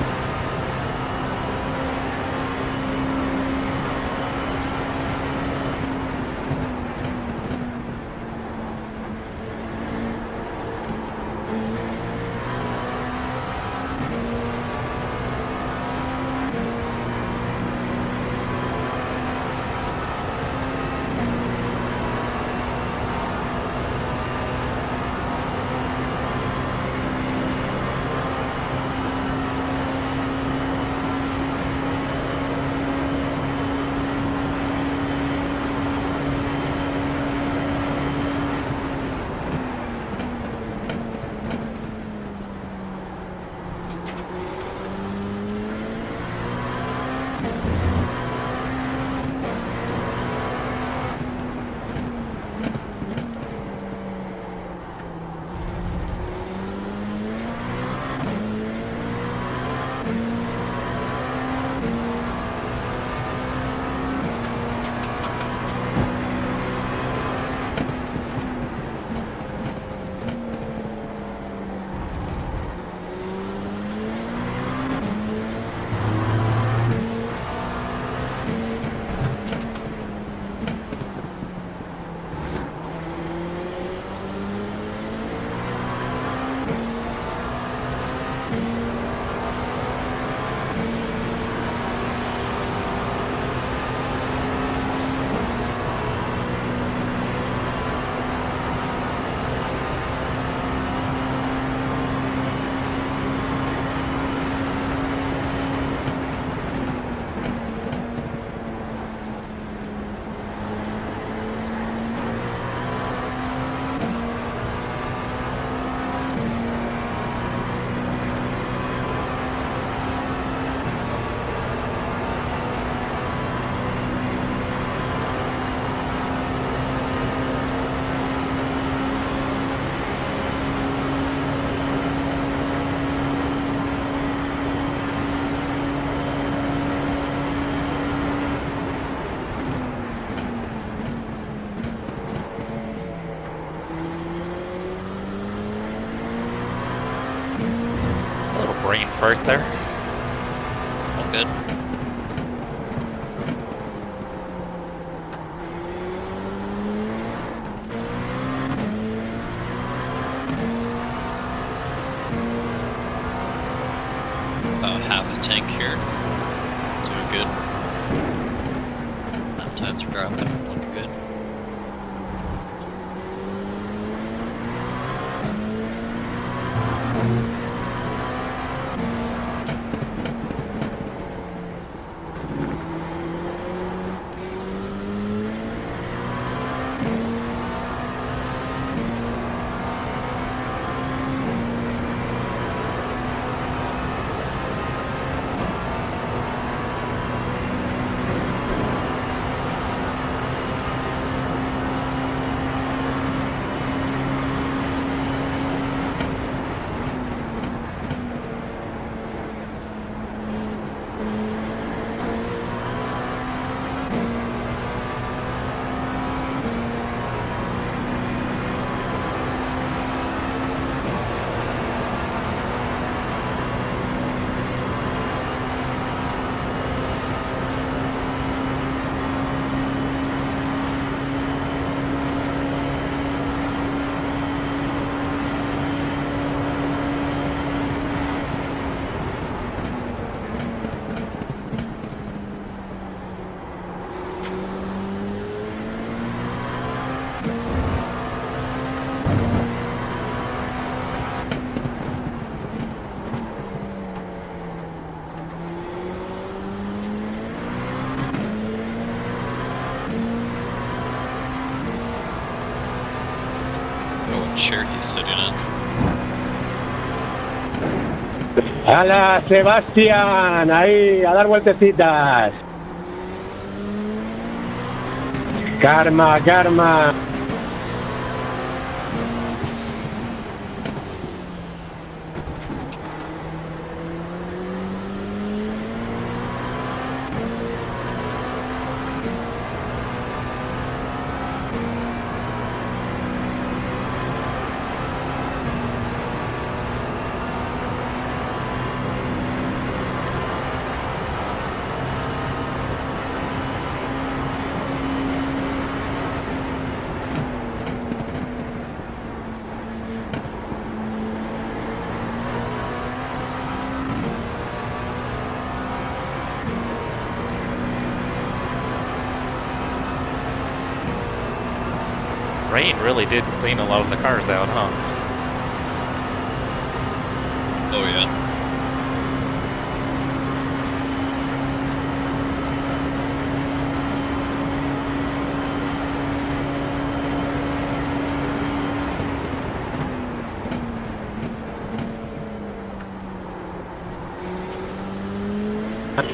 Brain fart there. All good. About half a tank here. Doing good. Lap times are dropping. Looking good. chair he's sitting in. ¡Hala, Sebastián! Ahí, a dar vueltecitas. Karma, karma. Rain really did clean a lot of the cars out, huh? Oh yeah.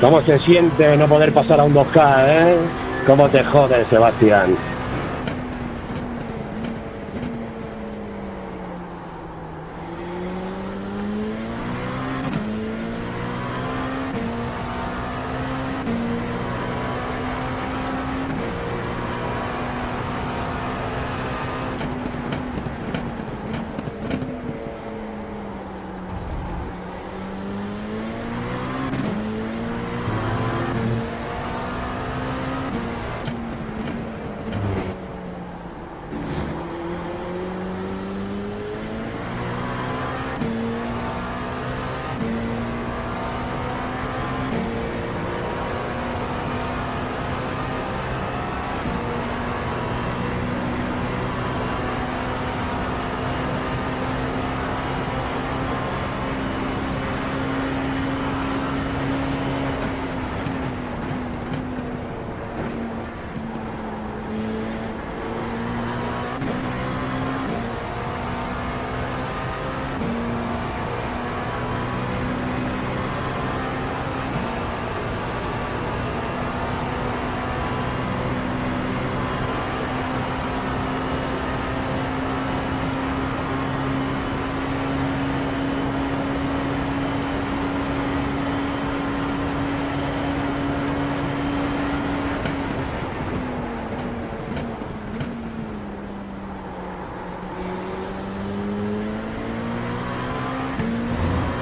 ¿Cómo se siente no poder pasar a un 2K, eh? ¿Cómo te jode, Sebastián?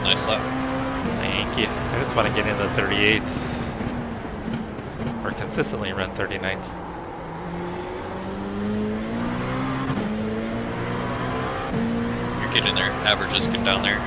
Nice lap. Thank you. I just want to get in the 38s. Or consistently run 39s. You're getting there. Averages get down there.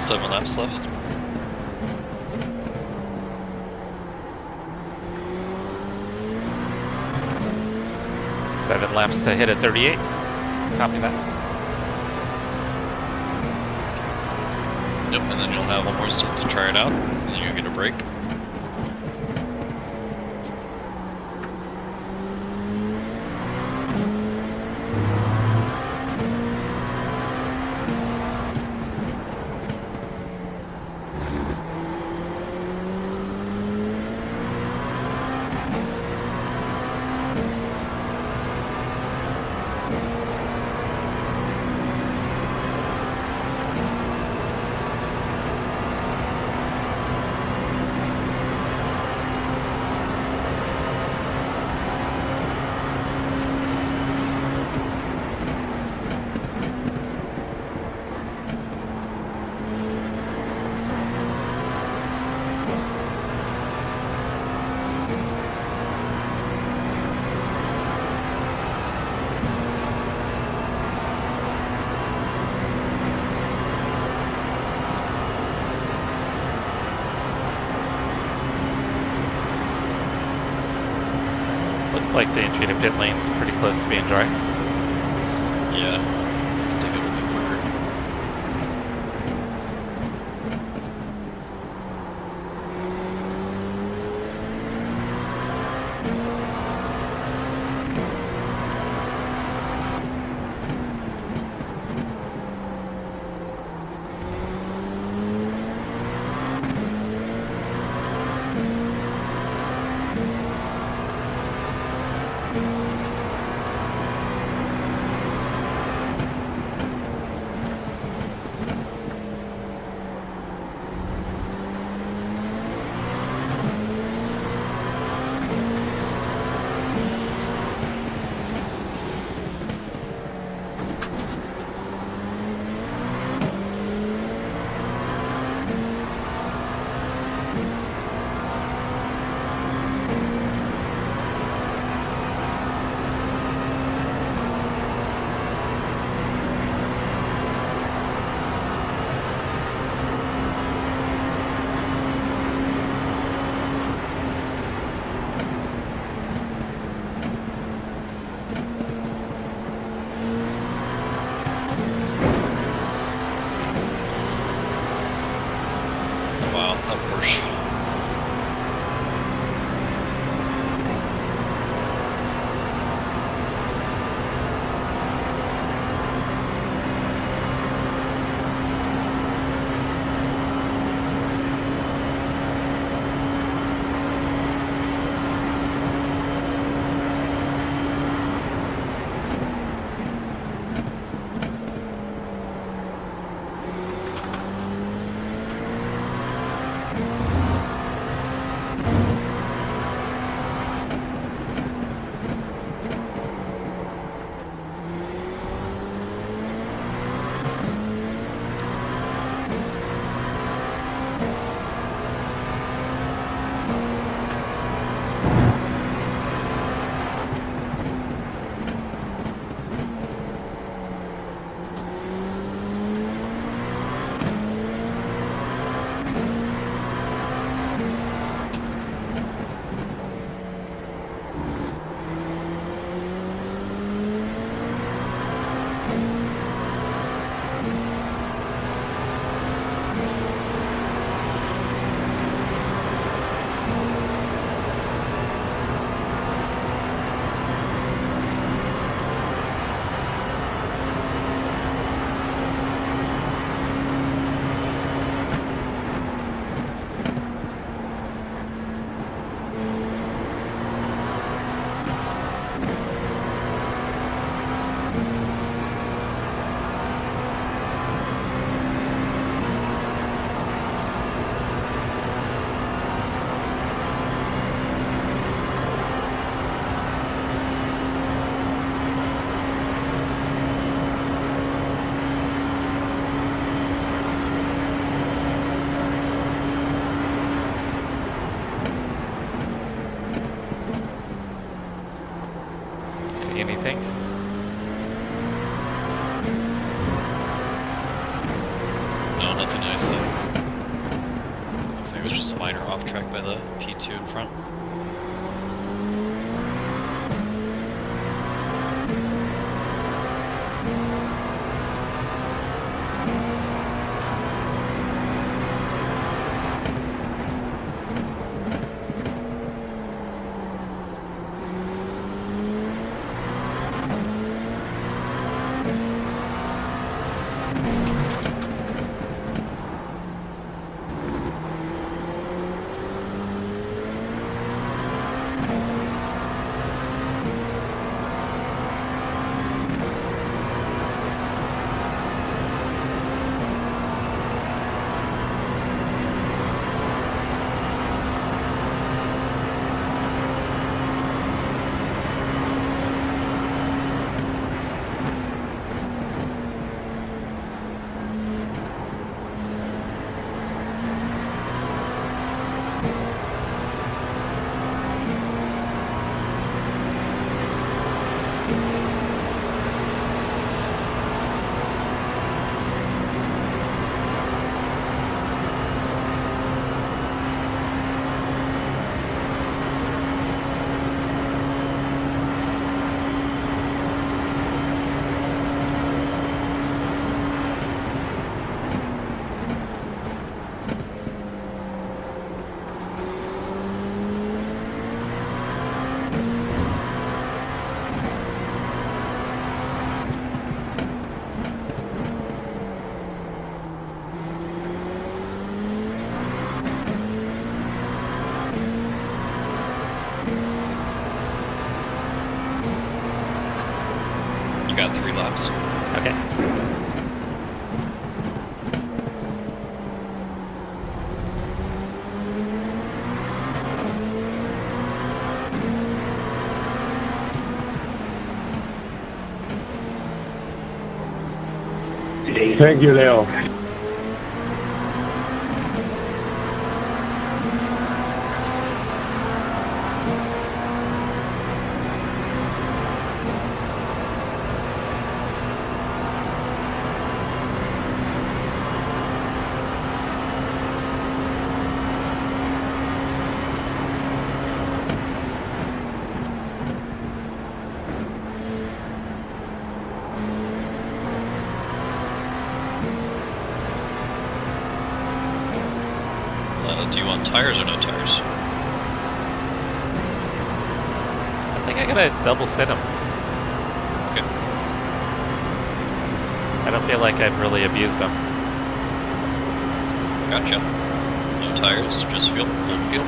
Seven laps left. Seven laps to hit at 38. Copy that. Yep, and then you'll have one more stint to try it out, and then you'll get a break. Looks like the entry to pit lane's pretty close to being dry. Yeah, I think it will be quicker. Wow, that Porsche. See anything? No, nothing I see. Looks like it was just a minor off track by the P2 in front. Okay. Thank you, Leo. Do you want tires or no tires? I think I'm gonna double sit them. Okay. I don't feel like I've really abused them. Gotcha. No tires, just fuel, full fuel.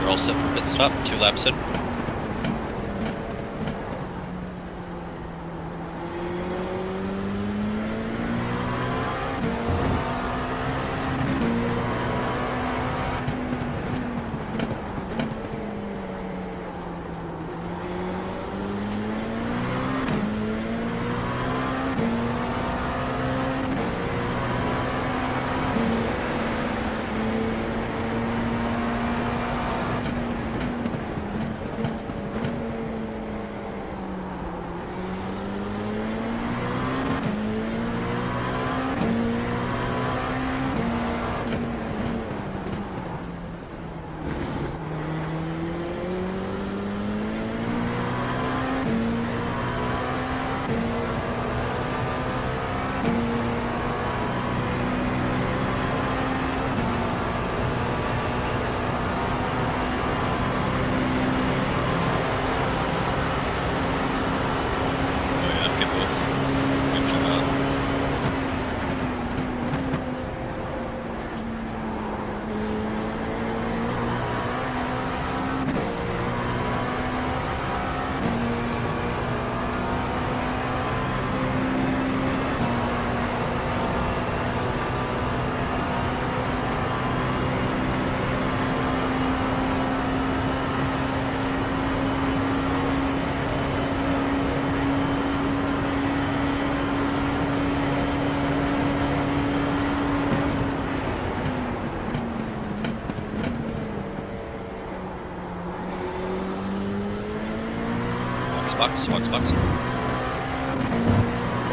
You're all set for pit stop, 2 laps in. Box. What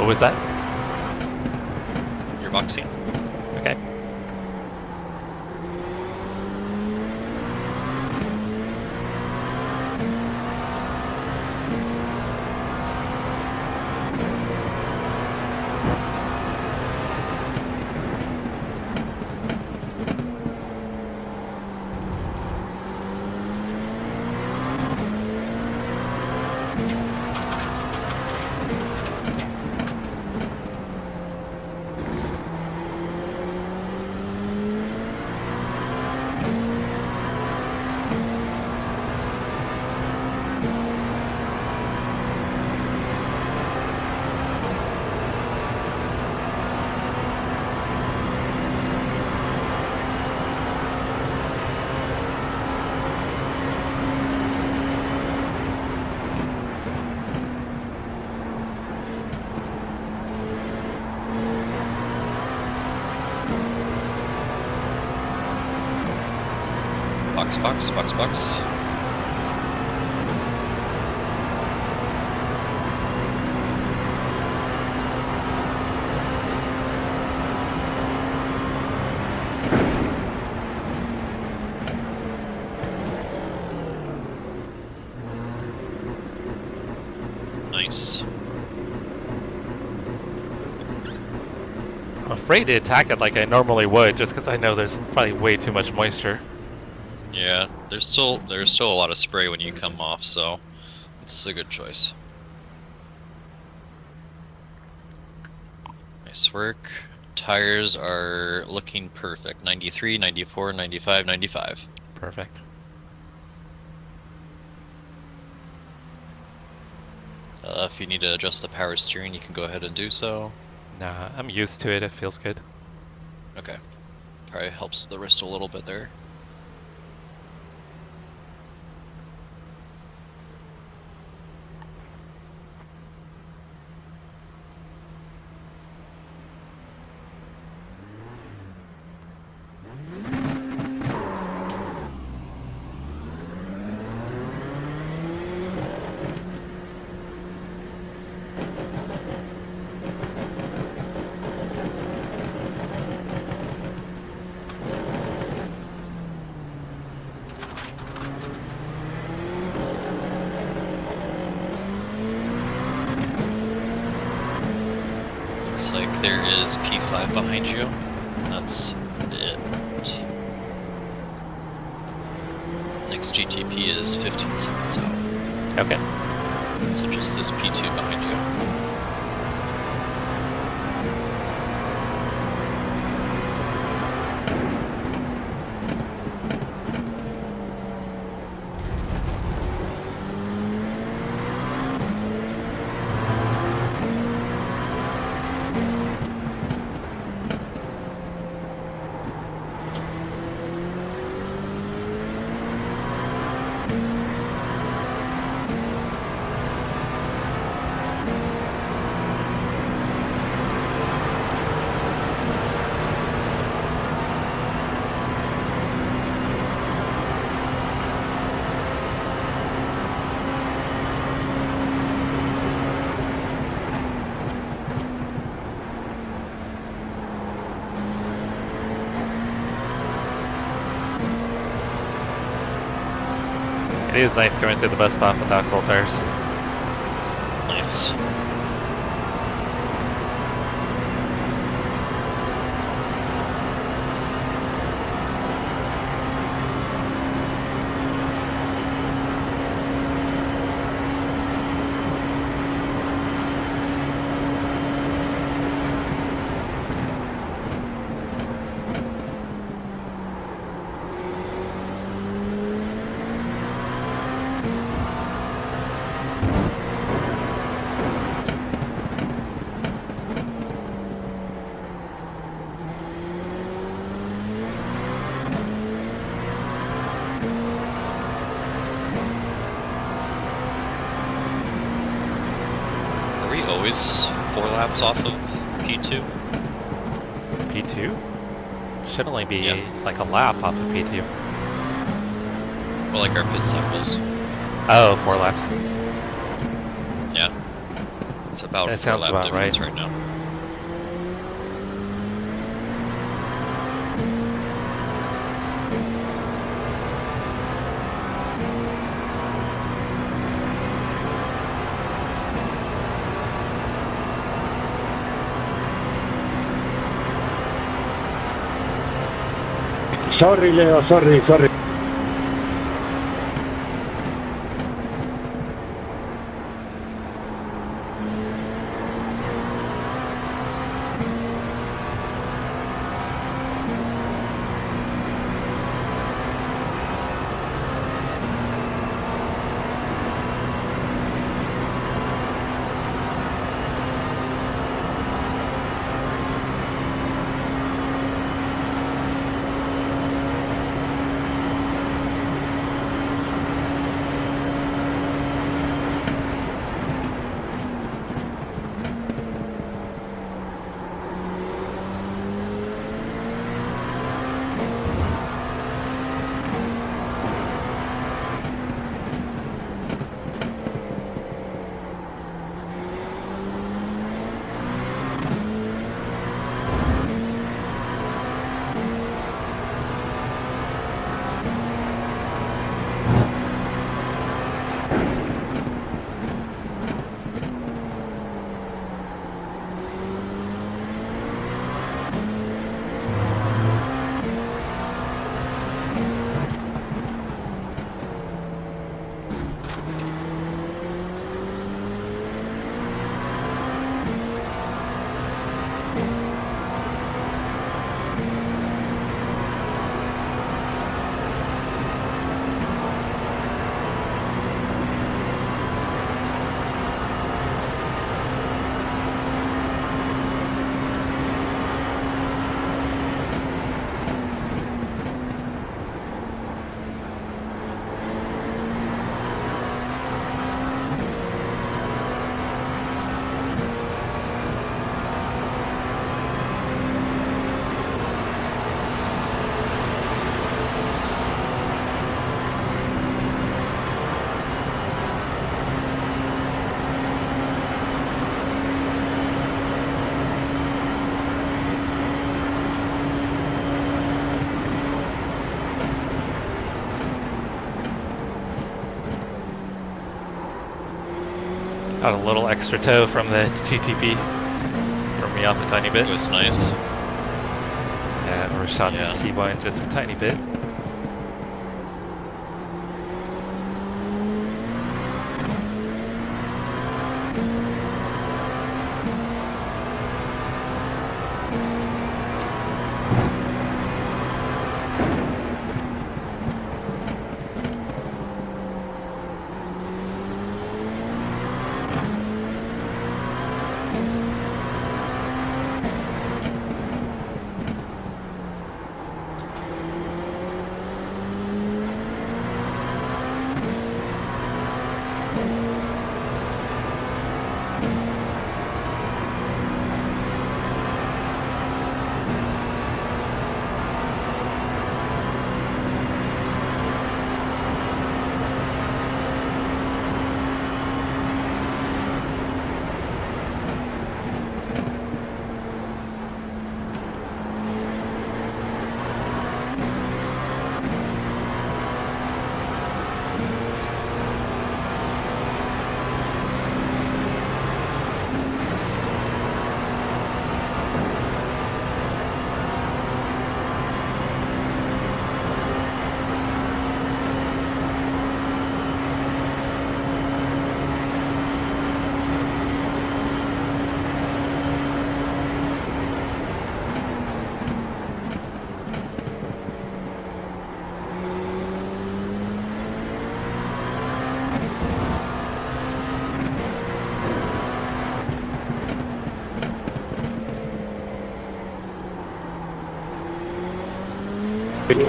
was that? You're boxing. Okay. Box. Nice. I'm afraid to attack it like I normally would, just because I know there's probably way too much moisture. Yeah, there's still a lot of spray when you come off, so it's a good choice. Nice work. Tires are looking perfect. 93, 94, 95, 95. Perfect. If you need to adjust the power steering, you can go ahead and do so. Nah, I'm used to it. It feels good. Okay. Probably helps the wrist a little bit there. Looks like there is P5 behind you. That's it. Next GTP is 15 seconds out. Okay. So just this P2 behind you. It is nice going through the bus stop without cold tires. Nice. Always 4 laps off of P2. P2? Should only be Yeah. like a lap off of P2. Well, like our pit cycles. Oh, 4 laps. Yeah. It's about That 4 sounds lap about difference right. right now. Sorry, Leo, sorry. Got a little extra toe from the GTP. Threw me off a tiny bit. It was nice. Yeah, overshot Yeah. the T-line just a tiny bit.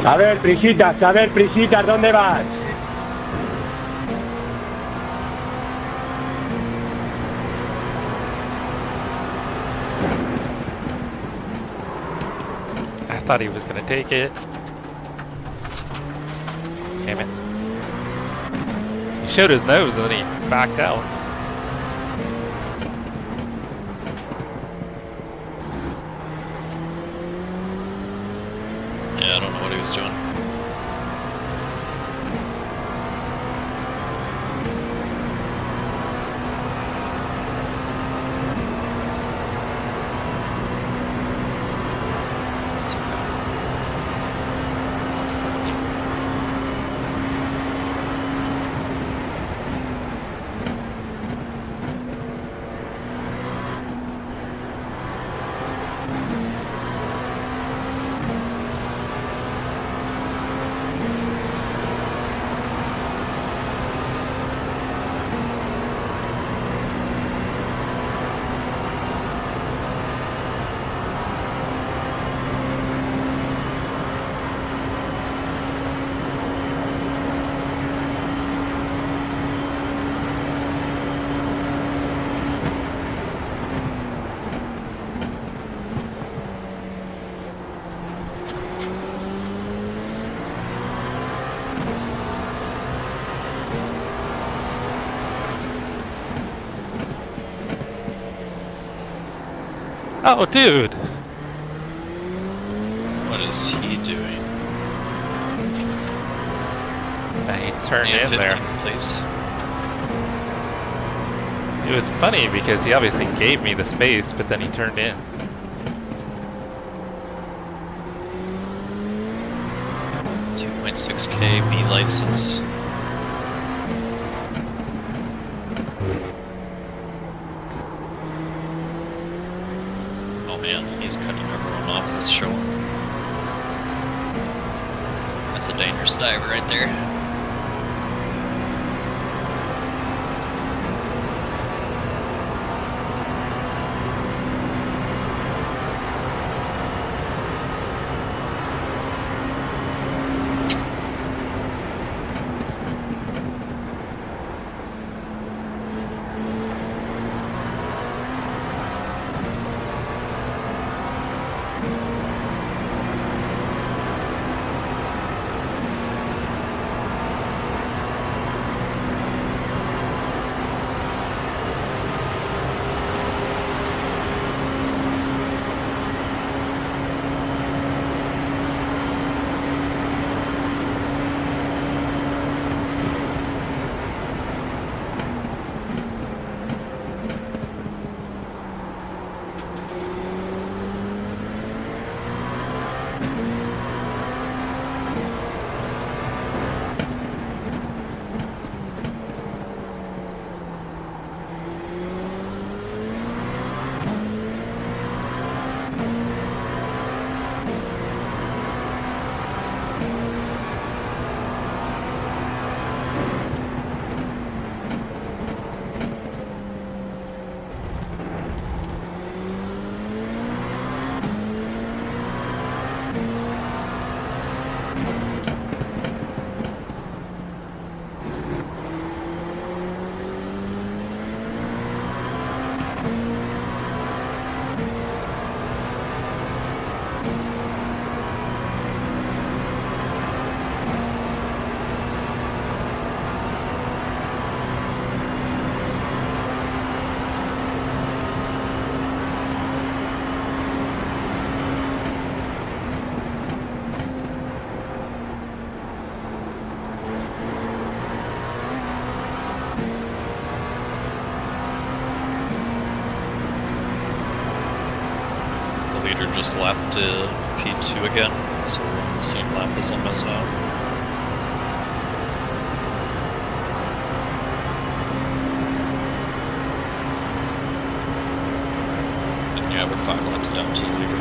A ver, Prisitas, ¿dónde vas? I thought he was going to take it. Damn it. He showed his nose and then he backed out. Yeah, I don't know what he was doing. It's okay. Oh, dude! What is he doing? He turned And in there. 15th place. It was funny because he obviously gave me the space, but then he turned in. $2.6K B license. Oh man, he's cutting everyone off that's showing. That's a dangerous diver right there. leader just lapped P2 again, so we're on the same lap as him as now. And yeah, we're 5 laps down to the leader.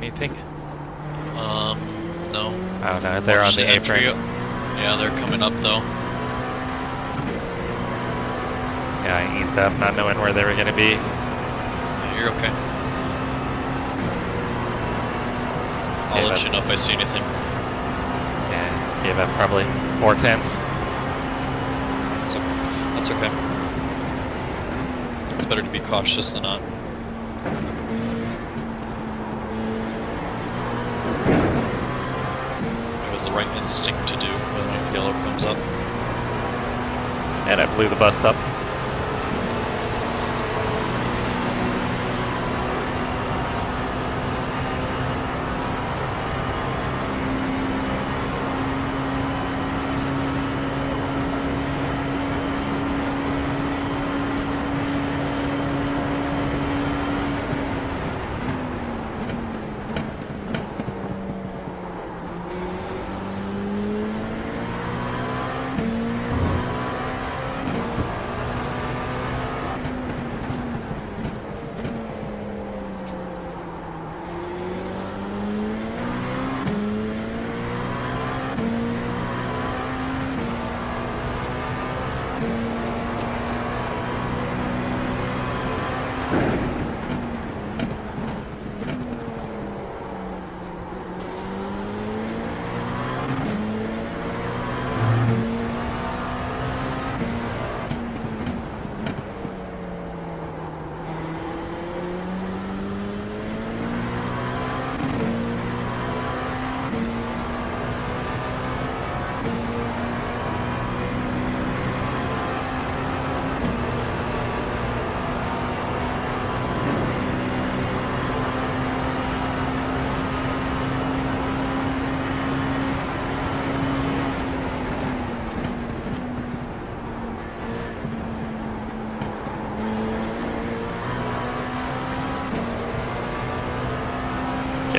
Anything? No. Oh no, they're on the apron. Yeah, they're coming up though. Yeah, I eased up, not knowing where they were going to be. Yeah, you're okay. I'll let you know if I see anything. Yeah, gave up probably 4/10. That's okay. It's better to be cautious than not. It was the right instinct to do when yellow comes up. And I blew the bust up.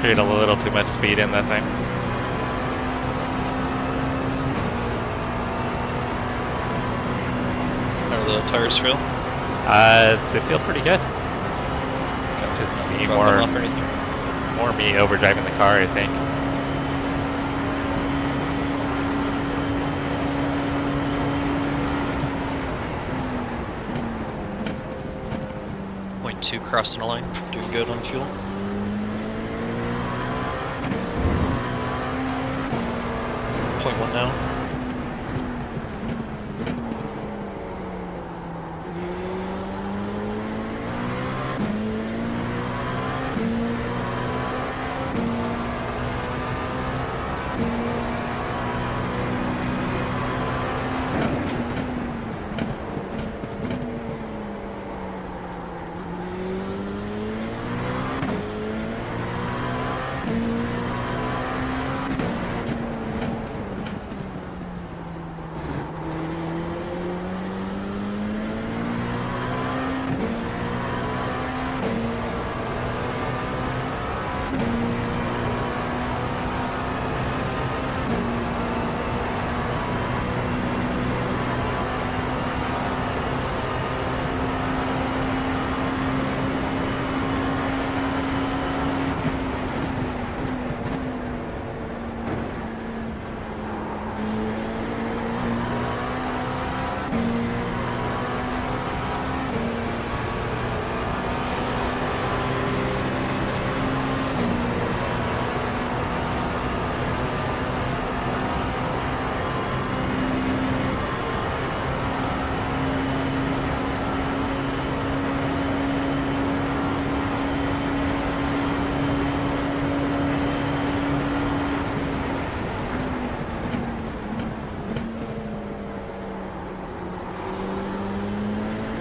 Carried a little too much speed in that time. the tires feel? They feel pretty good. Just me Drop them off or anything? more me overdriving the car, I think. .2 crossing the line, doing good on fuel. .1 now.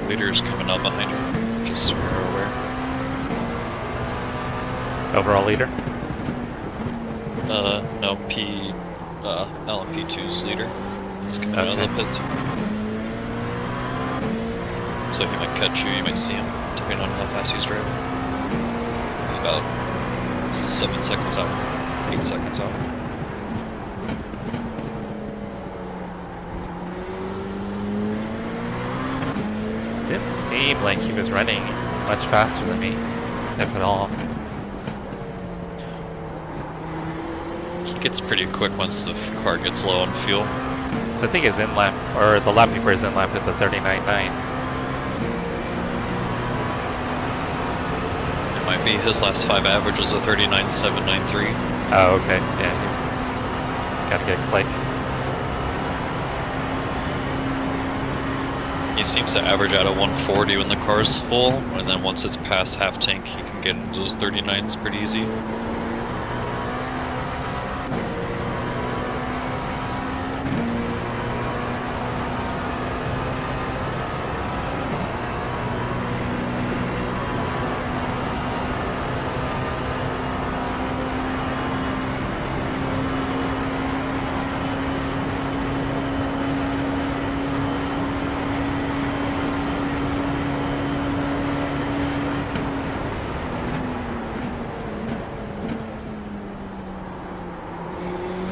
Leader's coming up behind you, just so you're aware. Overall leader. No, LMP2's leader. He's coming out of the pits. So he might catch you, you might see him, depending on how fast he's driving. He's about 7 seconds out, 8 seconds out. Didn't seem like he was running much faster than me, if at all. He gets pretty quick once the car gets low on fuel. So I think his in lap, or the lap before his in lap, is a 39.9. It might be his last 5 average was a 39.793. Oh, okay. Yeah, he's gotta get click. He seems to average out at 140 when the car's full, and then once it's past half tank, he can get into those 39s pretty easy.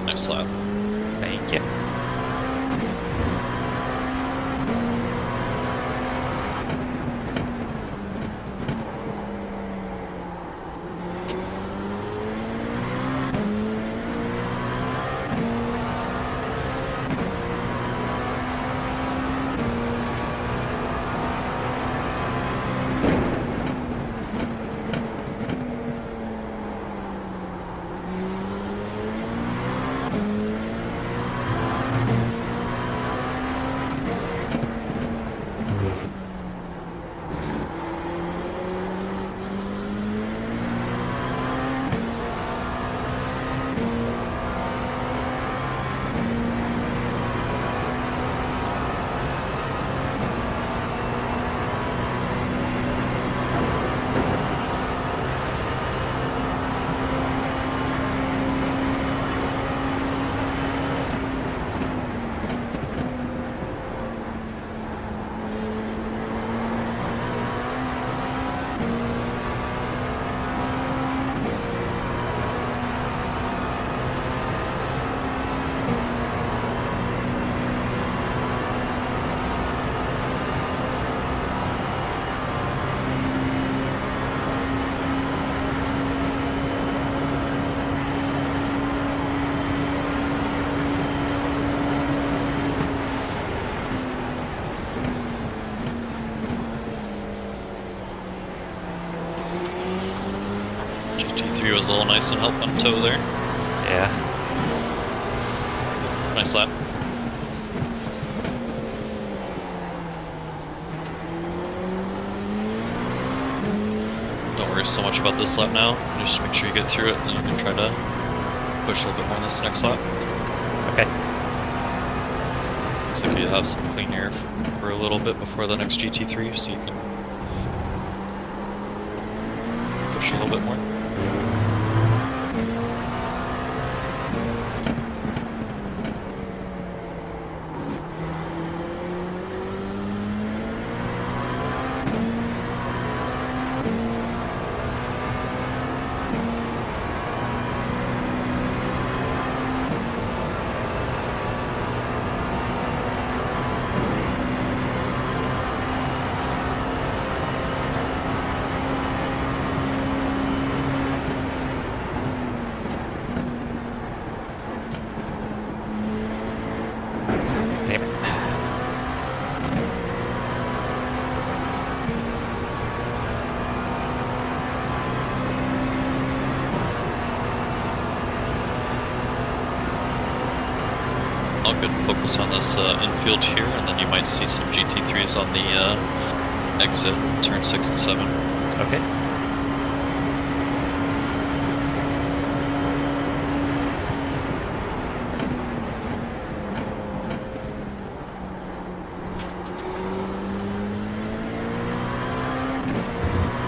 Nice lap. Thank you. GT3 was a little nice and help on toe there. Yeah. Nice lap. Don't worry so much about this lap now. Just make sure you get through it, and then you can try to push a little bit more this next lap. Okay. Looks like you have some clean air for a little bit before the next GT3, so you can push a little bit more. Damn it. I'll go focus on this infield here, and then you might see some GT3s on the exit, turn 6 and 7. Okay.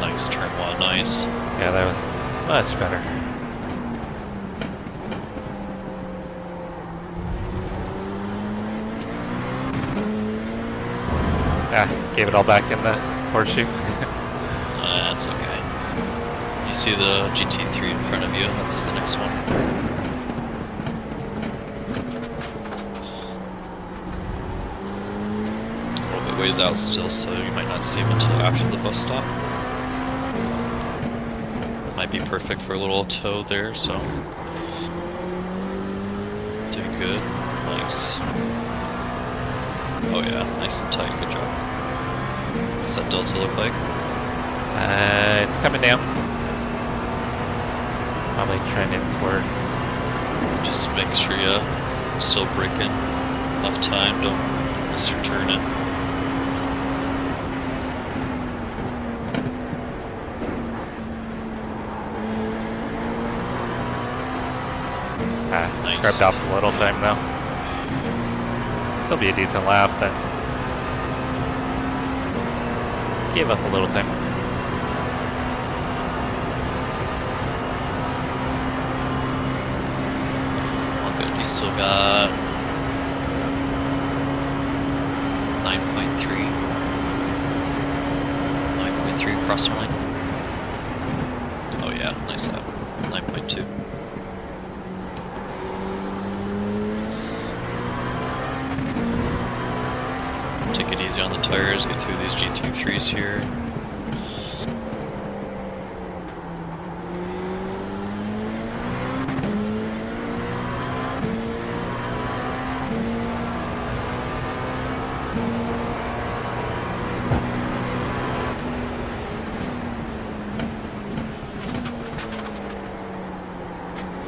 Nice, turn 1, nice. Yeah, that was much better. Ah, gave it all back in the horseshoe. That's okay. You see the GT3 in front of you, that's the next one. A little bit ways out still, so you might not see him until after the bus stop. Might be perfect for a little tow there, so. Doing good. Nice. Oh yeah, nice and tight, good job. What's that delta look like? It's coming down. Probably trending towards. Just make sure you still brake in enough time, don't miss your turn in. Nice. Scrubbed off a little time though. Still be a decent lap, but gave up a little time. All good. You still got 9.3. 9.3 across the line. Oh yeah, nice lap. 9.2. Take it easy on the tires, get through these GT3s here.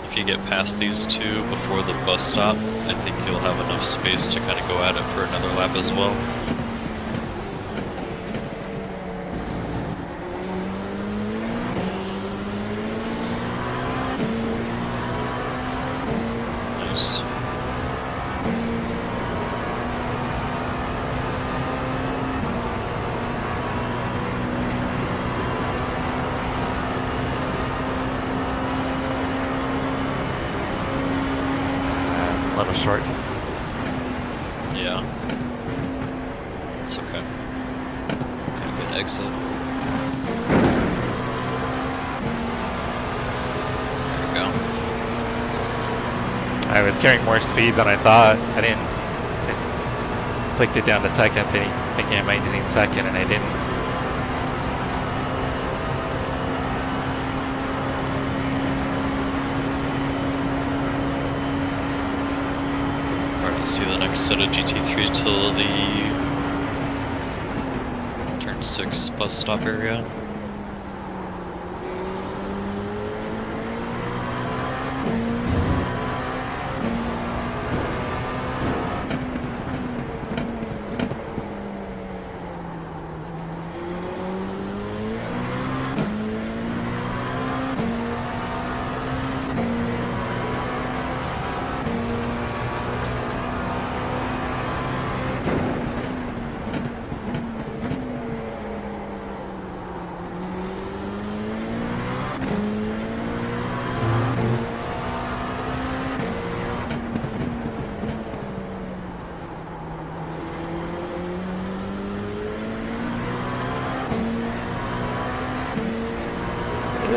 If you get past these two before the bus stop, I think you'll have enough space to kind of go at it for another lap as well. Nice. A little short. Yeah. It's okay. Got a good exit. There we go. I was carrying more speed than I thought. I clicked it down to second, thinking I might need second, and I didn't. Alright, let's see the next set of GT3 till the turn 6 bus stop area.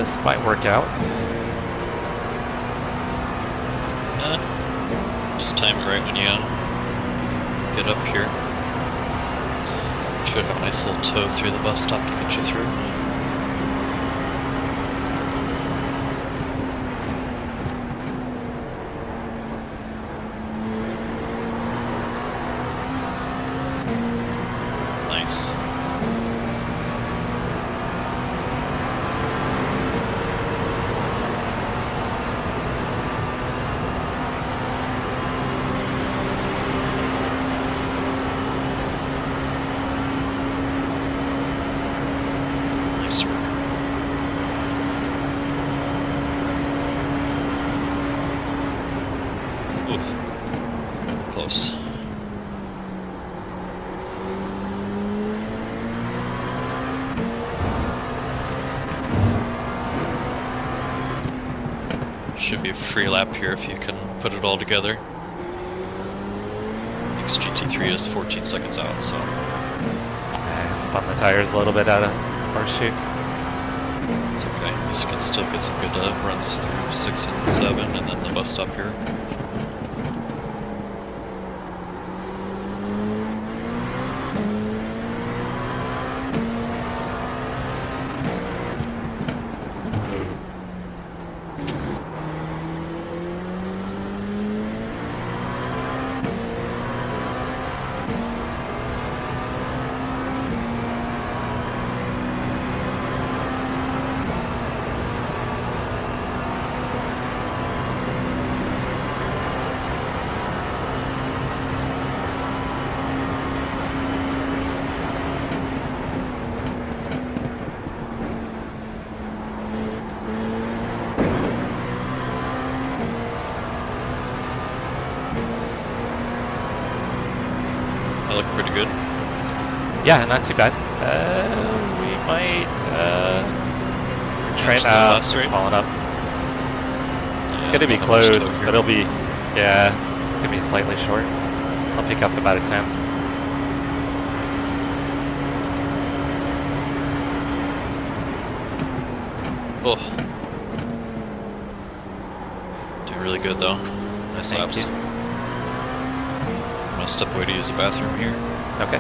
this might work out. Just time it right when you get up here. Should have a nice little tow through the bus stop to get you through. Nice. Nice work. Oof. Close. Should be a free lap here if you can put it all together. Next GT3 is 14 seconds out, so. Spun the tires a little bit out of horseshoe. It's okay. You can still get some good runs through 6 and 7 and then the bus stop here. I look pretty good. Yeah, not too bad. We might train last it's straight? falling up. It's Yeah, gonna be not much close, tow here. but it'll be, yeah, it's gonna be slightly short. I'll pick up about a 10. Oh. Doing really good though. Nice Thank laps. you. I'm gonna step away to use the bathroom here. Okay.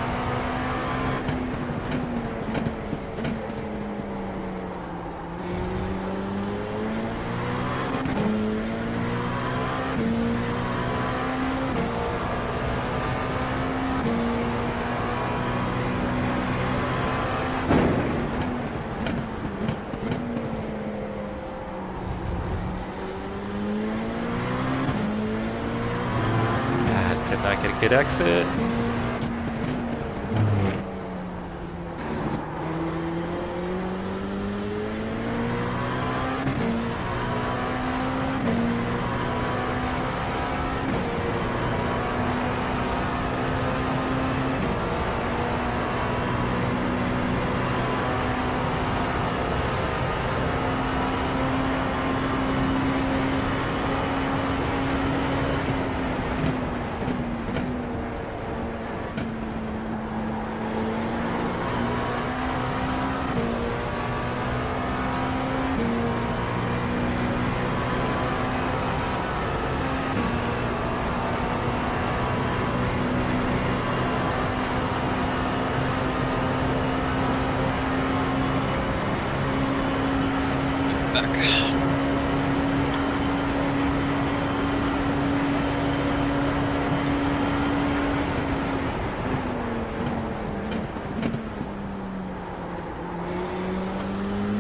Did not get a good exit.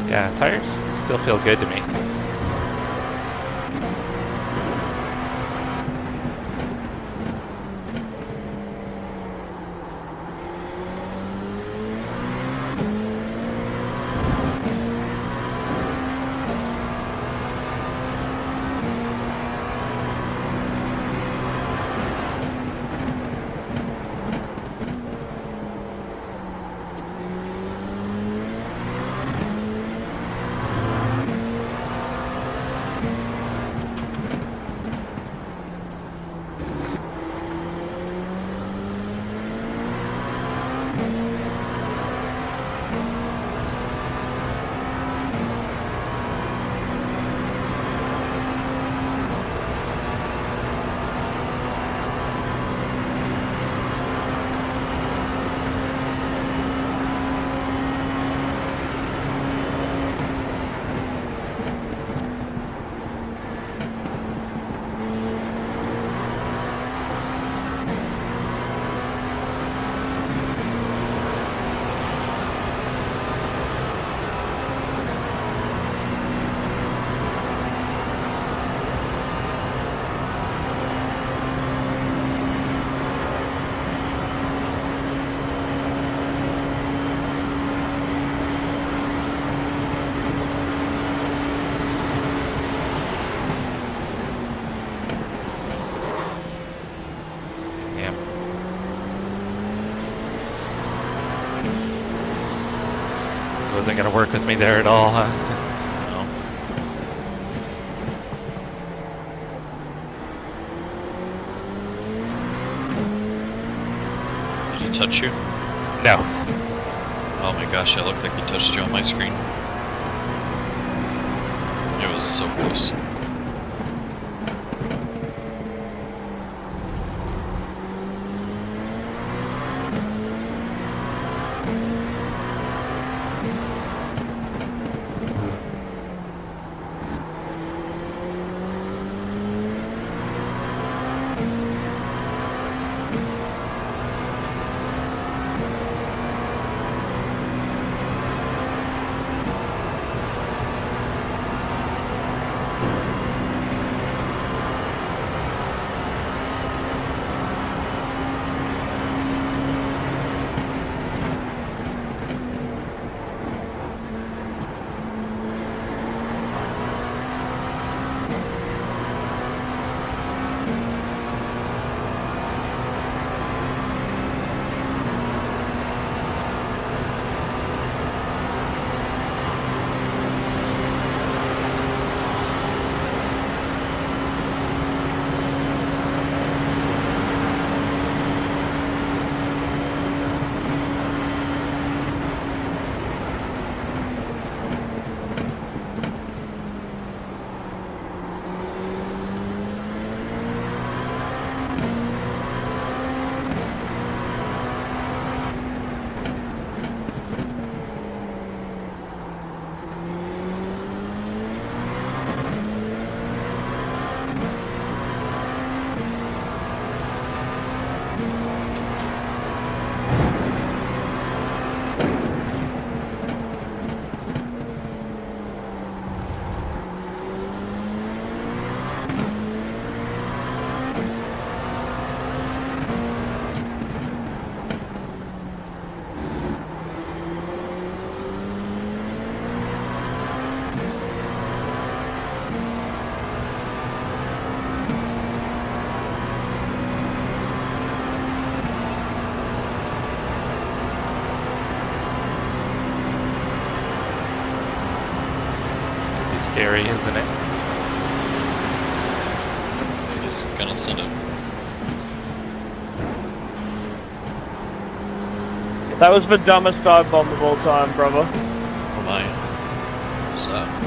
Yeah, tires still feel good to me. gonna work with me there at all, huh? No. Did he touch you? No. Oh my gosh, it looked like he touched you on my screen. It was so close. Scary, isn't it? He's gonna send it. That was the dumbest dive bomb of all time, brother. Oh my. What's that?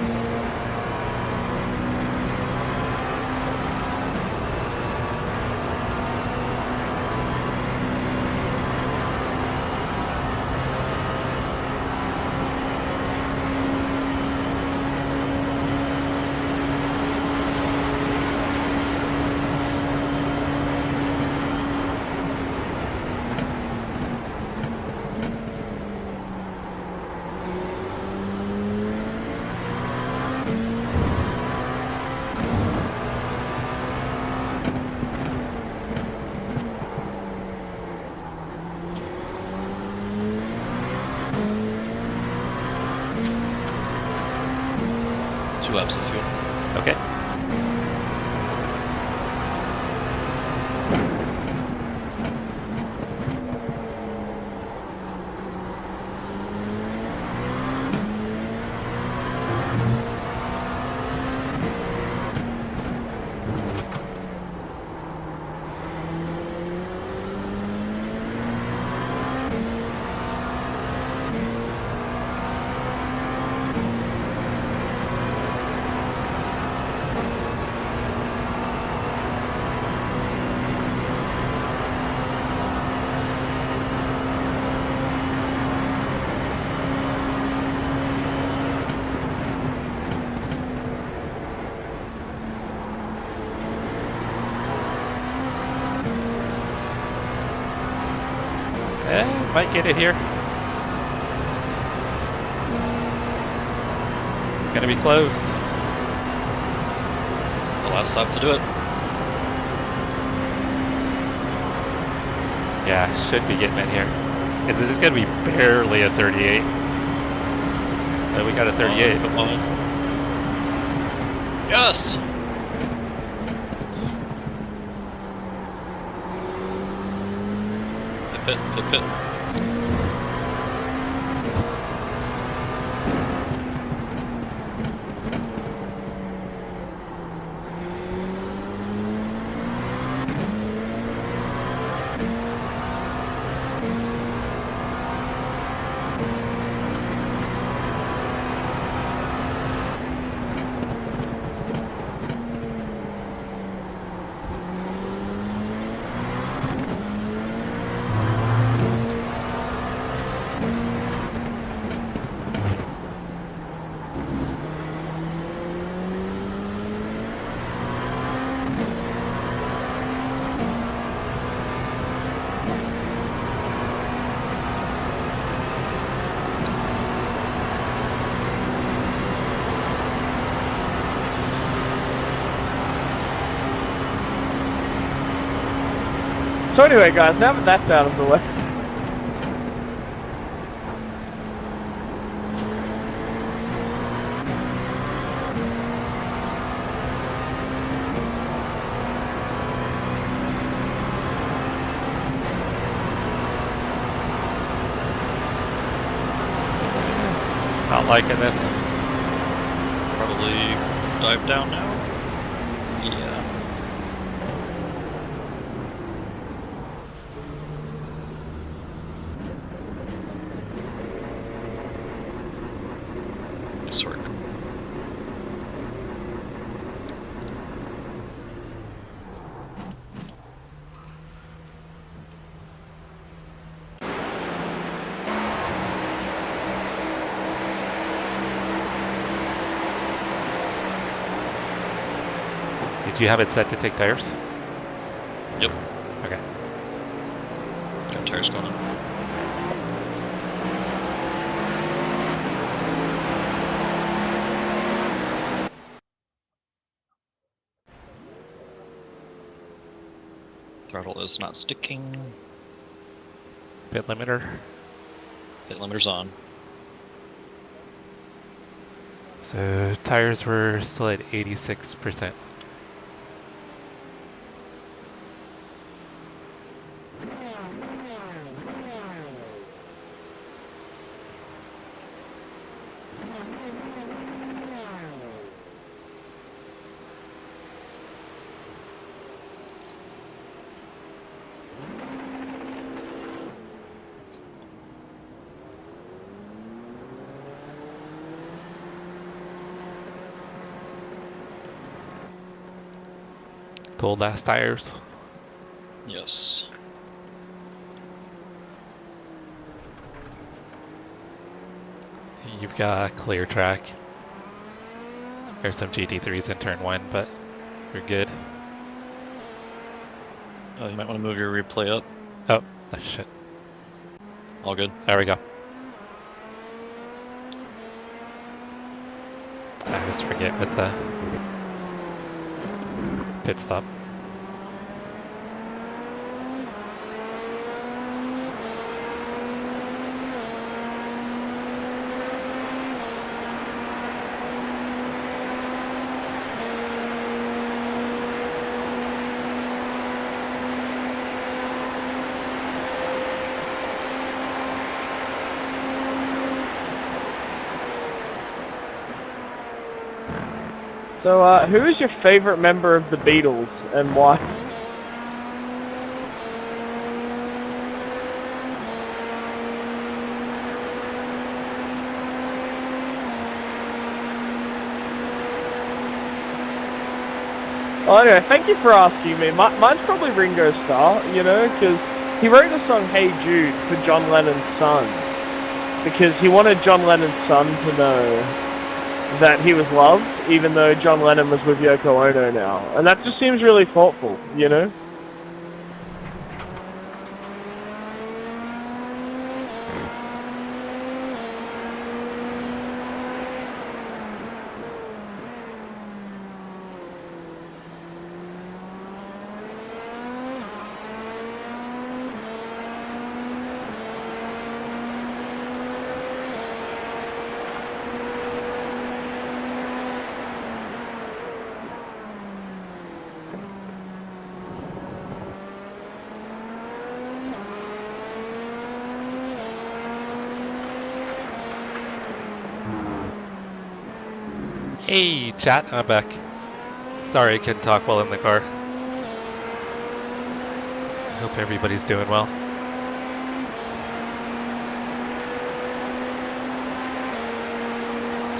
Two laps of fuel. Okay. Might get it here. It's gonna be close. The last lap to do it. Yeah, should be getting in here. Is it just gonna be barely a 38? Oh, we got a 38. Come on. Yes! Pit. So anyway, guys, now that that's out of the way. Not liking this. Probably dive down now. Yeah. Nice work. Did you have it set to take tires? Yep. Okay. Got tires going on. Throttle is not sticking. Pit limiter. Pit limiter's on. So tires were still at 86%. Cold ass tires. Yes. You've got a clear track. There's some GT3s in turn 1, but you're good. You might want to move your replay up. Oh, shit. All good. There we go. I always forget with the pit stop. So, who is your favorite member of the Beatles and why? Oh, anyway, thank you for asking me. Mine's probably Ringo Starr, you know, because he wrote the song Hey Jude for John Lennon's son. Because he wanted John Lennon's son to know that he was loved, even though John Lennon was with Yoko Ono now. And that just seems really thoughtful, you know? Hey, chat, I'm back. Sorry I couldn't talk while in the car. Hope everybody's doing well.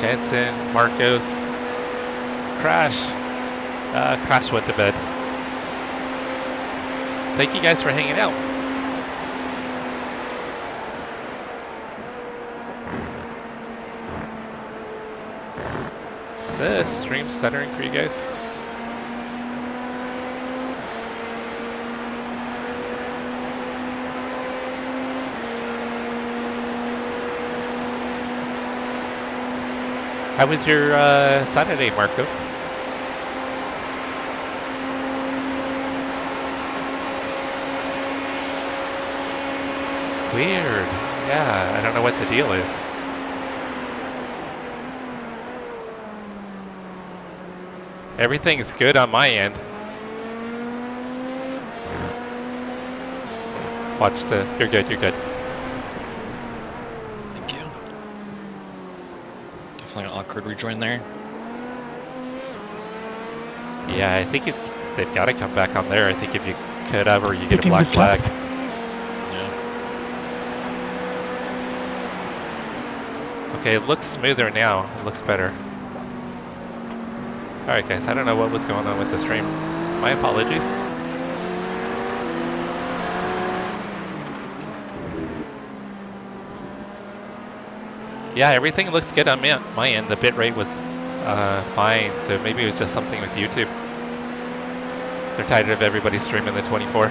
Jensen, Marcos, Crash. Crash went to bed. Thank you guys for hanging out. Is the stream stuttering for you guys? How was your Saturday, Marcos? Weird. Yeah, I don't know what the deal is. Everything's good on my end. Watch the... You're good, you're good. Thank you. Definitely an awkward rejoin there. Yeah, I think they've got to come back on there. I think if you cut over, you get a black flag. Yeah. Okay, it looks smoother now. It looks better. Alright guys, I don't know what was going on with the stream. My apologies. Yeah, everything looks good on my end. The bitrate was fine, so maybe it was just something with YouTube. They're tired of everybody streaming the 24.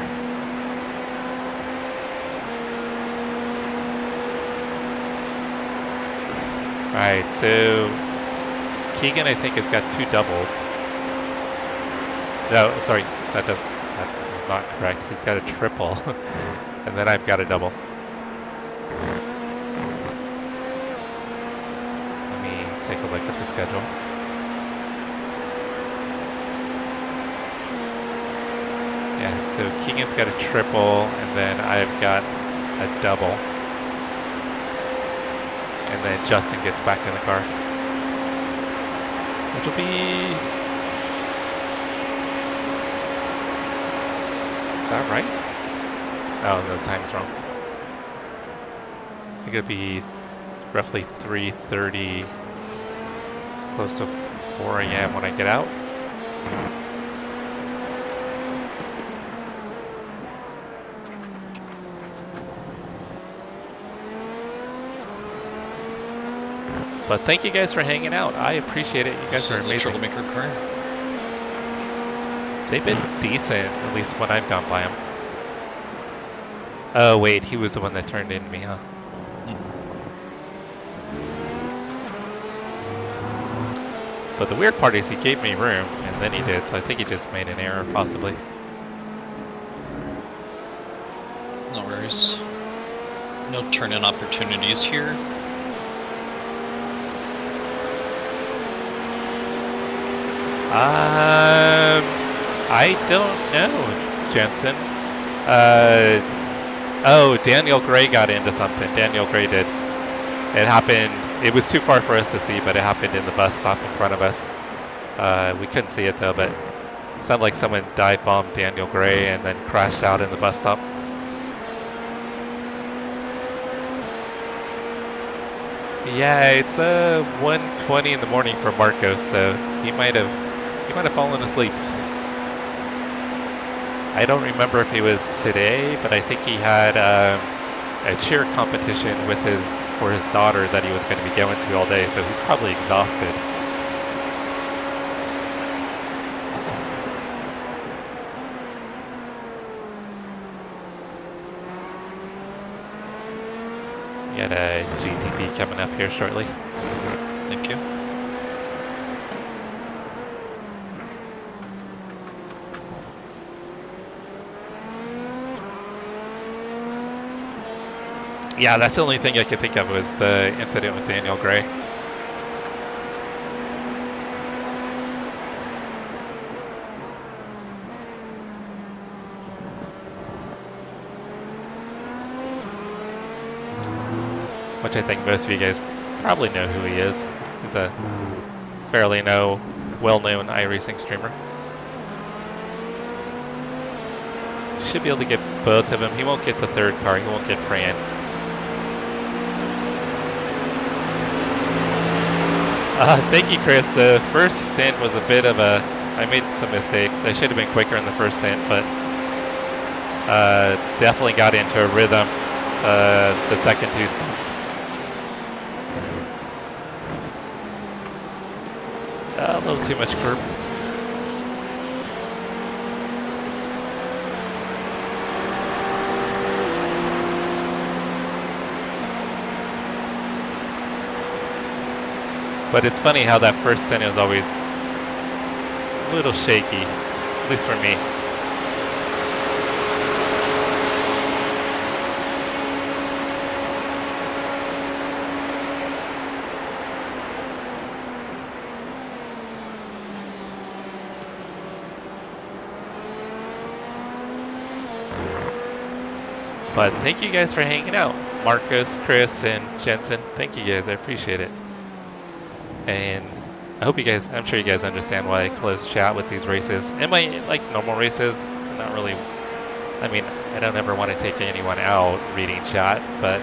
Alright, so Keegan, I think, has got 2 doubles. No, sorry, that is not correct. He's got a triple, and then I've got a double. Let me take a look at the schedule. Yeah, so Keegan's got a triple, and then I've got a double. And then Justin gets back in the car. It'll be... Is that right? Oh, the time's wrong. I think it'll be roughly 3:30, close to 4 a.m. when I get out. But thank you guys for hanging out. I appreciate it. You guys are amazing. This is the troublemaker car. They've been decent, at least when I've gone by them. Oh wait, he was the one that turned into me, huh? But the weird part is he gave me room, and then he did, so I think he just made an error, possibly. No worries. No turn-in opportunities here. I don't know, Jensen. Oh, Daniel Gray got into something. Daniel Gray did. It happened, it was too far for us to see, but it happened in the bus stop in front of us. We couldn't see it though, but it sounded like someone dive bombed Daniel Gray and then crashed out in the bus stop. Yeah, it's 1:20 in the morning for Marcos, so he might have fallen asleep. I don't remember if it was today, but I think he had a cheer competition for his daughter that he was going to be going to all day, so he's probably exhausted. We got a GTP coming up here shortly. Thank you. Yeah, that's the only thing I could think of was the incident with Daniel Gray. Which I think most of you guys probably know who he is. He's a fairly well-known iRacing streamer. Should be able to get both of them. He won't get the third car. He won't get Fran. Thank you, Chris. The first stint was a bit of I made some mistakes. I should have been quicker in the first stint, but definitely got into a rhythm the second 2 stints. A little too much curb. But it's funny how that first stint is always a little shaky, at least for me. But thank you guys for hanging out. Marcos, Chris, and Jensen, thank you guys. I appreciate it. And I hope you guys, I'm sure you guys understand why I close chat with these races. And my, like, normal races, I'm not really, I mean, I don't ever want to take anyone out reading chat, but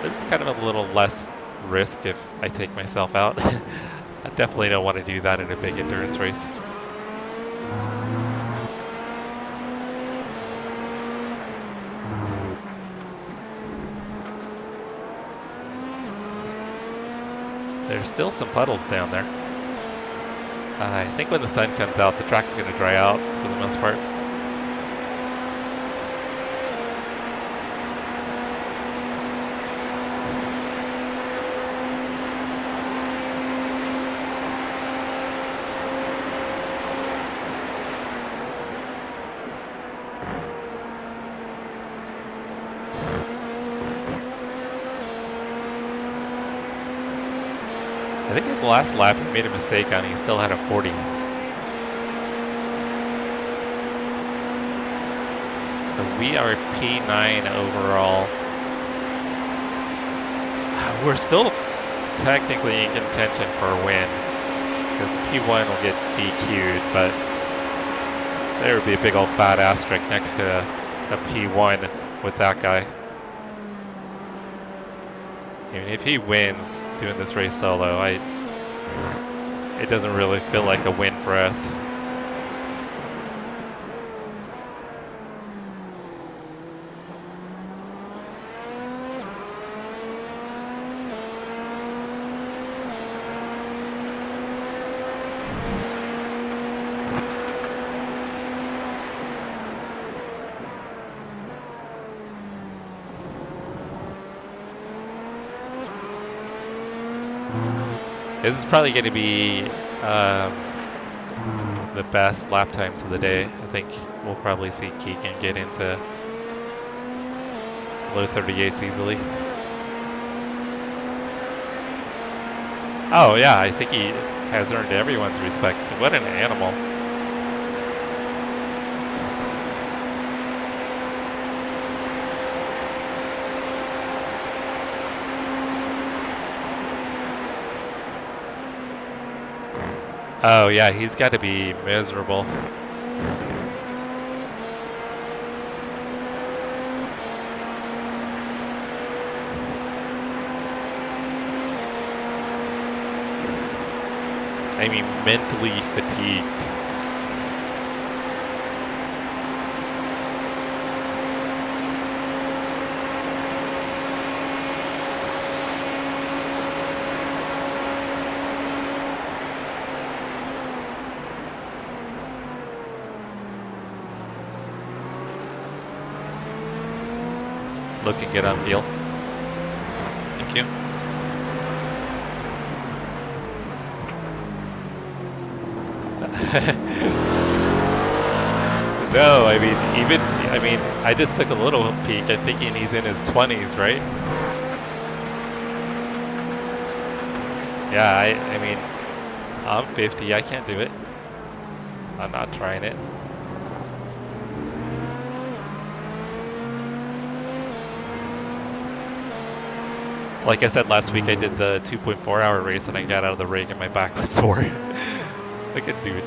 there's kind of a little less risk if I take myself out. I definitely don't want to do that in a big endurance race. There's still some puddles down there. I think when the sun comes out, the track's going to dry out for the most part. I think his last lap he made a mistake on, he still had a 40. So we are P9 overall. We're still technically in contention for a win, because P1 will get DQ'd, but there would be a big old fat asterisk next to a P1 with that guy. I mean, if he wins doing this race solo, it doesn't really feel like a win for us. This is probably going to be the best lap times of the day. I think we'll probably see Keegan get into low 38s easily. Oh yeah, I think he has earned everyone's respect. What an animal. Oh yeah, he's got to be miserable. I mean, mentally fatigued. Looking good on field. Thank you. No, I mean, I just took a little peek. I'm thinking he's in his 20s, right? Yeah, I mean, I'm 50. I can't do it. I'm not trying it. Like I said last week, I did the 2.4 hour race and I got out of the rig and my back was sore. Look at dude.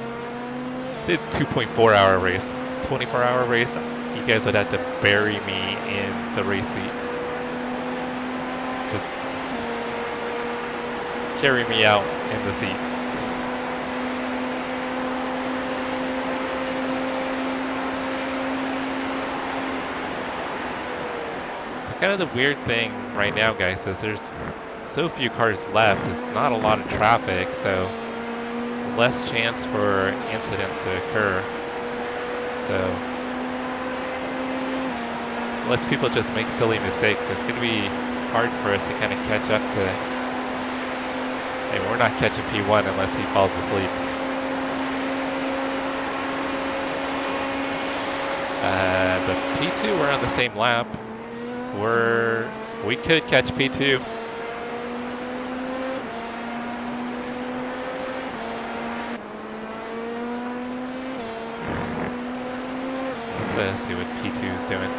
Did 2.4 hour race. 24 hour race, you guys would have to bury me in the race seat. Just carry me out in the seat. So kind of the weird thing right now, guys, is there's so few cars left. It's not a lot of traffic, so less chance for incidents to occur. So, unless people just make silly mistakes, it's going to be hard for us to kind of catch up to. Hey, we're not catching P1 unless he falls asleep. But P2, we're on the same lap. We could catch P2. see what P2 is doing.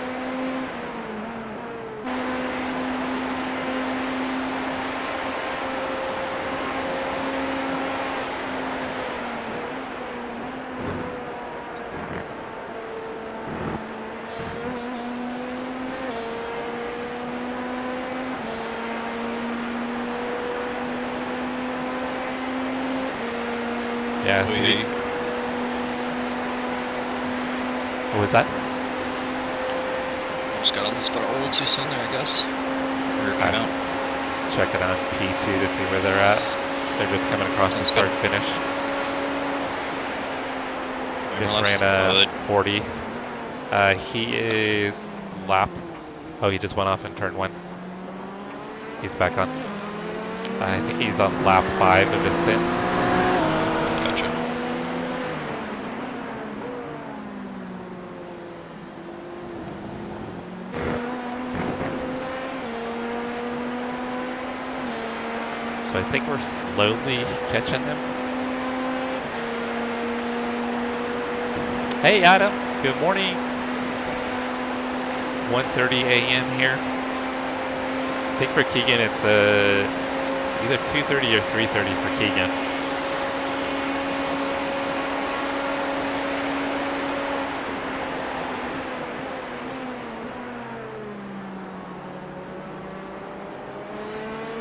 Yeah, see. What was that? Just got on the throttle a little too soon there, I guess. Or came out. Let's check it on P2 to see where they're at. They're just coming across the start finish. Just ran a 40. He is lap. Oh, he just went off in turn 1. He's back on. I think he's on lap 5 of his stint. Gotcha. So I think we're slowly catching them. Hey Adam, good morning. 1:30 a.m. here. I think for Keegan it's either 2:30 or 3:30 for Keegan.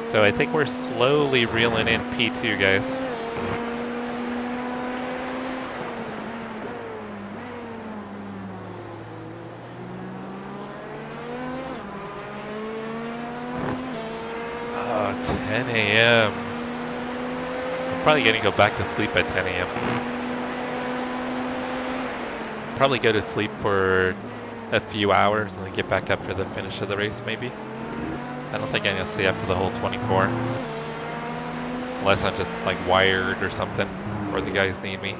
So I think we're slowly reeling in P2, guys. Oh, 10 a.m. I'm probably gonna go back to sleep at 10 a.m. Probably go to sleep for a few hours and then get back up for the finish of the race, maybe. I don't think I'm gonna stay up for the whole 24. Unless I'm just like wired or something, or the guys need me.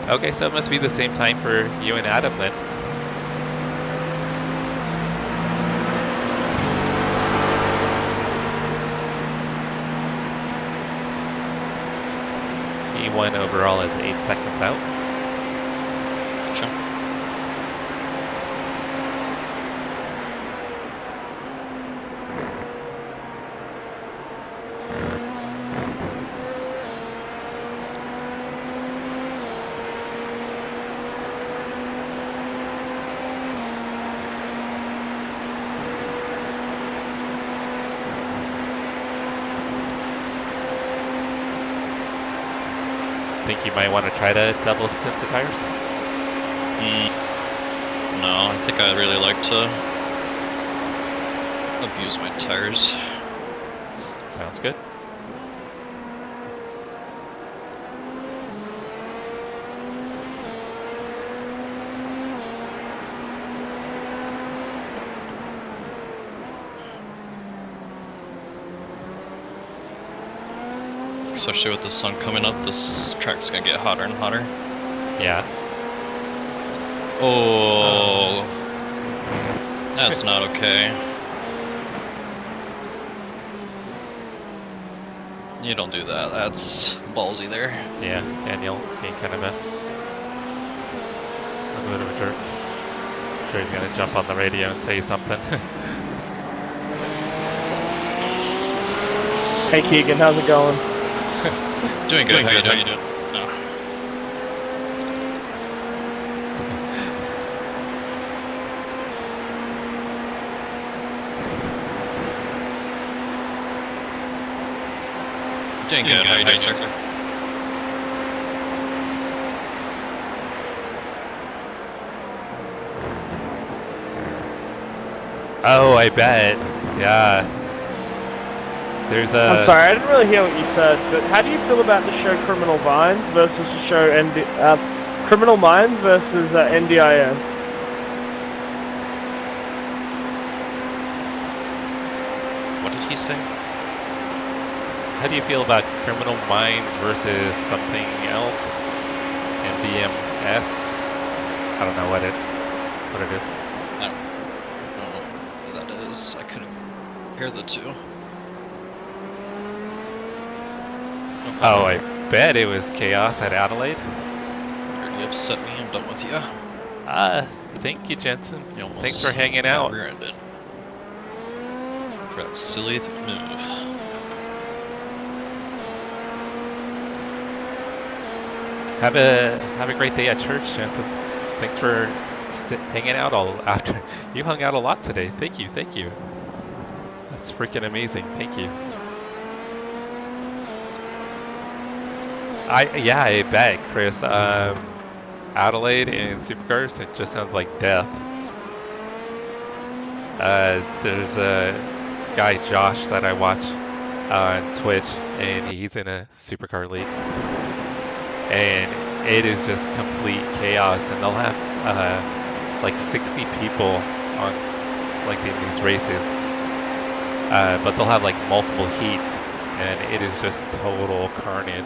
Okay, so it must be the same time for you and Adam then. P1 overall is 8 seconds out. Gotcha. Think you might want to try to double stint the tires? No, I think I really like to abuse my tires. Sounds good. Especially with the sun coming up, this track's gonna get hotter and hotter. Yeah. Oh, that's not okay. You don't do that. That's ballsy there. Yeah, Daniel being kind of a bit of a jerk. I'm sure he's gonna jump on the radio and say something. Hey Keegan, how's it going? Doing good. How you doing? No. Doing good. How you doing, sir? Oh, I bet. Yeah. There's a... I'm sorry, I didn't really hear what you said, but how do you feel about the show Criminal Minds versus the show Criminal Minds versus NDIS? What did he say? How do you feel about Criminal Minds versus something else? MDMS? I don't know what it is. I don't know what that is. I couldn't hear the two. Oh, bet it was chaos at Adelaide. Already upset me. I'm done with you. Thank you, Jensen. You almost Thanks for hanging got out. rear-ended for that silly move. Have a great day at church, Jensen. Thanks for hanging out all after. You hung out a lot today. Thank you, thank you. That's freaking amazing. Thank you. I bet, Chris. Adelaide and supercars, it just sounds like death. There's a guy, Josh, that I watch on Twitch, and he's in a supercar league. And it is just complete chaos, and they'll have like 60 people on like in these races, but they'll have like multiple heats, and it is just total carnage.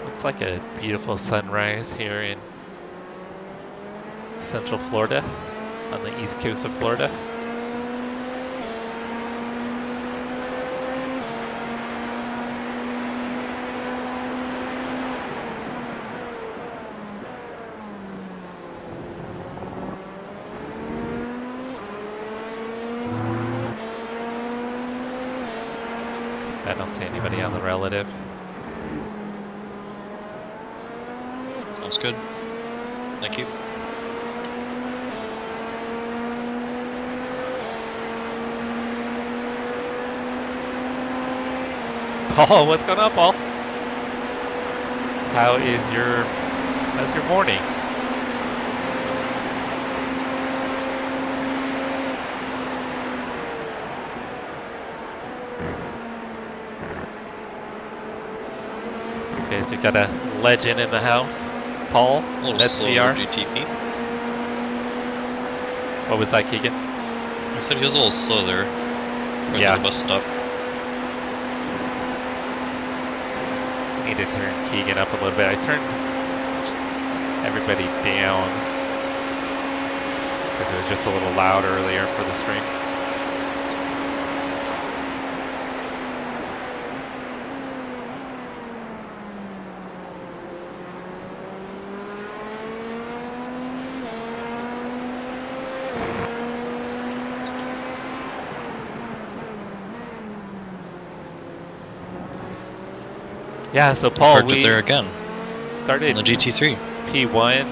Looks like a beautiful sunrise here in Central Florida, on the east coast of Florida. I don't see anybody on the relative. Sounds good. Thank you. Paul, what's going on, Paul? How's your morning? Okay, so we got a legend in the house. Paul, A little that's slower VR. GTP. What was that, Keegan? I said he was a little slow there. Right Yeah. at the bus stop. Need to turn Keegan up a little bit. I turned everybody down because it was just a little loud earlier for the stream. Yeah, so Paul, Parked it we there again. started In the GT3. P1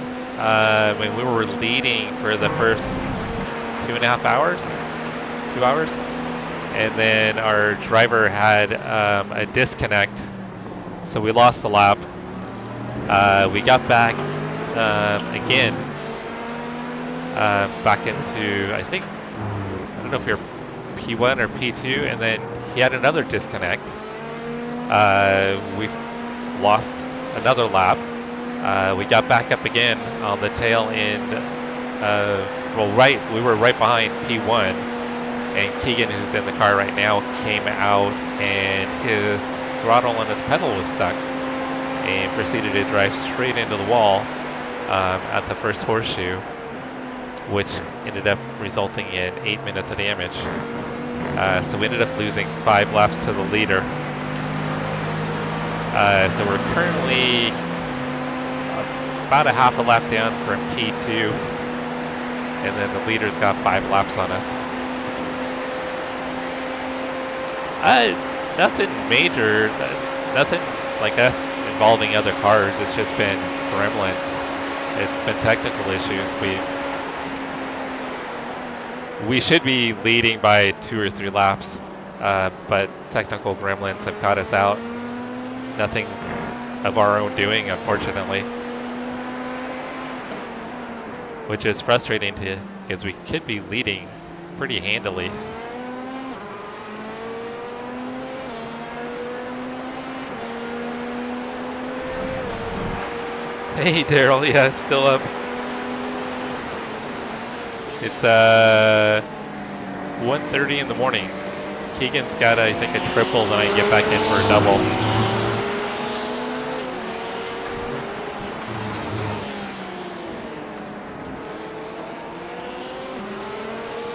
when we were leading for the first 2.5 hours, 2 hours, and then our driver had a disconnect, so we lost the lap. We got back again, back into, I don't know if you're P1 or P2, and then he had another disconnect. We lost another lap. We got back up again on the tail end. We were right behind P1, and Keegan, who's in the car right now, came out, and his throttle and his pedal was stuck, and proceeded to drive straight into the wall at the first horseshoe, which ended up resulting in 8 minutes of damage. So we ended up losing 5 laps to the leader. So we're currently about a half a lap down from P2, and then the leader's got 5 laps on us. Nothing major, nothing like us involving other cars. It's just been gremlins. It's been technical issues. We should be leading by 2 or 3 laps, but technical gremlins have caught us out. Nothing of our own doing, unfortunately. Which is frustrating because we could be leading pretty handily. Hey Daryl, yeah, still up. It's 1:30 in the morning. Keegan's got, I think, a triple, then I get back in for a double.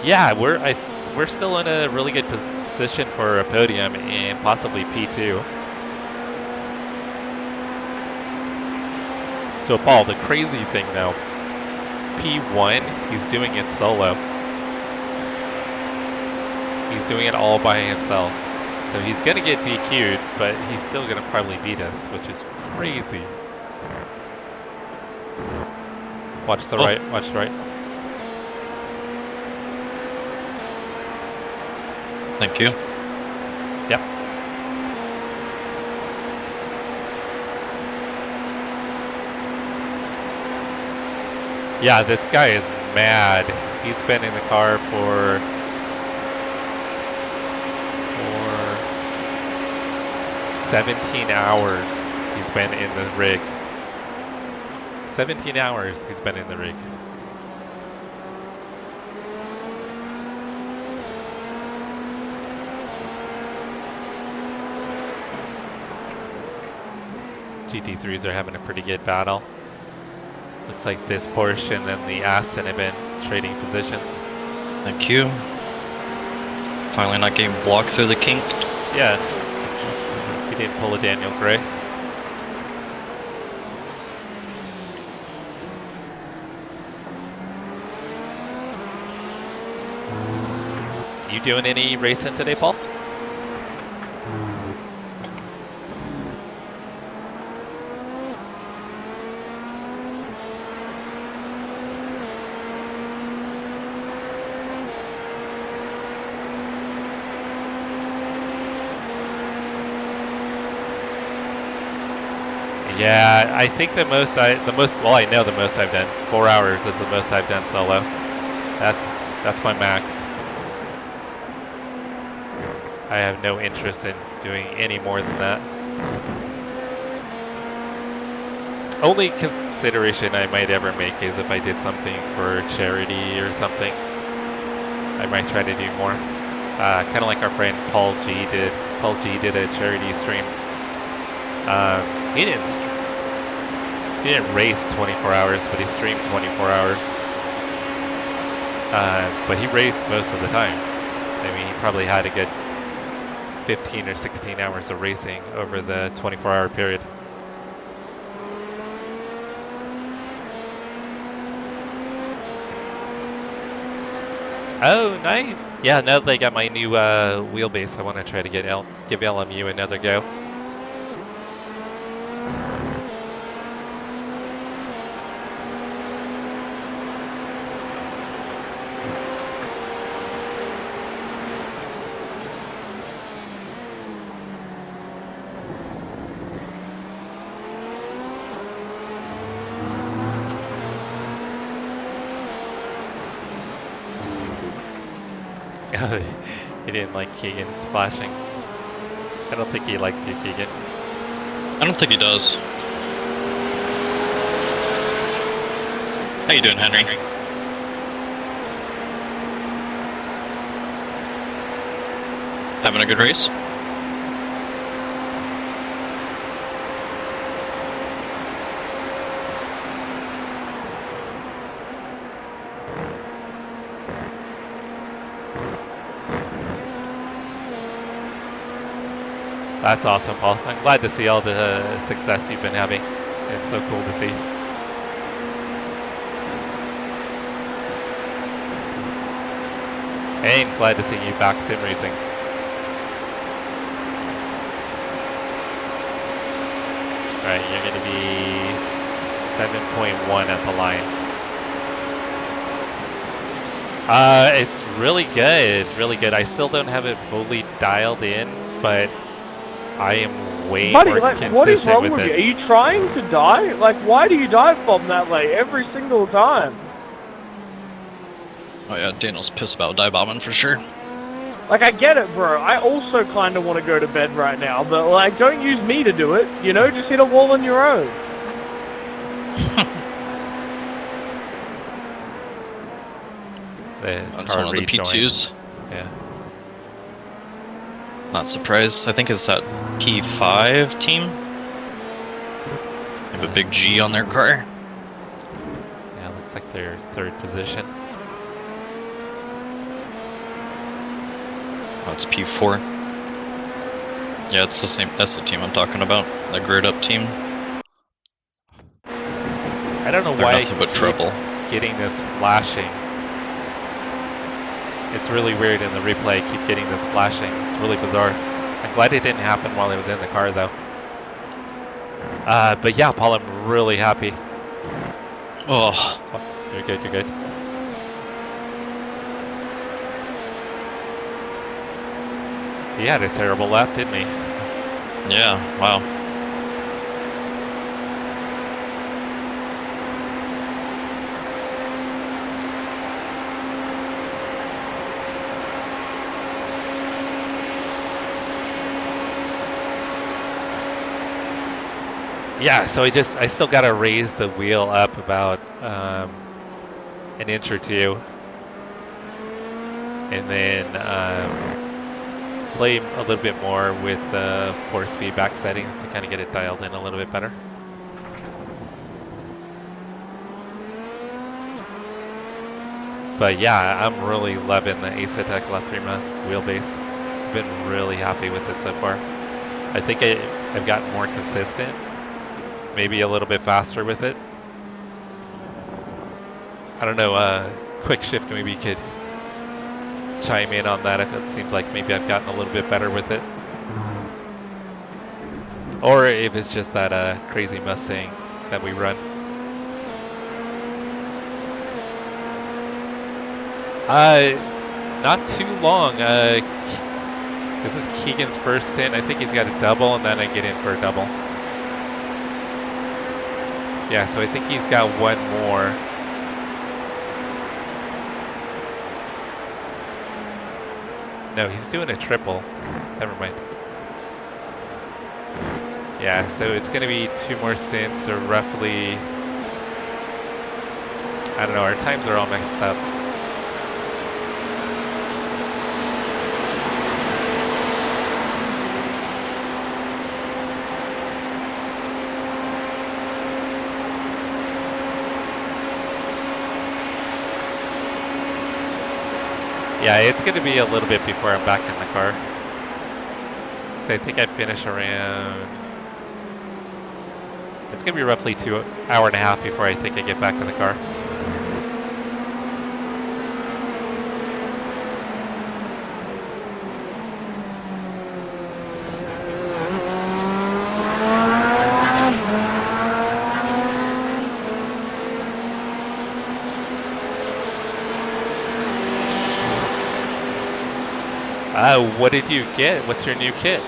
Yeah, we're still in a really good position for a podium and possibly P2. So Paul, the crazy thing though, P1, he's doing it solo. He's doing it all by himself. So he's gonna get DQ'd, but he's still gonna probably beat us, which is crazy. Watch the right, watch the right. Thank you. Yep. Yeah, this guy is mad. He's been in the car for 17 hours. He's been in the rig. 17 hours he's been in the rig. GT3s are having a pretty good battle. Looks like this Porsche and then the Aston have been trading positions. Thank you. Finally not getting blocked through the kink. Yeah. He didn't pull a Daniel Gray. You doing any racing today, Paul? Yeah, I think I know the most I've done. 4 hours is the most I've done solo. That's my max. I have no interest in doing any more than that. Only consideration I might ever make is if I did something for charity or something. I might try to do more. Kind of like our friend Paul G did. Paul G did a charity stream. He didn't race 24 hours, but he streamed 24 hours. But he raced most of the time. I mean, he probably had a good 15 or 16 hours of racing over the 24-hour period. Oh, nice. Yeah, now that they got my new wheelbase, I want to try to give LMU another go. He didn't like Keegan splashing. I don't think he likes you, Keegan. I don't think he does. How you doing, Henry? Having a good race? That's awesome, Paul. I'm glad to see all the success you've been having. It's so cool to see. And glad to see you back sim racing. Alright, you're going to be 7.1 at the line. It's really good, really good. I still don't have it fully dialed in, but I am way Buddy, more like, consistent what is wrong with with it. you? Are you trying to die? Like, why do you dive bomb that late every single time? Oh yeah, Daniel's pissed about dive bombing for sure. Like, I get it, bro. I also kind of want to go to bed right now, but, like, don't use me to do it. You know, just hit a wall on your own. That's car one of the rejoined. P2s. Yeah. Not surprised. I think it's that P5 team. They have a big G on their car. Yeah, looks like their third position. Oh, it's P4. Yeah, it's the same. That's the team I'm talking about. The growed up team. I don't know They're why nothing but I keep trouble. getting this flashing. It's really weird in the replay. I keep getting this flashing. It's really bizarre. I'm glad it didn't happen while I was in the car, though. But yeah, Paul, I'm really happy. Oh, You're good, you're good. He had a terrible lap, didn't he? yeah. Wow. Yeah, so I still gotta raise the wheel up about an inch or two, and then play a little bit more with the force feedback settings to kind of get it dialed in a little bit better. But yeah, I'm really loving the Acetec La Prima wheelbase. I've been really happy with it so far. I think I've gotten more consistent. Maybe a little bit faster with it. I don't know, quick shift, maybe you could chime in on that if it seems like maybe I've gotten a little bit better with it. Or if it's just that crazy Mustang that we run. Not too long. This is Keegan's first stint. I think he's got a double and then I get in for a double. Yeah, so I think he's got one more. No, he's doing a triple. Never mind. Yeah, so it's going to be 2 more stints, so roughly... I don't know, our times are all mixed up. Yeah, it's going to be a little bit before I'm back in the car. So I think I'd finish around... It's going to be roughly 2 hours and a half before I think I get back in the car. What did you get? What's your new kit?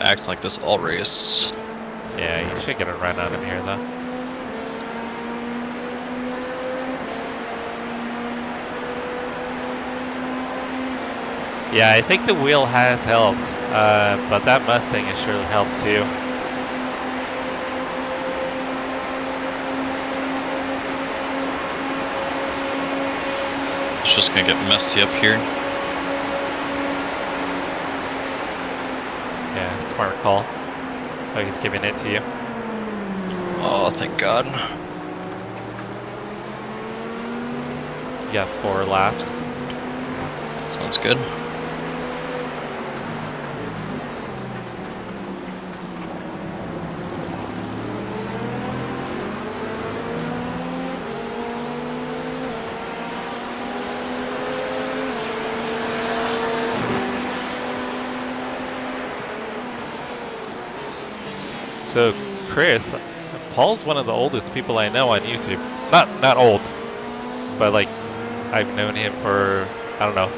Act like this all race. Yeah, you should get a run out of here though. Yeah, I think the wheel has helped, but that Mustang has surely helped too. It's just gonna get messy up here. Yeah, smart call. Oh, he's giving it to you. Oh, thank God. You got 4 laps. Sounds good. So, Chris, Paul's one of the oldest people I know on YouTube. Not old, but like I've known him for, I don't know,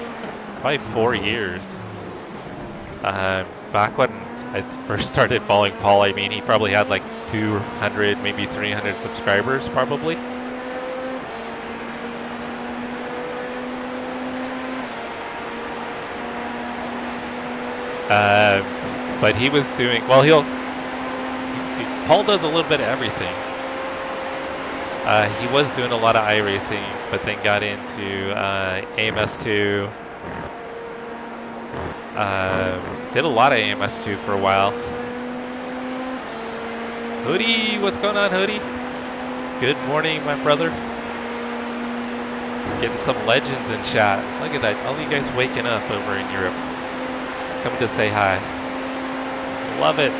probably 4 years. Back when I first started following Paul, I mean, he probably had like 200, maybe 300 subscribers, probably. But he was doing, well, Paul does a little bit of everything. He was doing a lot of iRacing, but then got into AMS2. Did a lot of AMS2 for a while. Hoodie, what's going on, Hoodie? Good morning, my brother. Getting some legends in chat. Look at that, all you guys waking up over in Europe. Coming to say hi. Love it.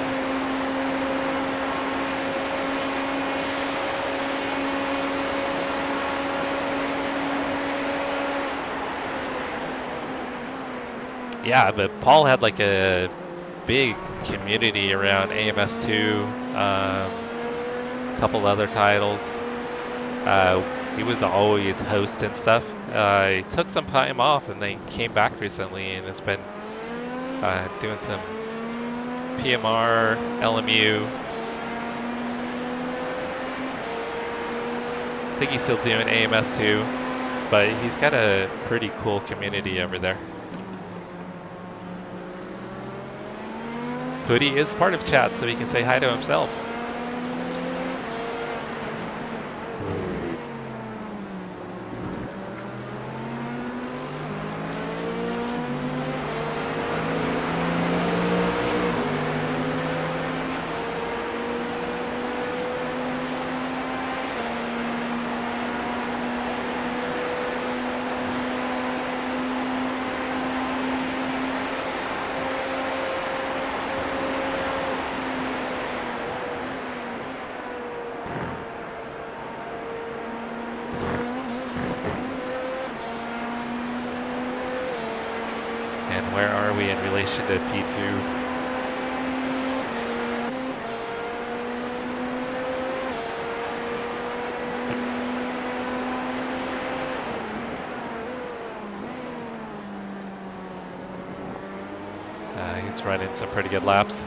Yeah, but Paul had like a big community around AMS2, a couple other titles. He was always hosting stuff. He took some time off and then came back recently and has been doing some PMR, LMU. I think he's still doing AMS2, but he's got a pretty cool community over there. Hoodie is part of chat, so he can say hi to himself. To P2. He's running some pretty good laps.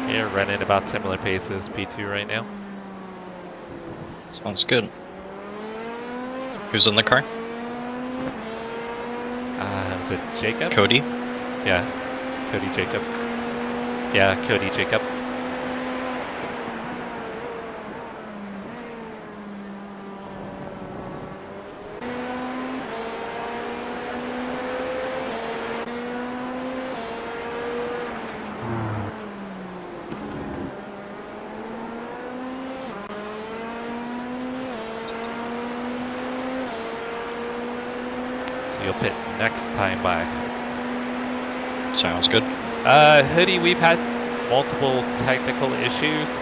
Yeah, running about similar paces, P2 right now. Sounds good. Who's in the car? Is it Jacob? Cody? Yeah, Cody Jacob. Yeah, Cody Jacob. You'll pit next time by. Sounds good. Hoodie, we've had multiple technical issues.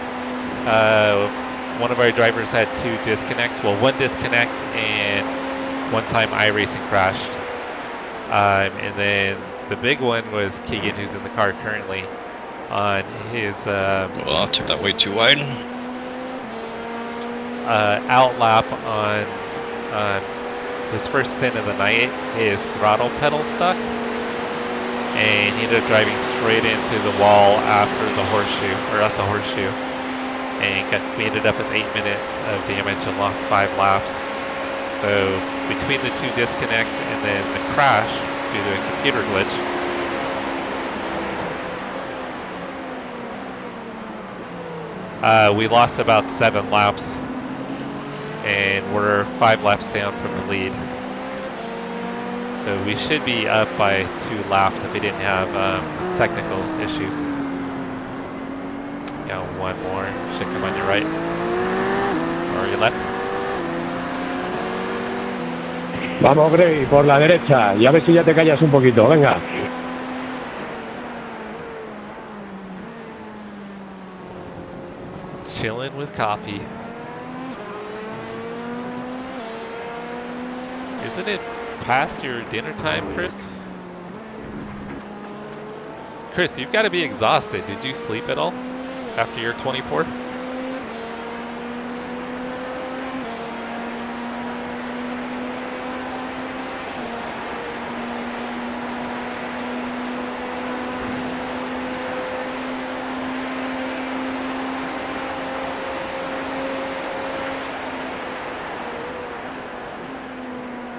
One of our drivers had 2 disconnects. Well, 1 disconnect and one time iRacing crashed. And then the big one was Keegan, who's in the car currently, on his Well, I took that way too wide. out lap on his first stint of the night. His throttle pedal stuck, and he ended up driving straight into the wall after the horseshoe, or at the horseshoe, and we ended up with 8 minutes of damage and lost 5 laps. So between the 2 disconnects and then the crash due to a computer glitch, we lost about 7 laps. and we're 5 laps down from the lead. So we should be up by 2 laps if we didn't have technical issues. Got one more. Should come on your right or your left. Vamos, Gray, por la derecha. Y a ver si ya te callas un poquito. Venga. Chilling with coffee. Isn't it past your dinner time, Chris? Chris, you've got to be exhausted. Did you sleep at all after your 24?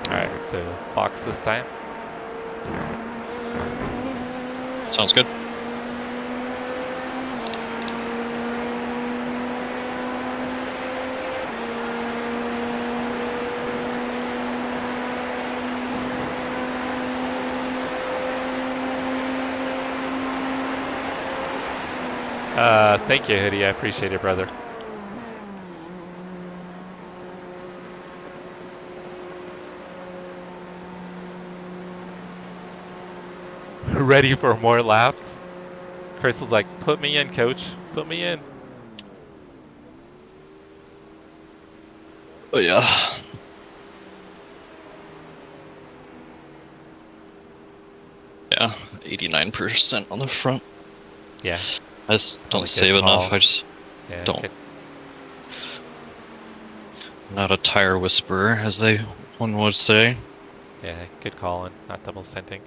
Alright, so box this time. Sounds good. Thank you, Hoodie. I appreciate it, brother. Ready for more laps? Chris was like, put me in, coach. Put me in. Oh yeah. Yeah, 89% on the front. Yeah. I just don't save enough. I just don't. Not a tire whisperer, as one would say. Yeah, good calling. Not double scenting.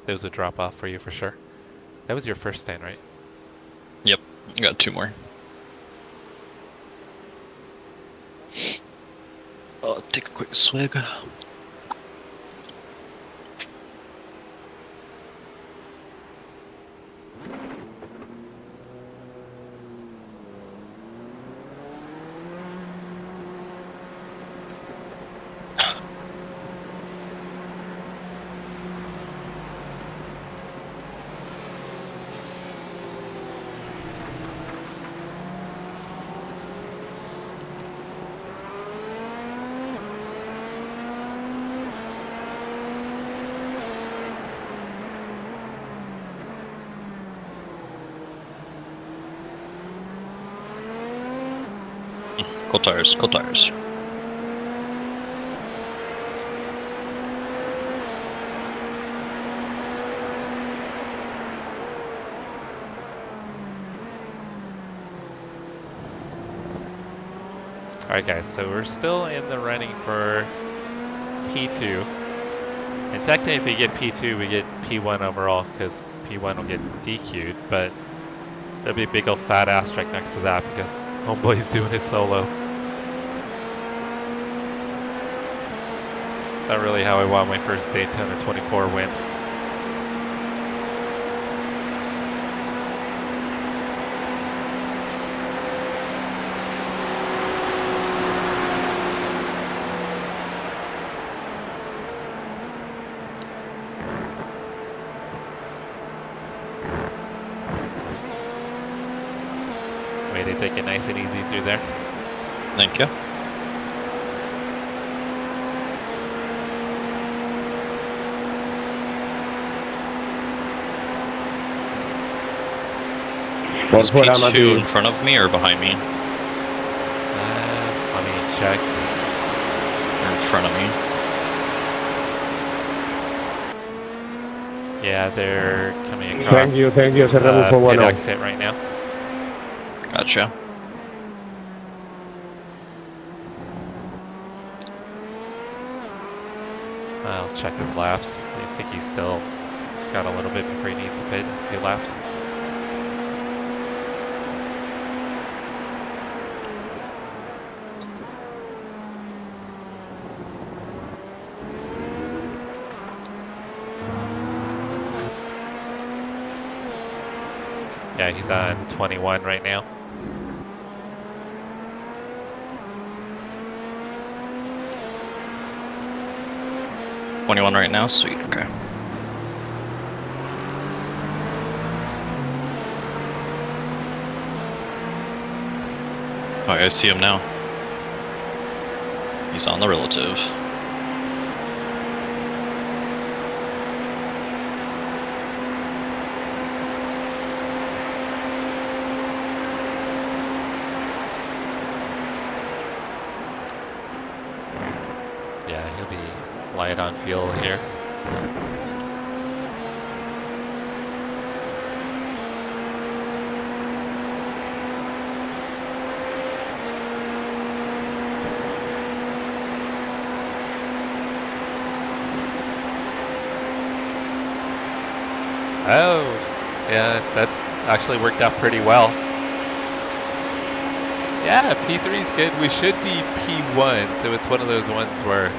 There was a drop off for you for sure. That was your first stand, right? Yep, I got 2 more. I'll take a quick swig. Cold tires. Alright guys, so we're still in the running for P2. And technically if we get P2, we get P1 overall, because P1 will get DQ'd, but there'll be a big old fat asterisk next to that because homeboy's doing it solo. It's not really how I want my first Daytona 24 win. Way to take it nice and easy through there. Thank you. Is P2 in front of me or behind me? Let me check. Or in front of me? Yeah, they're coming across. Thank you, ese rebufo bueno. Exit right now. Gotcha. I'll check his laps. I think he's still got a little bit before he needs to pit a few laps. Yeah, he's on 21 right now. 21 right now? Sweet, okay. Oh, I see him now. He's on the relative. Yeah, he'll be light on fuel here. Oh, yeah, that actually worked out pretty well. Yeah, P3 is good. We should be P1, so it's one of those ones where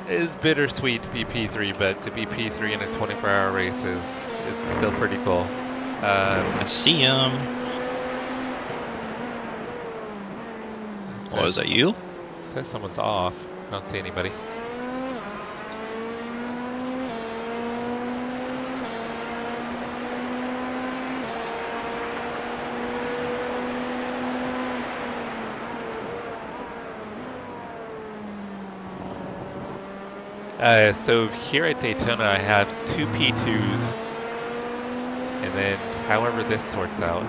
it is bittersweet to be P3, but to be P3 in a 24-hour race it's still pretty cool. I see him. Oh, is that you? Says someone's off. I don't see anybody. So here at Daytona, I have 2 P2s, and then however this sorts out.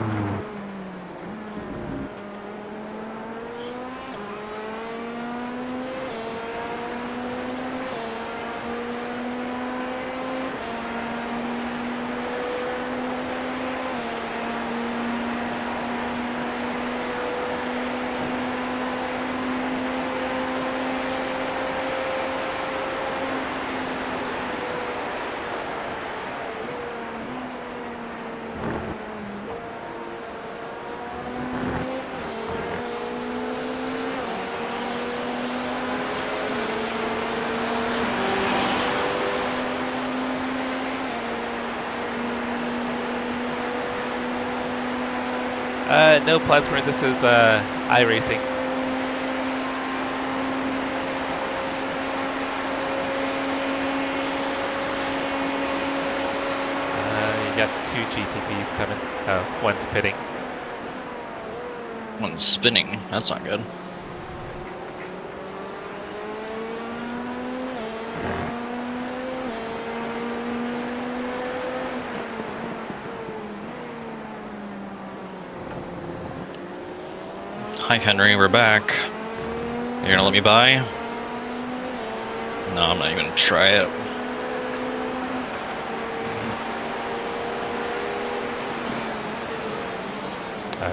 No plasma, this is iRacing. You got 2 GTPs coming. One's pitting. One's spinning. That's not good. Hi Henry, we're back. You're gonna let me by? No, I'm not even gonna try it.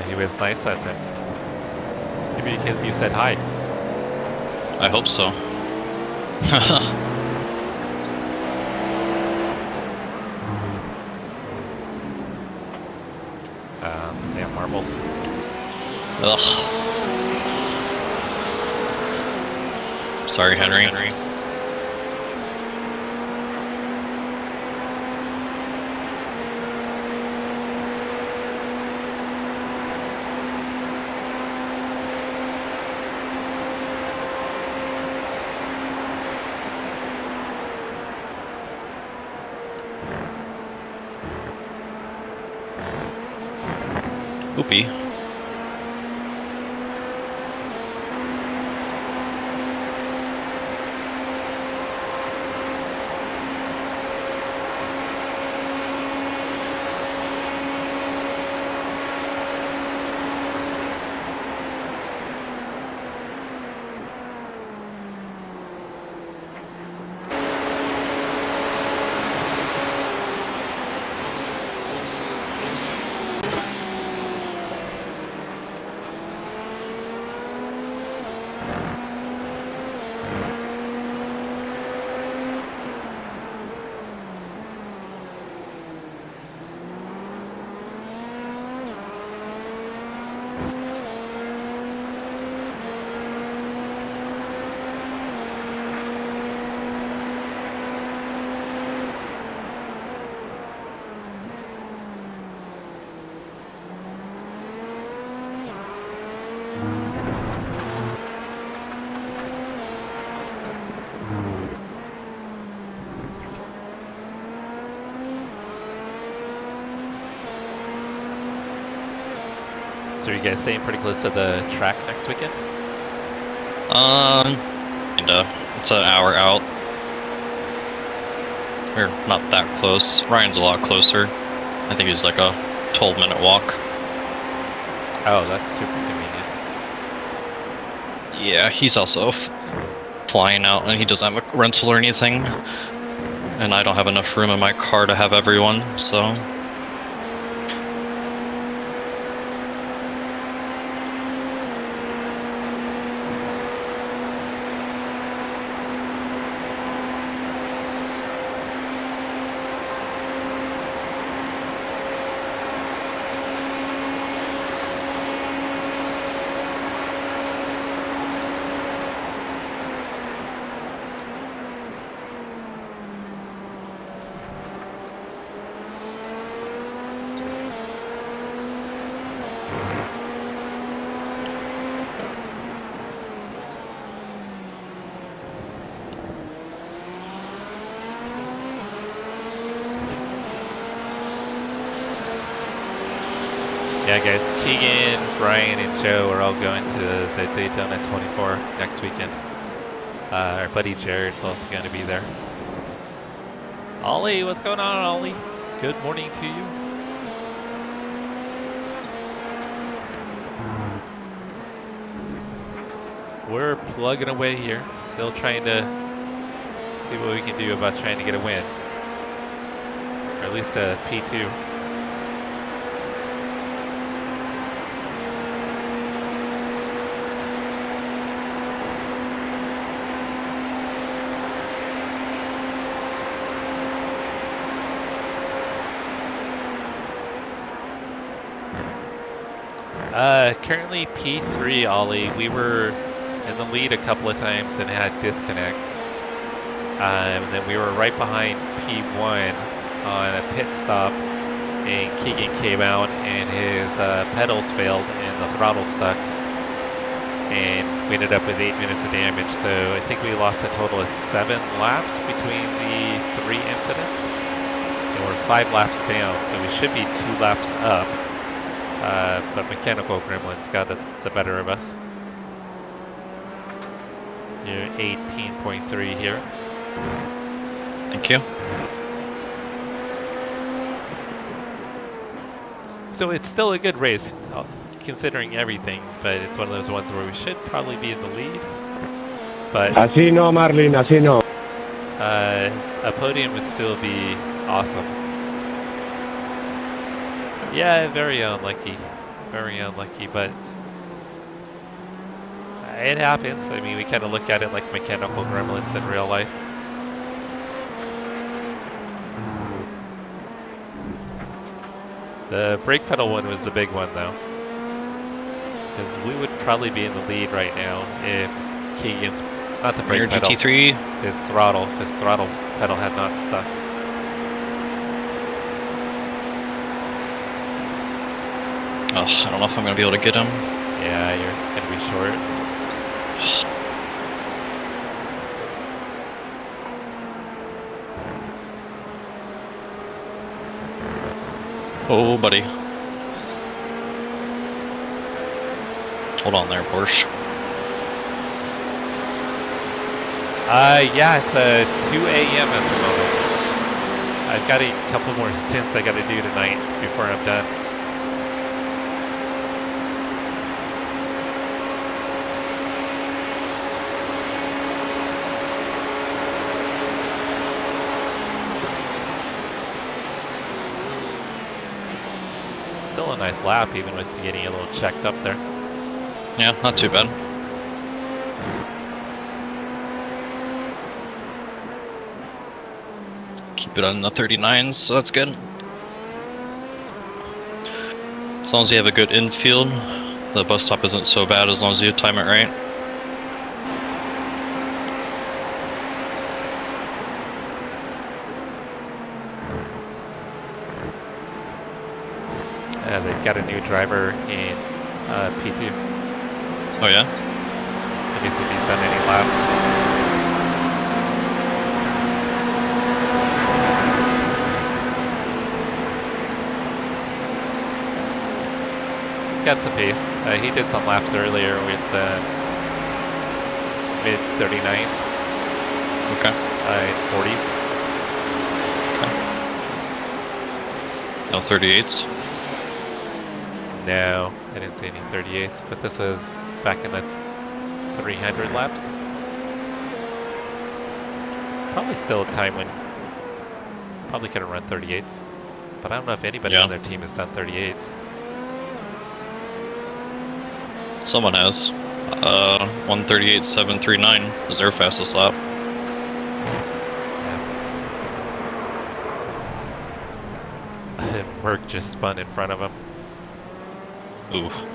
He was nice that time. Maybe because you said hi. I hope so. Damn marbles. Ugh. Sorry, Henry. Oopie. So are you guys staying pretty close to the track next weekend? Kinda. It's an hour out. We're not that close. Ryan's a lot closer. I think he's like a 12-minute walk. Oh, that's super convenient. Yeah, he's also flying out, and he doesn't have a rental or anything. And I don't have enough room in my car to have everyone, so... Yeah, guys, Keegan, Brian, and Joe are all going to the Daytona 24 next weekend. Our buddy Jared's also going to be there. Ollie, what's going on, Ollie? Good morning to you. We're plugging away here, still trying to see what we can do about trying to get a win. Or at least a P2. Currently P3, Ollie. We were in the lead a couple of times and had disconnects. And then we were right behind P1 on a pit stop, and Keegan came out and his pedals failed and the throttle stuck. And we ended up with 8 minutes of damage. So I think we lost a total of 7 laps between the 3 incidents. And we're 5 laps down, so we should be 2 laps up. But mechanical gremlins got the better of us. You're 18.3 here. Thank you. So it's still a good race, considering everything, but it's one of those ones where we should probably be in the lead. But Así no, Marlin, así no. a podium would still be awesome. Yeah, very unlucky, but it happens. I mean, we kind of look at it like mechanical gremlins in real life. The brake pedal one was the big one, though, because we would probably be in the lead right now if Keegan's, not the brake pedal, GT3. his throttle pedal had not stuck. Oh, I don't know if I'm gonna be able to get him. Yeah, you're gonna be short. Oh, buddy. Hold on there, Porsche. Yeah, it's 2 a.m. at the moment. I've got a couple more stints I gotta do tonight before I'm done. Still a nice lap, even with getting a little checked up there. Yeah, not too bad. Keep it on the 39s, so that's good. As long as you have a good infield, the bus stop isn't so bad as long as you time it right. They've got a new driver in P2. Oh yeah? Let me see if he's done any laps. got some pace. He did some laps earlier where it's mid 39s, Okay. 40s. No 38s. No, I didn't see any 38s, but this was back in the 300 laps. Probably still a time when probably could have run 38s, but I don't know if anybody Yeah. on their team has done 38s. Someone has. 138.739 is their fastest lap. Yeah. Merc just spun in front of him. Oof.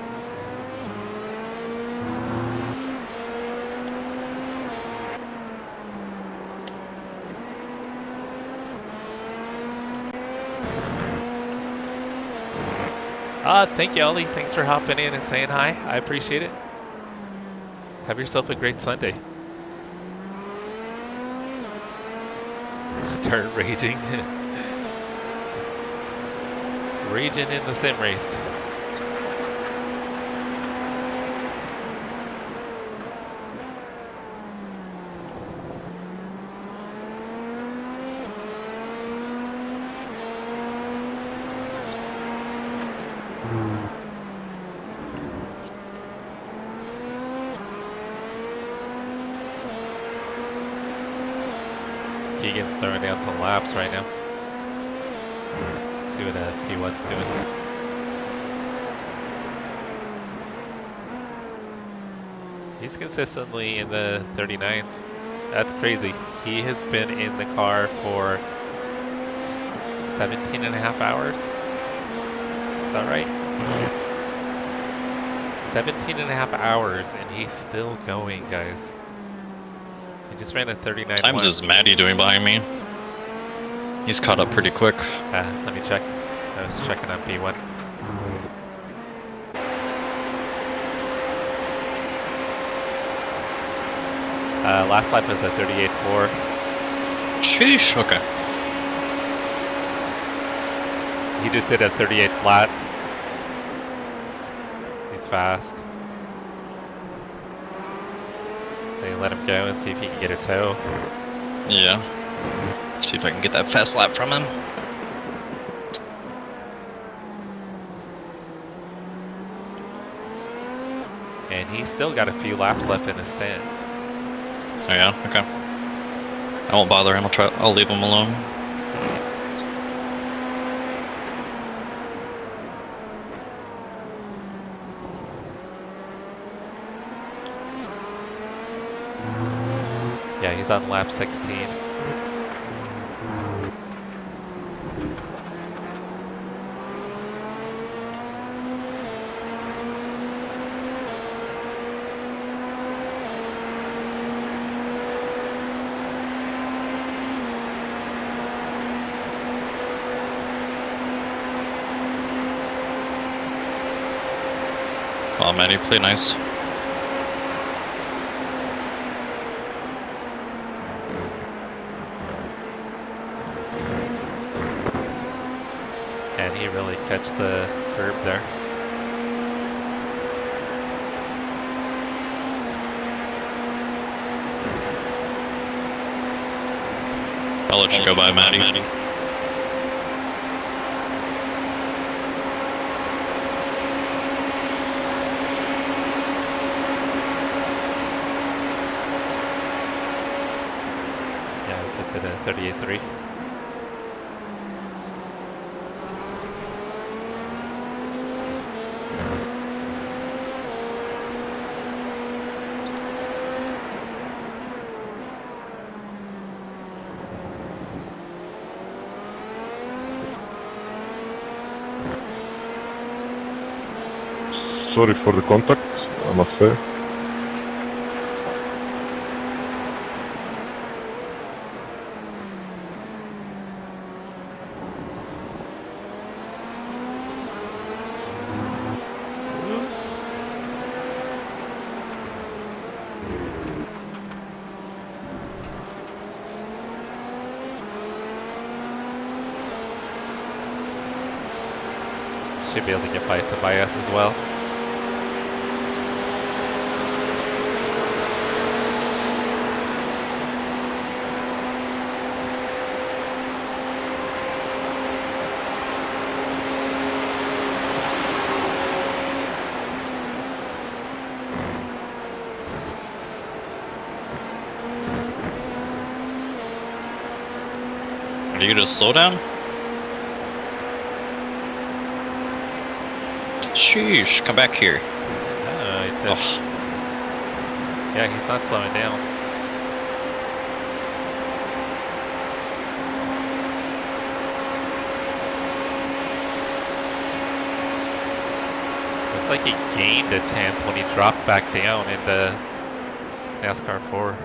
Thank you, Ollie. Thanks for hopping in and saying hi. I appreciate it. Have yourself a great Sunday. Start raging. Raging in the sim race. Keegan's throwing down some laps right now. Let's see what P1's doing. He's consistently in the 39s. That's crazy. He has been in the car for 17 and a half hours. Is that right? 17 and a half hours and he's still going, guys. He just ran a 39. Times is Maddie doing behind me? He's caught up pretty quick. Let me check. I was checking on P1. Last lap was a 38.4. Sheesh, okay. He just hit a 38 flat. He's fast. So you let him go and see if he can get a tow. Yeah. See if I can get that fast lap from him. And he's still got a few laps left in his stint. Oh yeah, okay. I won't bother him. I'll leave him alone. Yeah, he's on lap 16. Oh man, you play nice. And he really catched the curb there. I'll let you go by, Maddie. Yeah, we just hit a 38.3. Sorry for the contact, I must say. Should be able to get by Tobias as well. Are you gonna slow down? Sheesh, come back here. Oh. Yeah, he's not slowing down. Looks like he gained a 10th when he dropped back down into NASCAR 4.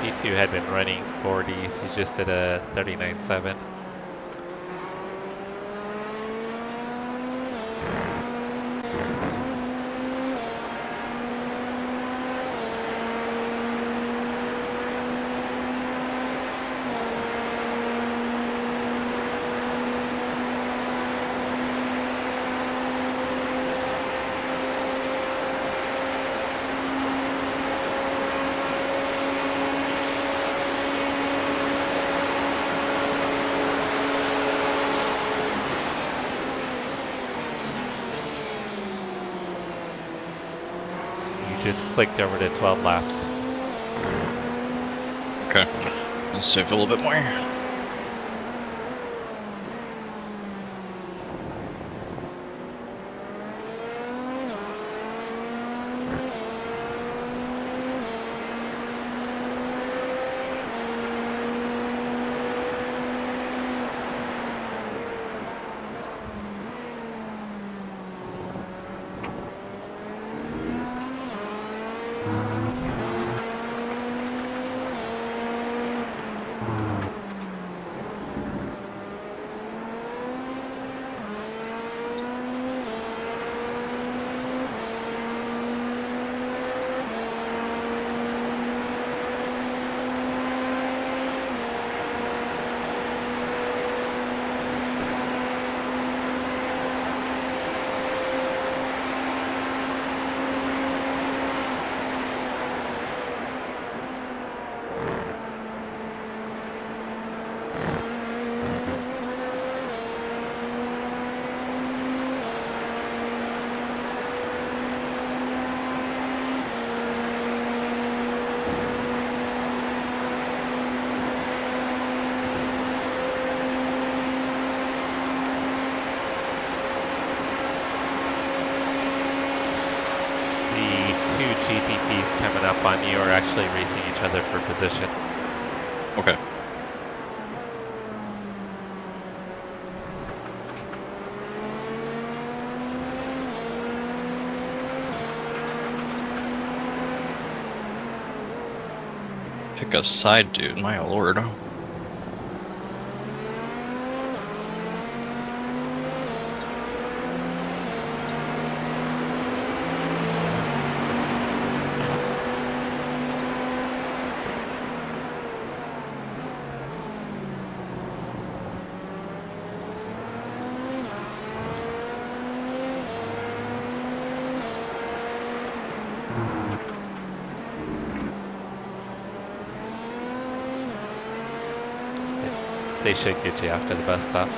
P2 had been running 40s, he just did a 39.7. Just clicked over to 12 laps. Okay, let's save a little bit more. GTPs coming up on you are actually racing each other for position. Okay. Pick a side, dude, my lord. They should get you after the bus stop.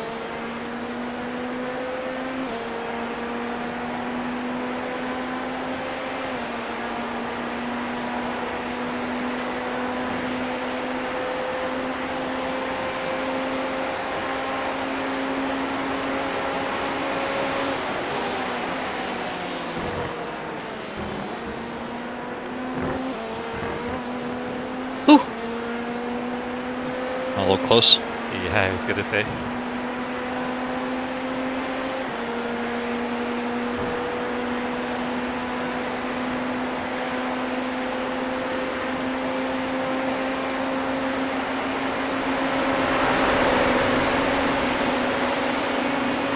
A little close. Yeah, I was gonna say.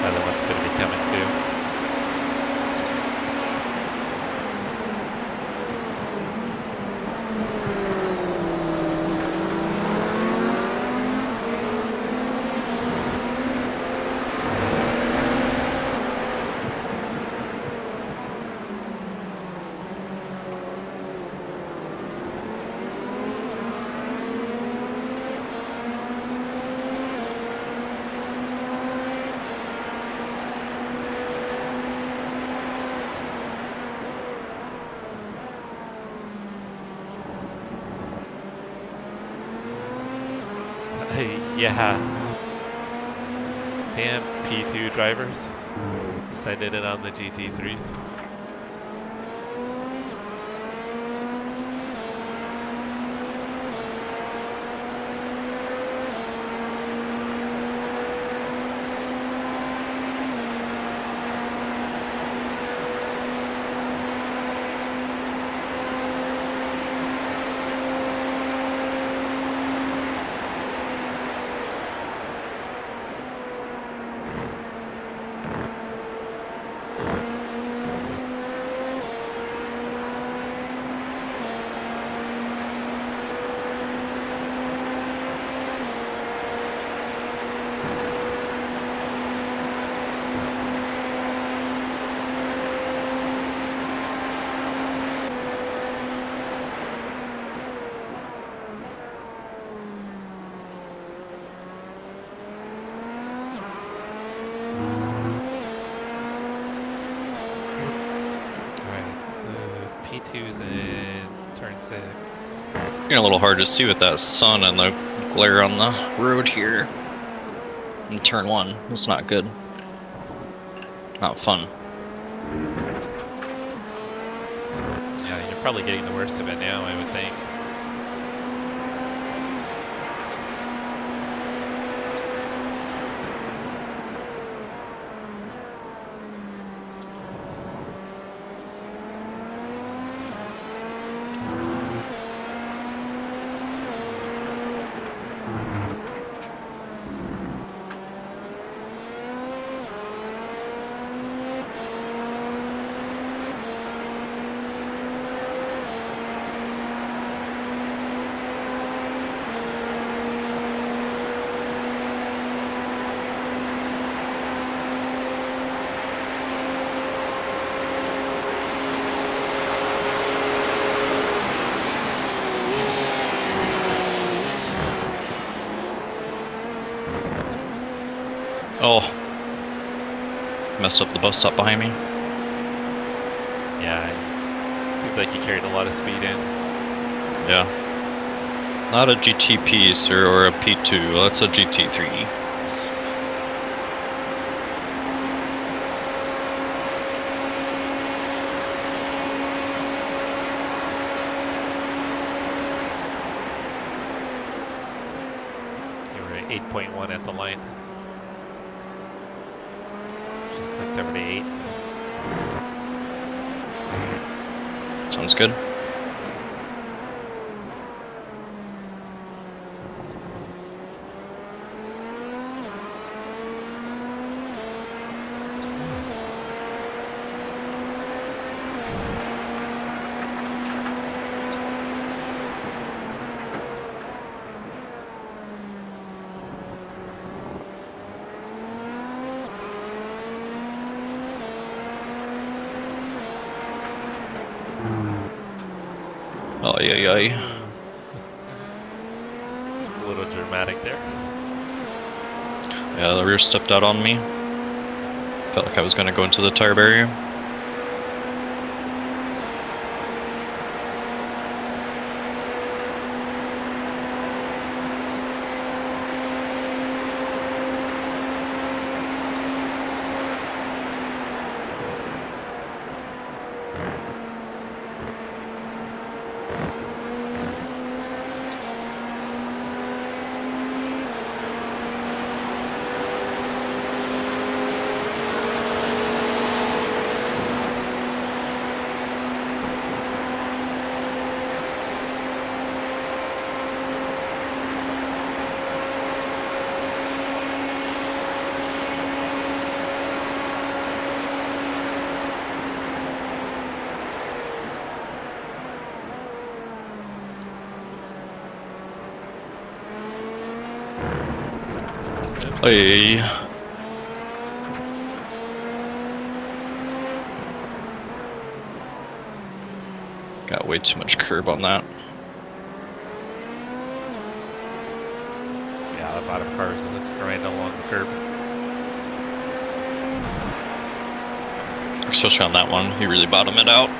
Other one's gonna be coming too. Yeah. Damn P2 drivers. Sending it on the GT3s. P2's in turn 6. Getting a little hard to see with that sun and the glare on the road here. In turn 1, it's not good. Not fun. Yeah, you're probably getting the worst of it now, I would think. Oh. Messed up the bus stop behind me. Yeah, seems like you carried a lot of speed in. Yeah. Not a GTP, sir, or a P2. Well, that's a GT3. You were at 8.1 at the line. Just clicked over to 8. Sounds good. Oh, yeah. A little dramatic there. Yeah, the rear stepped out on me. Felt like I was going to go into the tire barrier. Hey. Got way too much curb on that. Yeah, a lot of cars in this grind along the curb. Especially on that one, he really bottomed it out.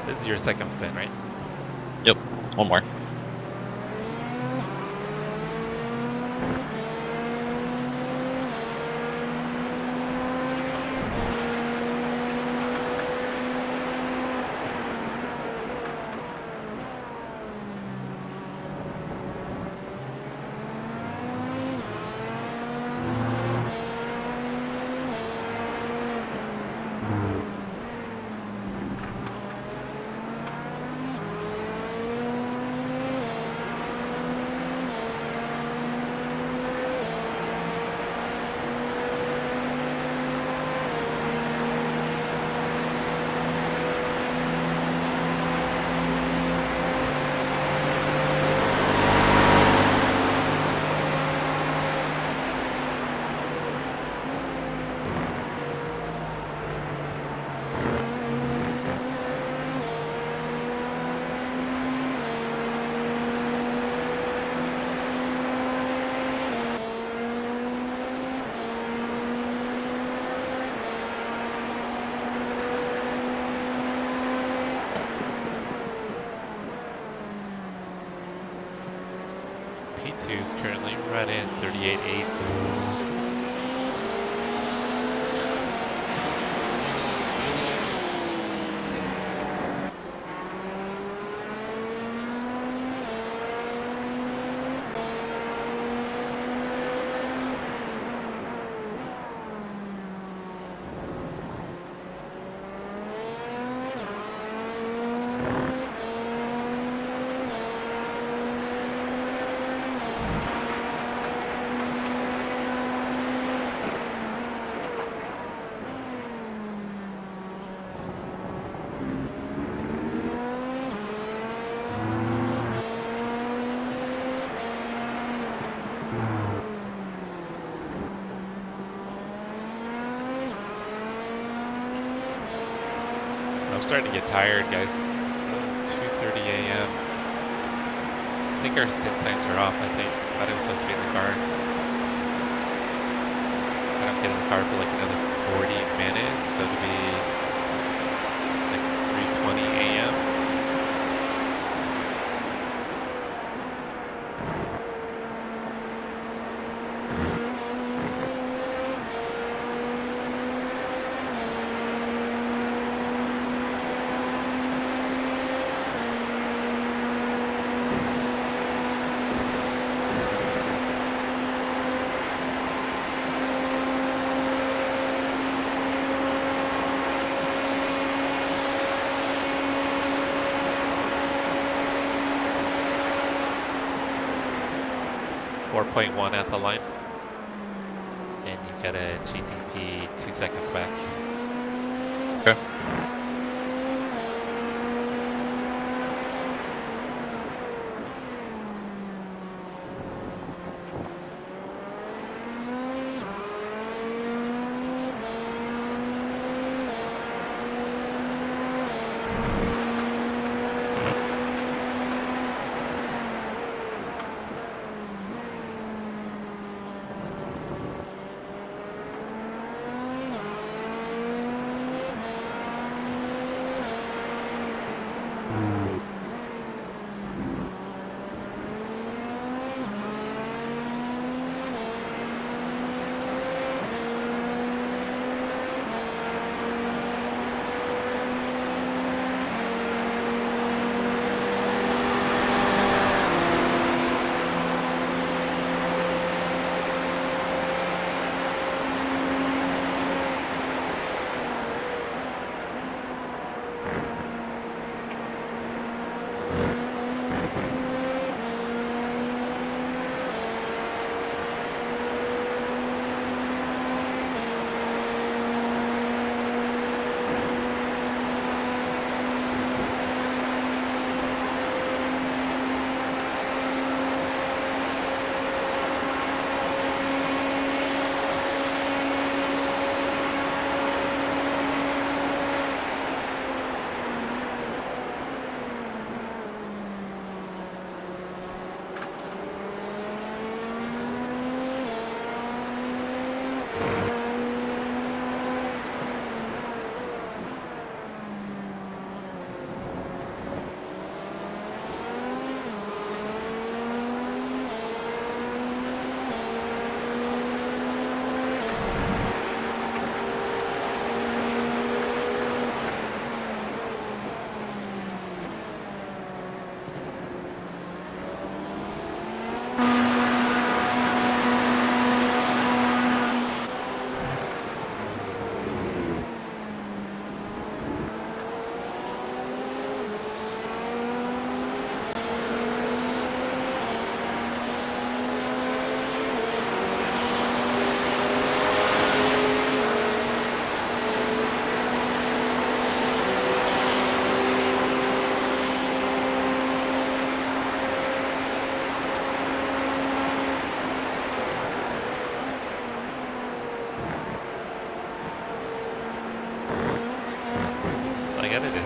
This is your second stint, right? Yep, one more. P2 is currently running 38.8. I'm starting to get tired, guys. It's 2:30 a.m. I think our stint times are off. I thought I was supposed to be in the car. I don't get in the car for like another 40 minutes, so it'll be like 3:20 a.m. .1 at the line, and you get a GTP 2 seconds back. Okay.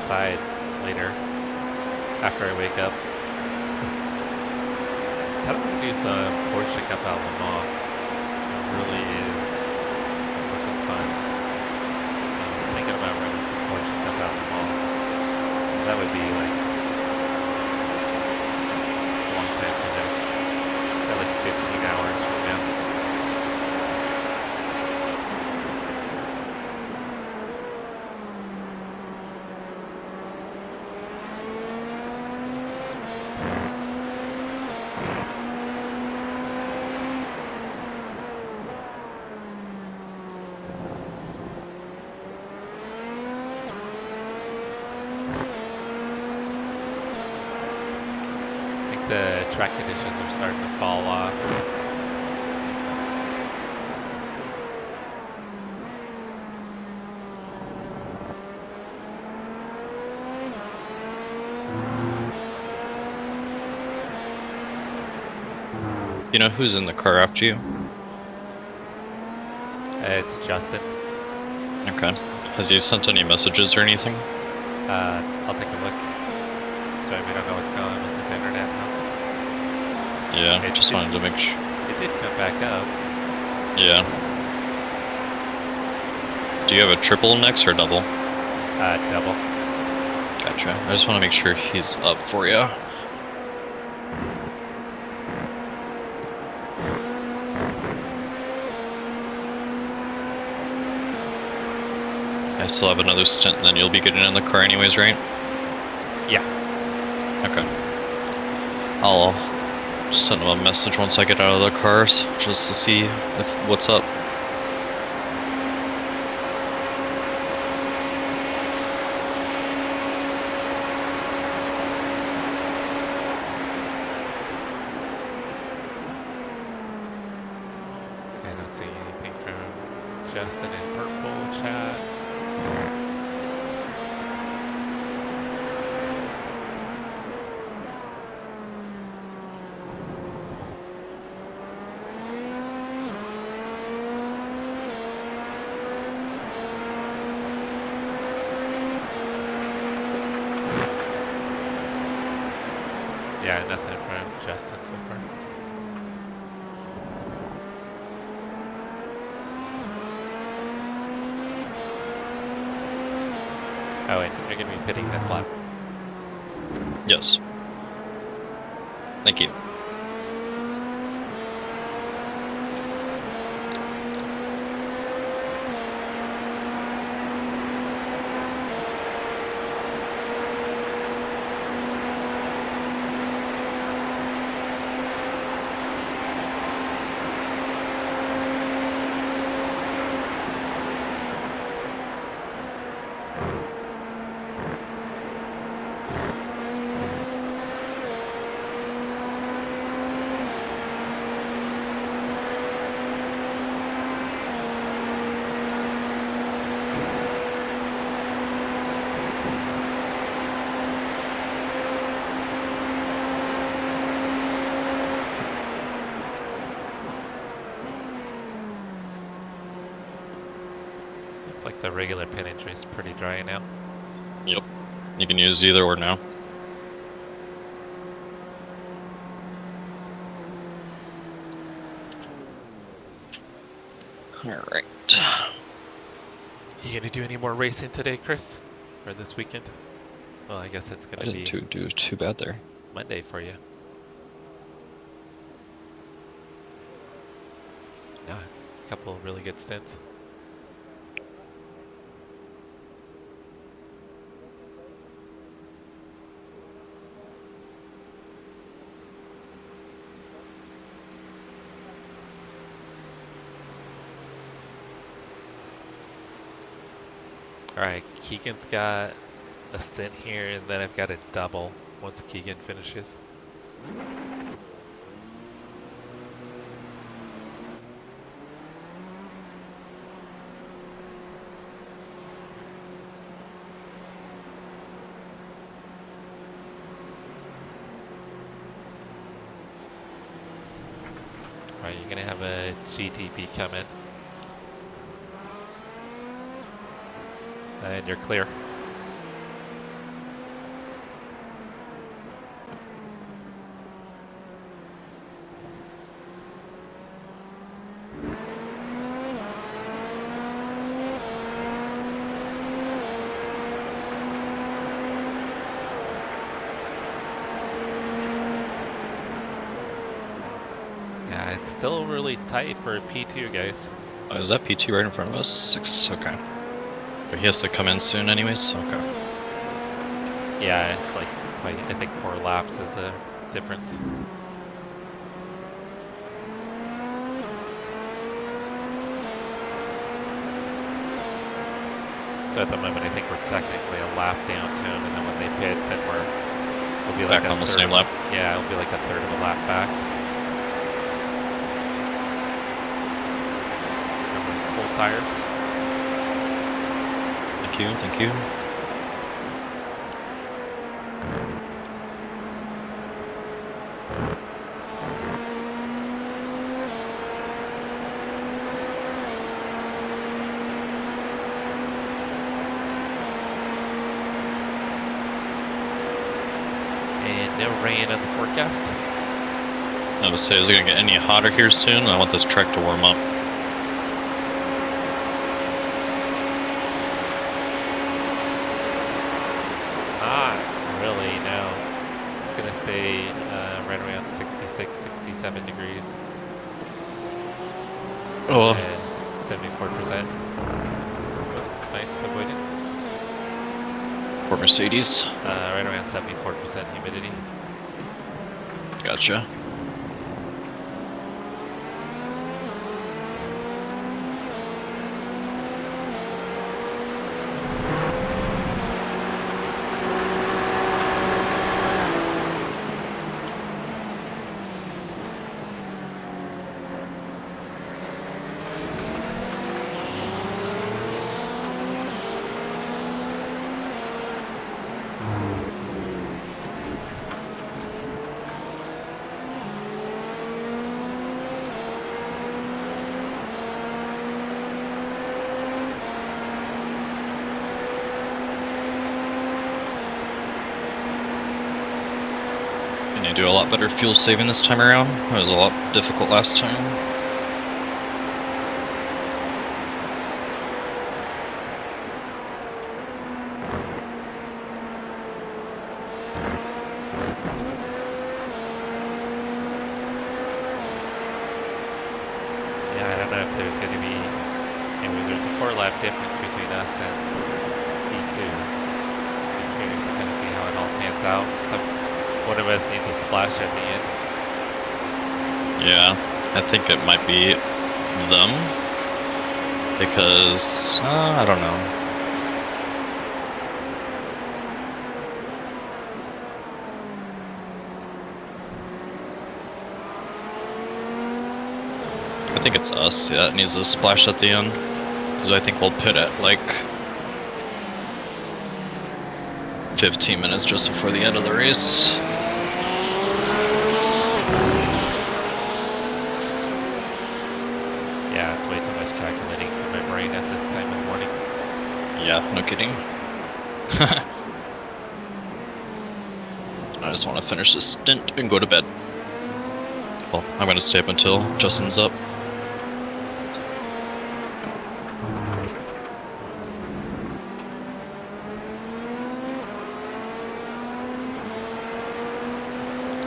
outside later after I wake up. Kind of want to do some Porsche Cup out Le Mans. It really is looking fun. So I'm thinking about running some Porsche Cup out Le Mans. That would be like a long time from now. About like 15 hours from now. The track conditions are starting to fall off. You know who's in the car after you? It's Justin. Okay. Has he sent any messages or anything? I'll take a look. Sorry, we don't know what's going on with this internet now. Yeah, I just wanted to make sure. It did come back up. Yeah. Do you have a triple next or double? Double. Gotcha. I just want to make sure he's up for you. I still have another stint, and then you'll be getting in the car anyways, right? Yeah. Okay. I'll send him a message once I get out of the cars, just to see if what's up. I don't see anything from Justin in purple chat. Yeah, nothing from Justin so far. Oh, and you're going to be pitting this lap. Yes. Thank you. Looks like the regular pin entry is pretty dry now. Yep. You can use either or now. Alright. You gonna do any more racing today, Chris? Or this weekend? Well, I guess it's I gonna be didn't do too bad there. Monday for you. No, a couple of really good stints. Alright, Keegan's got a stint here, and then I've got a double once Keegan finishes. Alright, you're gonna have a GTP come in. And you're clear. still really tight for P2, guys. Oh, is that P2 right in front of us? 6, okay. But he has to come in soon anyways, okay. Yeah, it's like, I think 4 laps is the difference. So at the moment, I think we're technically a lap down to him, and then when they pit, then we'll be like Back on the same lap? Yeah, it'll be like a third of a lap back. Full tires. Thank you, thank you. And no rain in the forecast. I would say, is it going to get any hotter here soon? I want this track to warm up. Not really, no. It's going to stay right around 66, 67 degrees. Oh, And 74%. Nice avoidance. for Mercedes. Right around 74% humidity. Gotcha. Can you do a lot better fuel saving this time around? It was a lot difficult last time. Yeah, I don't know if there's going to be... Anyway, there's a 4-lap difference between us and P2. So I'm curious to kind of see how it all pans out. One of us needs a splash at the end. Yeah, I think it might be them. Because, I don't know. I think it's us that needs a splash at the end. Because I think we'll pit at like 15 minutes just before the end of the race. Yeah, it's way too much calculating for my brain at this time in the morning. Yeah, no kidding. I just want to finish this stint and go to bed. Well, I'm going to stay up until Justin's up.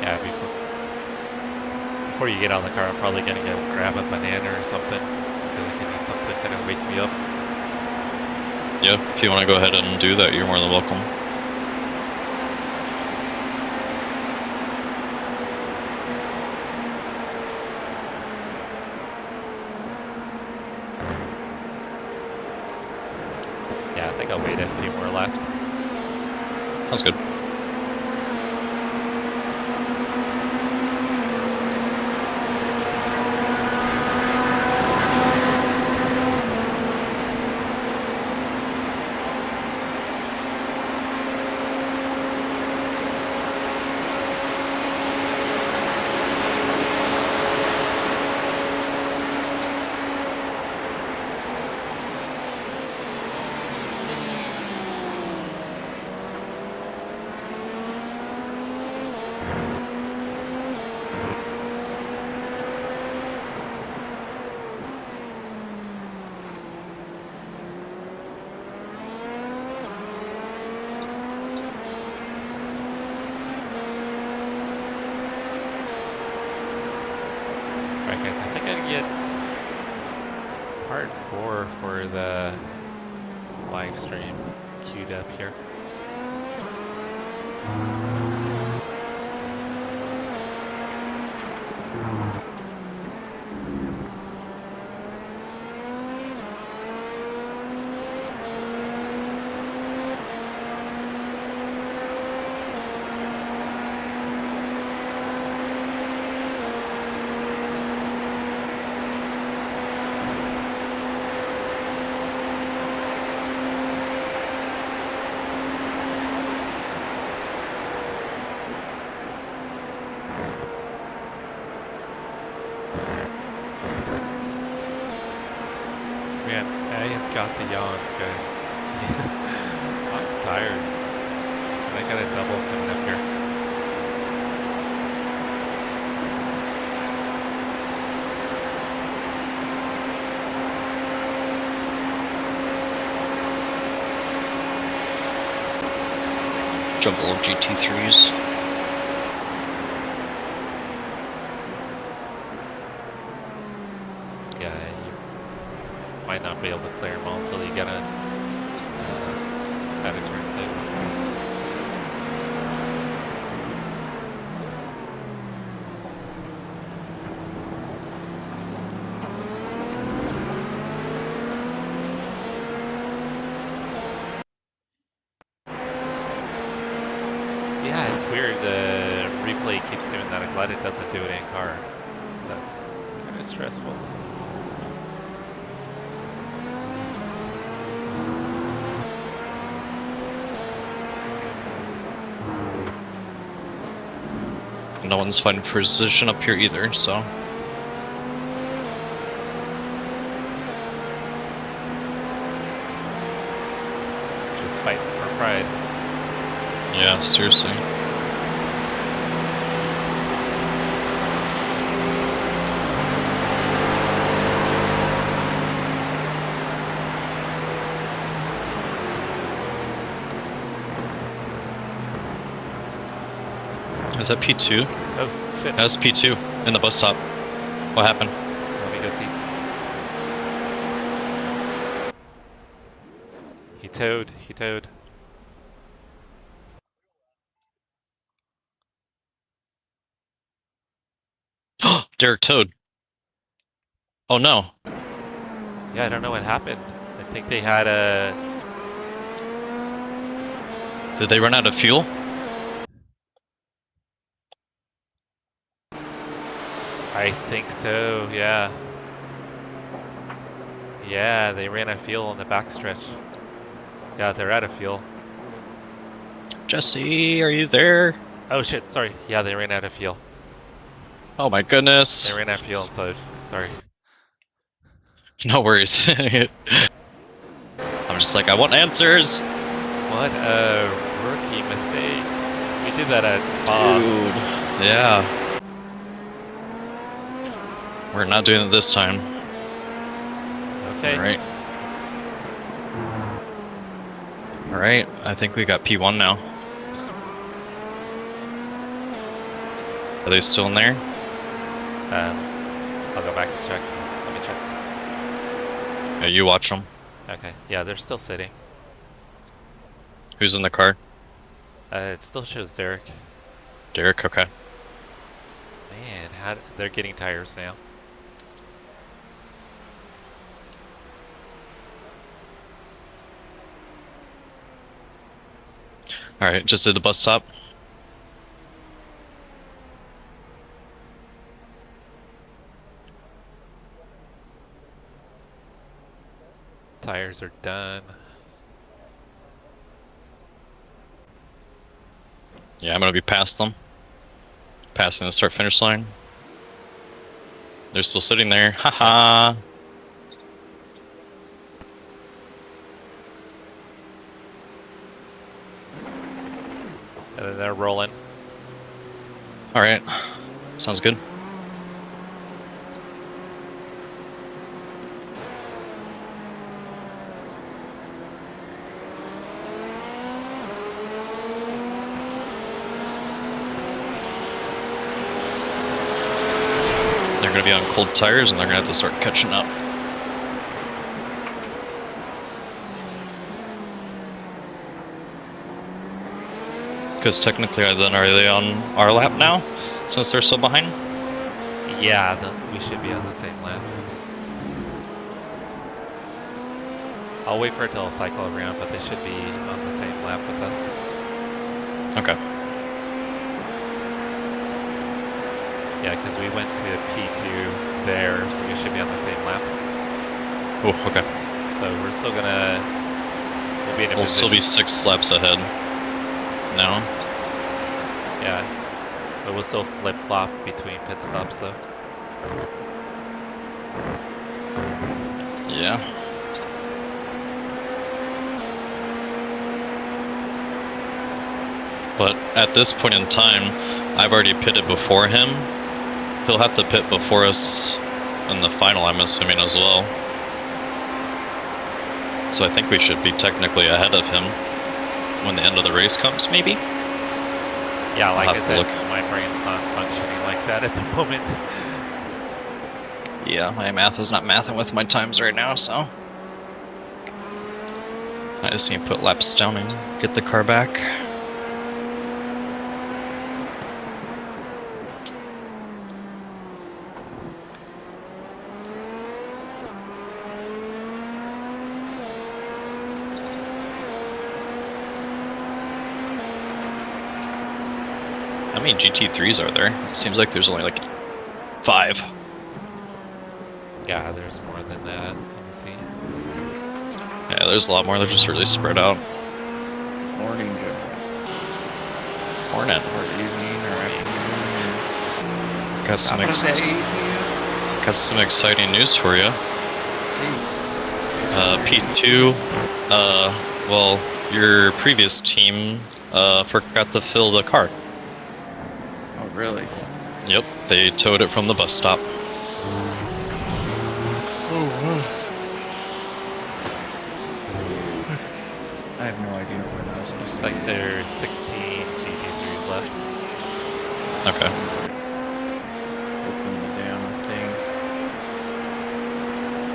Yeah, before you get out of the car, I'm probably gonna go grab a banana or something. Just feel like I need something to kind of wake me up. Yeah, if you want to go ahead and do that, you're more than welcome. Yeah, I think I'll wait a few more laps. Sounds good. part 4 for the live stream queued up here. Man, I have got the yawns, guys. I'm tired. I got a double coming up here. Jumble of GT3s. Yeah, you might not be able to clear them all until you get on out of turn 6. Yeah, it's weird. The replay keeps doing that. I'm glad it doesn't do it in car. That's kind of stressful. No one's finding precision up here either, so. Just fighting for pride. Yeah, seriously. Is that P2? Oh, shit. That's P2 in the bus stop. What happened? Let me go see. He towed. He towed. Derek towed. Oh no. Yeah, I don't know what happened. I think they had a... Did they run out of fuel? I think so, yeah. Yeah, they ran out of fuel on the backstretch. Yeah, they're out of fuel. Jesse, are you there? Oh shit, sorry. Yeah, they ran out of fuel. Oh my goodness. They ran out of fuel and towed. Sorry. No worries. I'm just like, I want answers. What a rookie mistake. We did that at Spa. Dude. Yeah. We're not doing it this time. Okay. Alright. Alright, I think we got P1 now. Are they still in there? I'll go back and check. Let me check. Yeah, you watch them. Okay. Yeah, they're still sitting. Who's in the car? It still shows Derek. Derek, okay. Man, they're getting tires now. Alright, just did the bus stop. Tires are done. Yeah, I'm gonna be past them. Passing the start finish line. They're still sitting there. Haha. And then they're rolling. Alright. Sounds good. They're going to be on cold tires and they're going to have to start catching up. Because technically, then are they on our lap now? Since they're so behind? Yeah, we should be on the same lap. I'll wait for it till cycle around, but they should be on the same lap with us. Okay. Yeah, because we went to P2 there, so we should be on the same lap. Oh, okay. So we're still gonna... We'll be in a We'll still be position- 6 laps ahead. Now? Yeah. But we'll still flip-flop between pit stops, though. Yeah. But at this point in time, I've already pitted before him. He'll have to pit before us in the final, I'm assuming, as well. So I think we should be technically ahead of him when the end of the race comes, maybe? Yeah, like I'll I have to said, look. my brain's not functioning like that at the moment. Yeah, my math is not mathing with my times right now, so... I just need to put laps down and get the car back. How many GT3s are there? It seems like there's only like 5. Yeah, there's more than that. Let me see. Yeah, there's a lot more. They're just really spread out. Morning, Joe. Morning. Or evening or afternoon. Got some, Top of the day to you. got some exciting news for you. See. P2, well, your previous team forgot to fill the car. Oh, really? Yep, they towed it from the bus stop. I have no idea when I was supposed Looks to. like there's 16 GT3s left. Okay. Open the damn thing.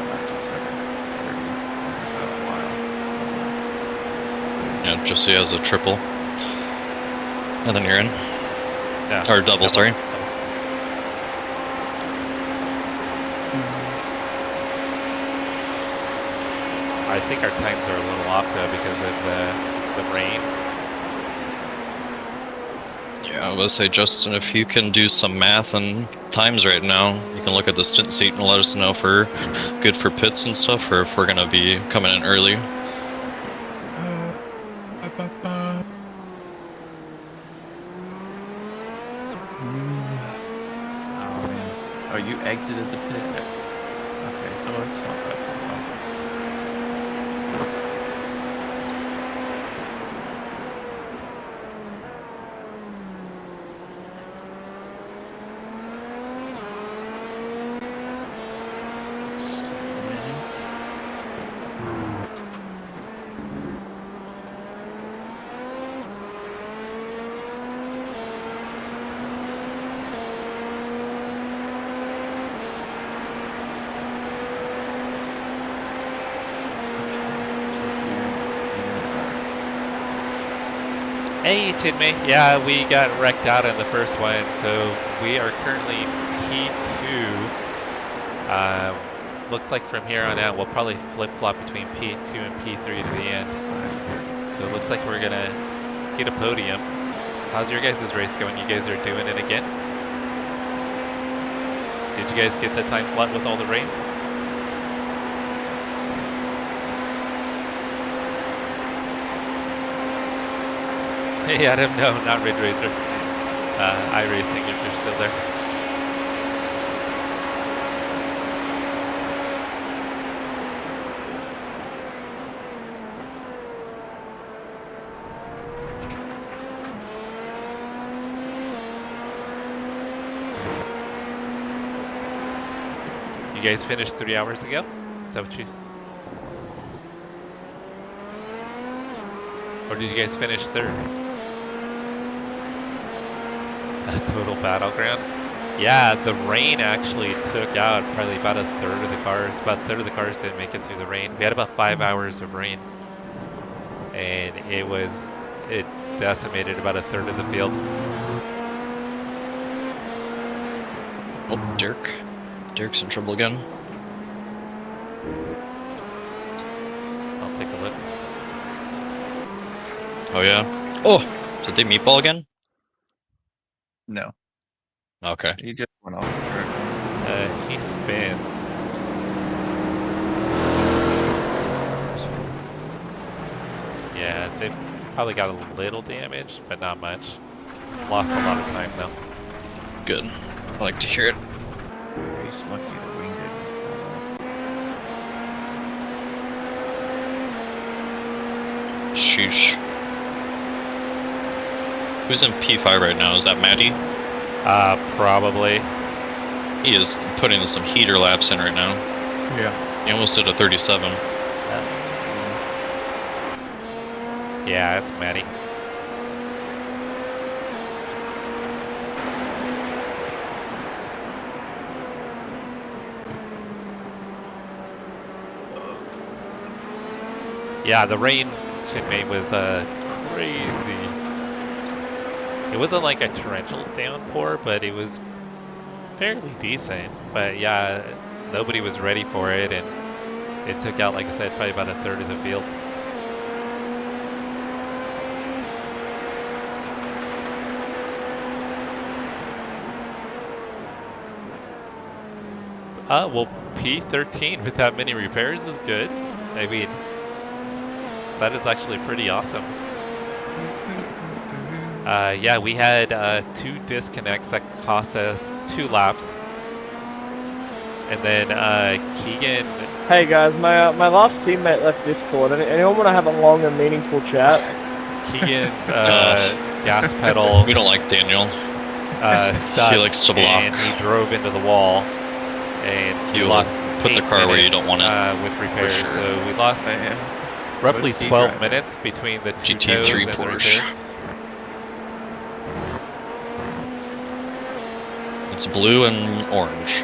Back to 7:30. About a while. Yeah, Jesse has a triple. And then you're in. Yeah. Or double, sorry. I think our times are a little off though because of the rain. Yeah, I was say, Justin, if you can do some math and times right now, you can look at the stint seat and let us know if we're good for pits and stuff, or if we're gonna be coming in early. Oh, man. Oh, you exited the pit? Okay, so it's not that far off. Minutes. Hey, Tidme. Yeah, we got wrecked out in the first one, so we are currently P2. Looks like from here on out, we'll probably flip-flop between P2 and P3 to the end. So it looks like we're gonna get a podium. How's your guys' race going? You guys are doing it again? Did you guys get the time slot with all the rain? Hey Adam, no, not Ridge Racer. iRacing if you're still there. You guys finished 3 hours ago? Is that what you... Or did you guys finish third? A total battleground. Yeah, the rain actually took out probably about a third of the cars. About a third of the cars didn't make it through the rain. We had about 5 hours of rain. And it was it decimated about a third of the field. Oh, Derek's in trouble again. I'll take a look. Oh yeah. Oh, did they meatball again? No, Okay. he just went off the track. He spins. Yeah, they probably got a little damage, but not much. Lost a lot of time though. Good. I like to hear it. He's lucky the wing didn't fall off. Sheesh. Who's in P5 right now? Is that Matty? Probably. He is putting some heater laps in right now. Yeah. He almost did a 37. Yeah, that's Matty. Yeah, the rain shipmate was crazy. It wasn't like a torrential downpour, but it was fairly decent. But yeah, nobody was ready for it, and it took out, like I said, probably about a third of the field. Well, P13 with that many repairs is good. I mean, that is actually pretty awesome. Yeah, we had 2 disconnects that cost us 2 laps. And then Keegan... Hey guys, my last teammate left Discord. Anyone want to have a long and meaningful chat? Keegan's gas pedal... We don't like Daniel. Stuck, He likes to block. and he drove into the wall. And He we will lost put the 8 car where you minutes, don't want it, with repairs. sure. So we lost roughly What's he 12 driving? minutes between the 2 GT3 tows and the Porsche. repairs. It's blue and orange.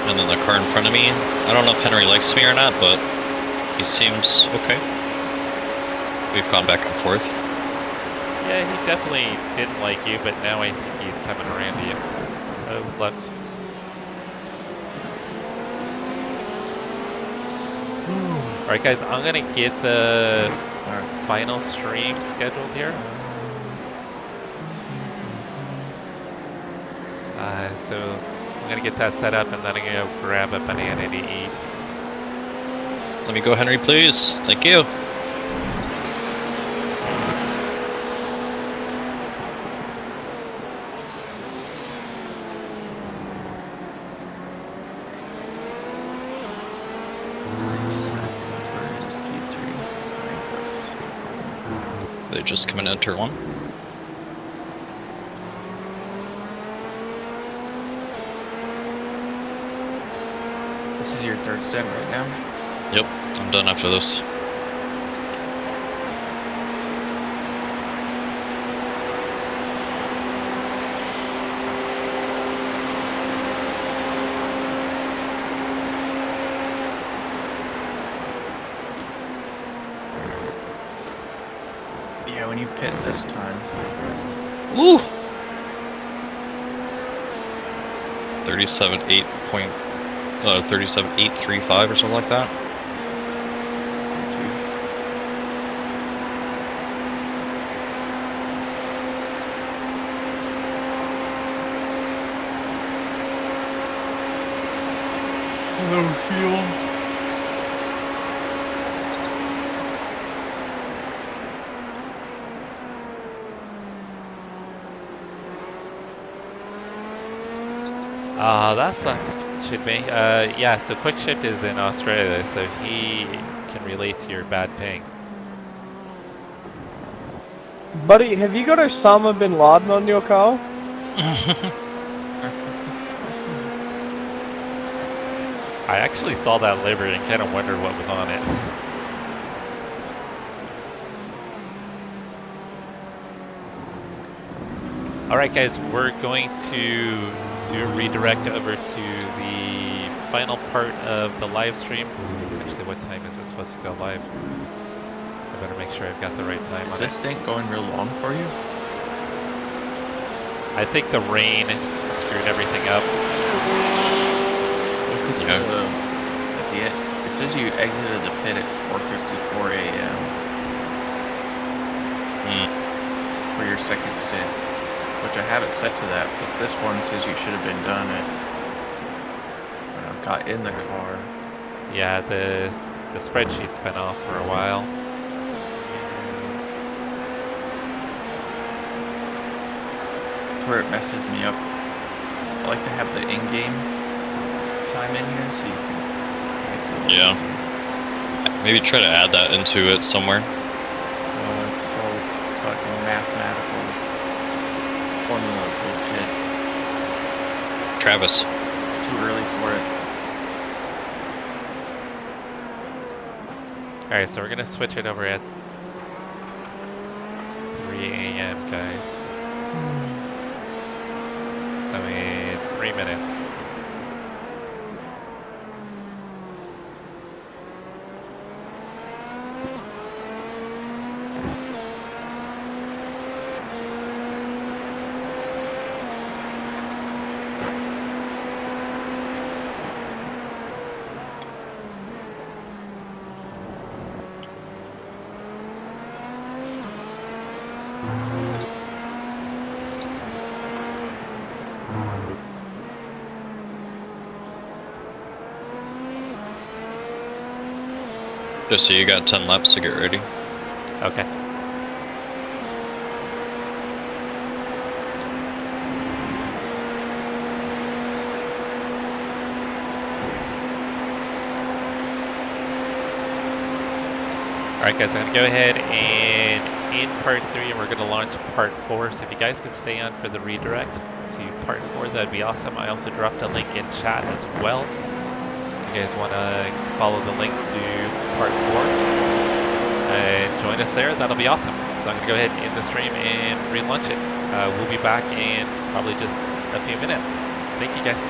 And then the car in front of me, I don't know if Henry likes me or not, but he seems okay. We've gone back and forth. Yeah, he definitely didn't like you, but now I think he's coming around to you. Oh, left. Alright guys, I'm gonna get the final stream scheduled here. So I'm gonna get that set up, and then I'm gonna go grab a banana to eat. Let me go, Henry, please. Thank you. They just come and enter one. This is your third stint right now? Yep, I'm done after this. Yeah, when you pit this time. Woo! 37.835 or something like that. Hello, fuel. That sucks, should be. Yeah, so Quick Shift is in Australia, so he can relate to your bad ping. Buddy, have you got Osama bin Laden on your car? I actually saw that livery and kind of wondered what was on it. All right, guys, we're going to do a redirect over to the final part of the live stream. Actually, what time is it supposed to go live? I better make sure I've got the right time Is on this it. thing going real long for you? I think the rain screwed everything up. Because Yeah. at the end, it says you exited the pit at 4:54 a.m. for your second stint, which I have it set to that, but this one says you should have been done at got in the car. Yeah, the spreadsheet's been off for a while. That's where it messes me up. I like to have the in-game time in here so you can exit. Yeah. Maybe try to add that into it somewhere. It's so fucking mathematical formula bullshit. Travis. It's too early for it. Alright, so we're going to switch it over at 3 a.m., guys. So in 3 minutes. Just so you got 10 laps to get ready. Okay. Alright guys, I'm going to go ahead and in part 3 we're going to launch part 4, so if you guys could stay on for the redirect to part 4, that'd be awesome. I also dropped a link in chat as well. If you guys want to follow the link to part 4 and join us there, that'll be awesome. So I'm going to go ahead and end the stream and relaunch it. We'll be back in probably just a few minutes. Thank you guys.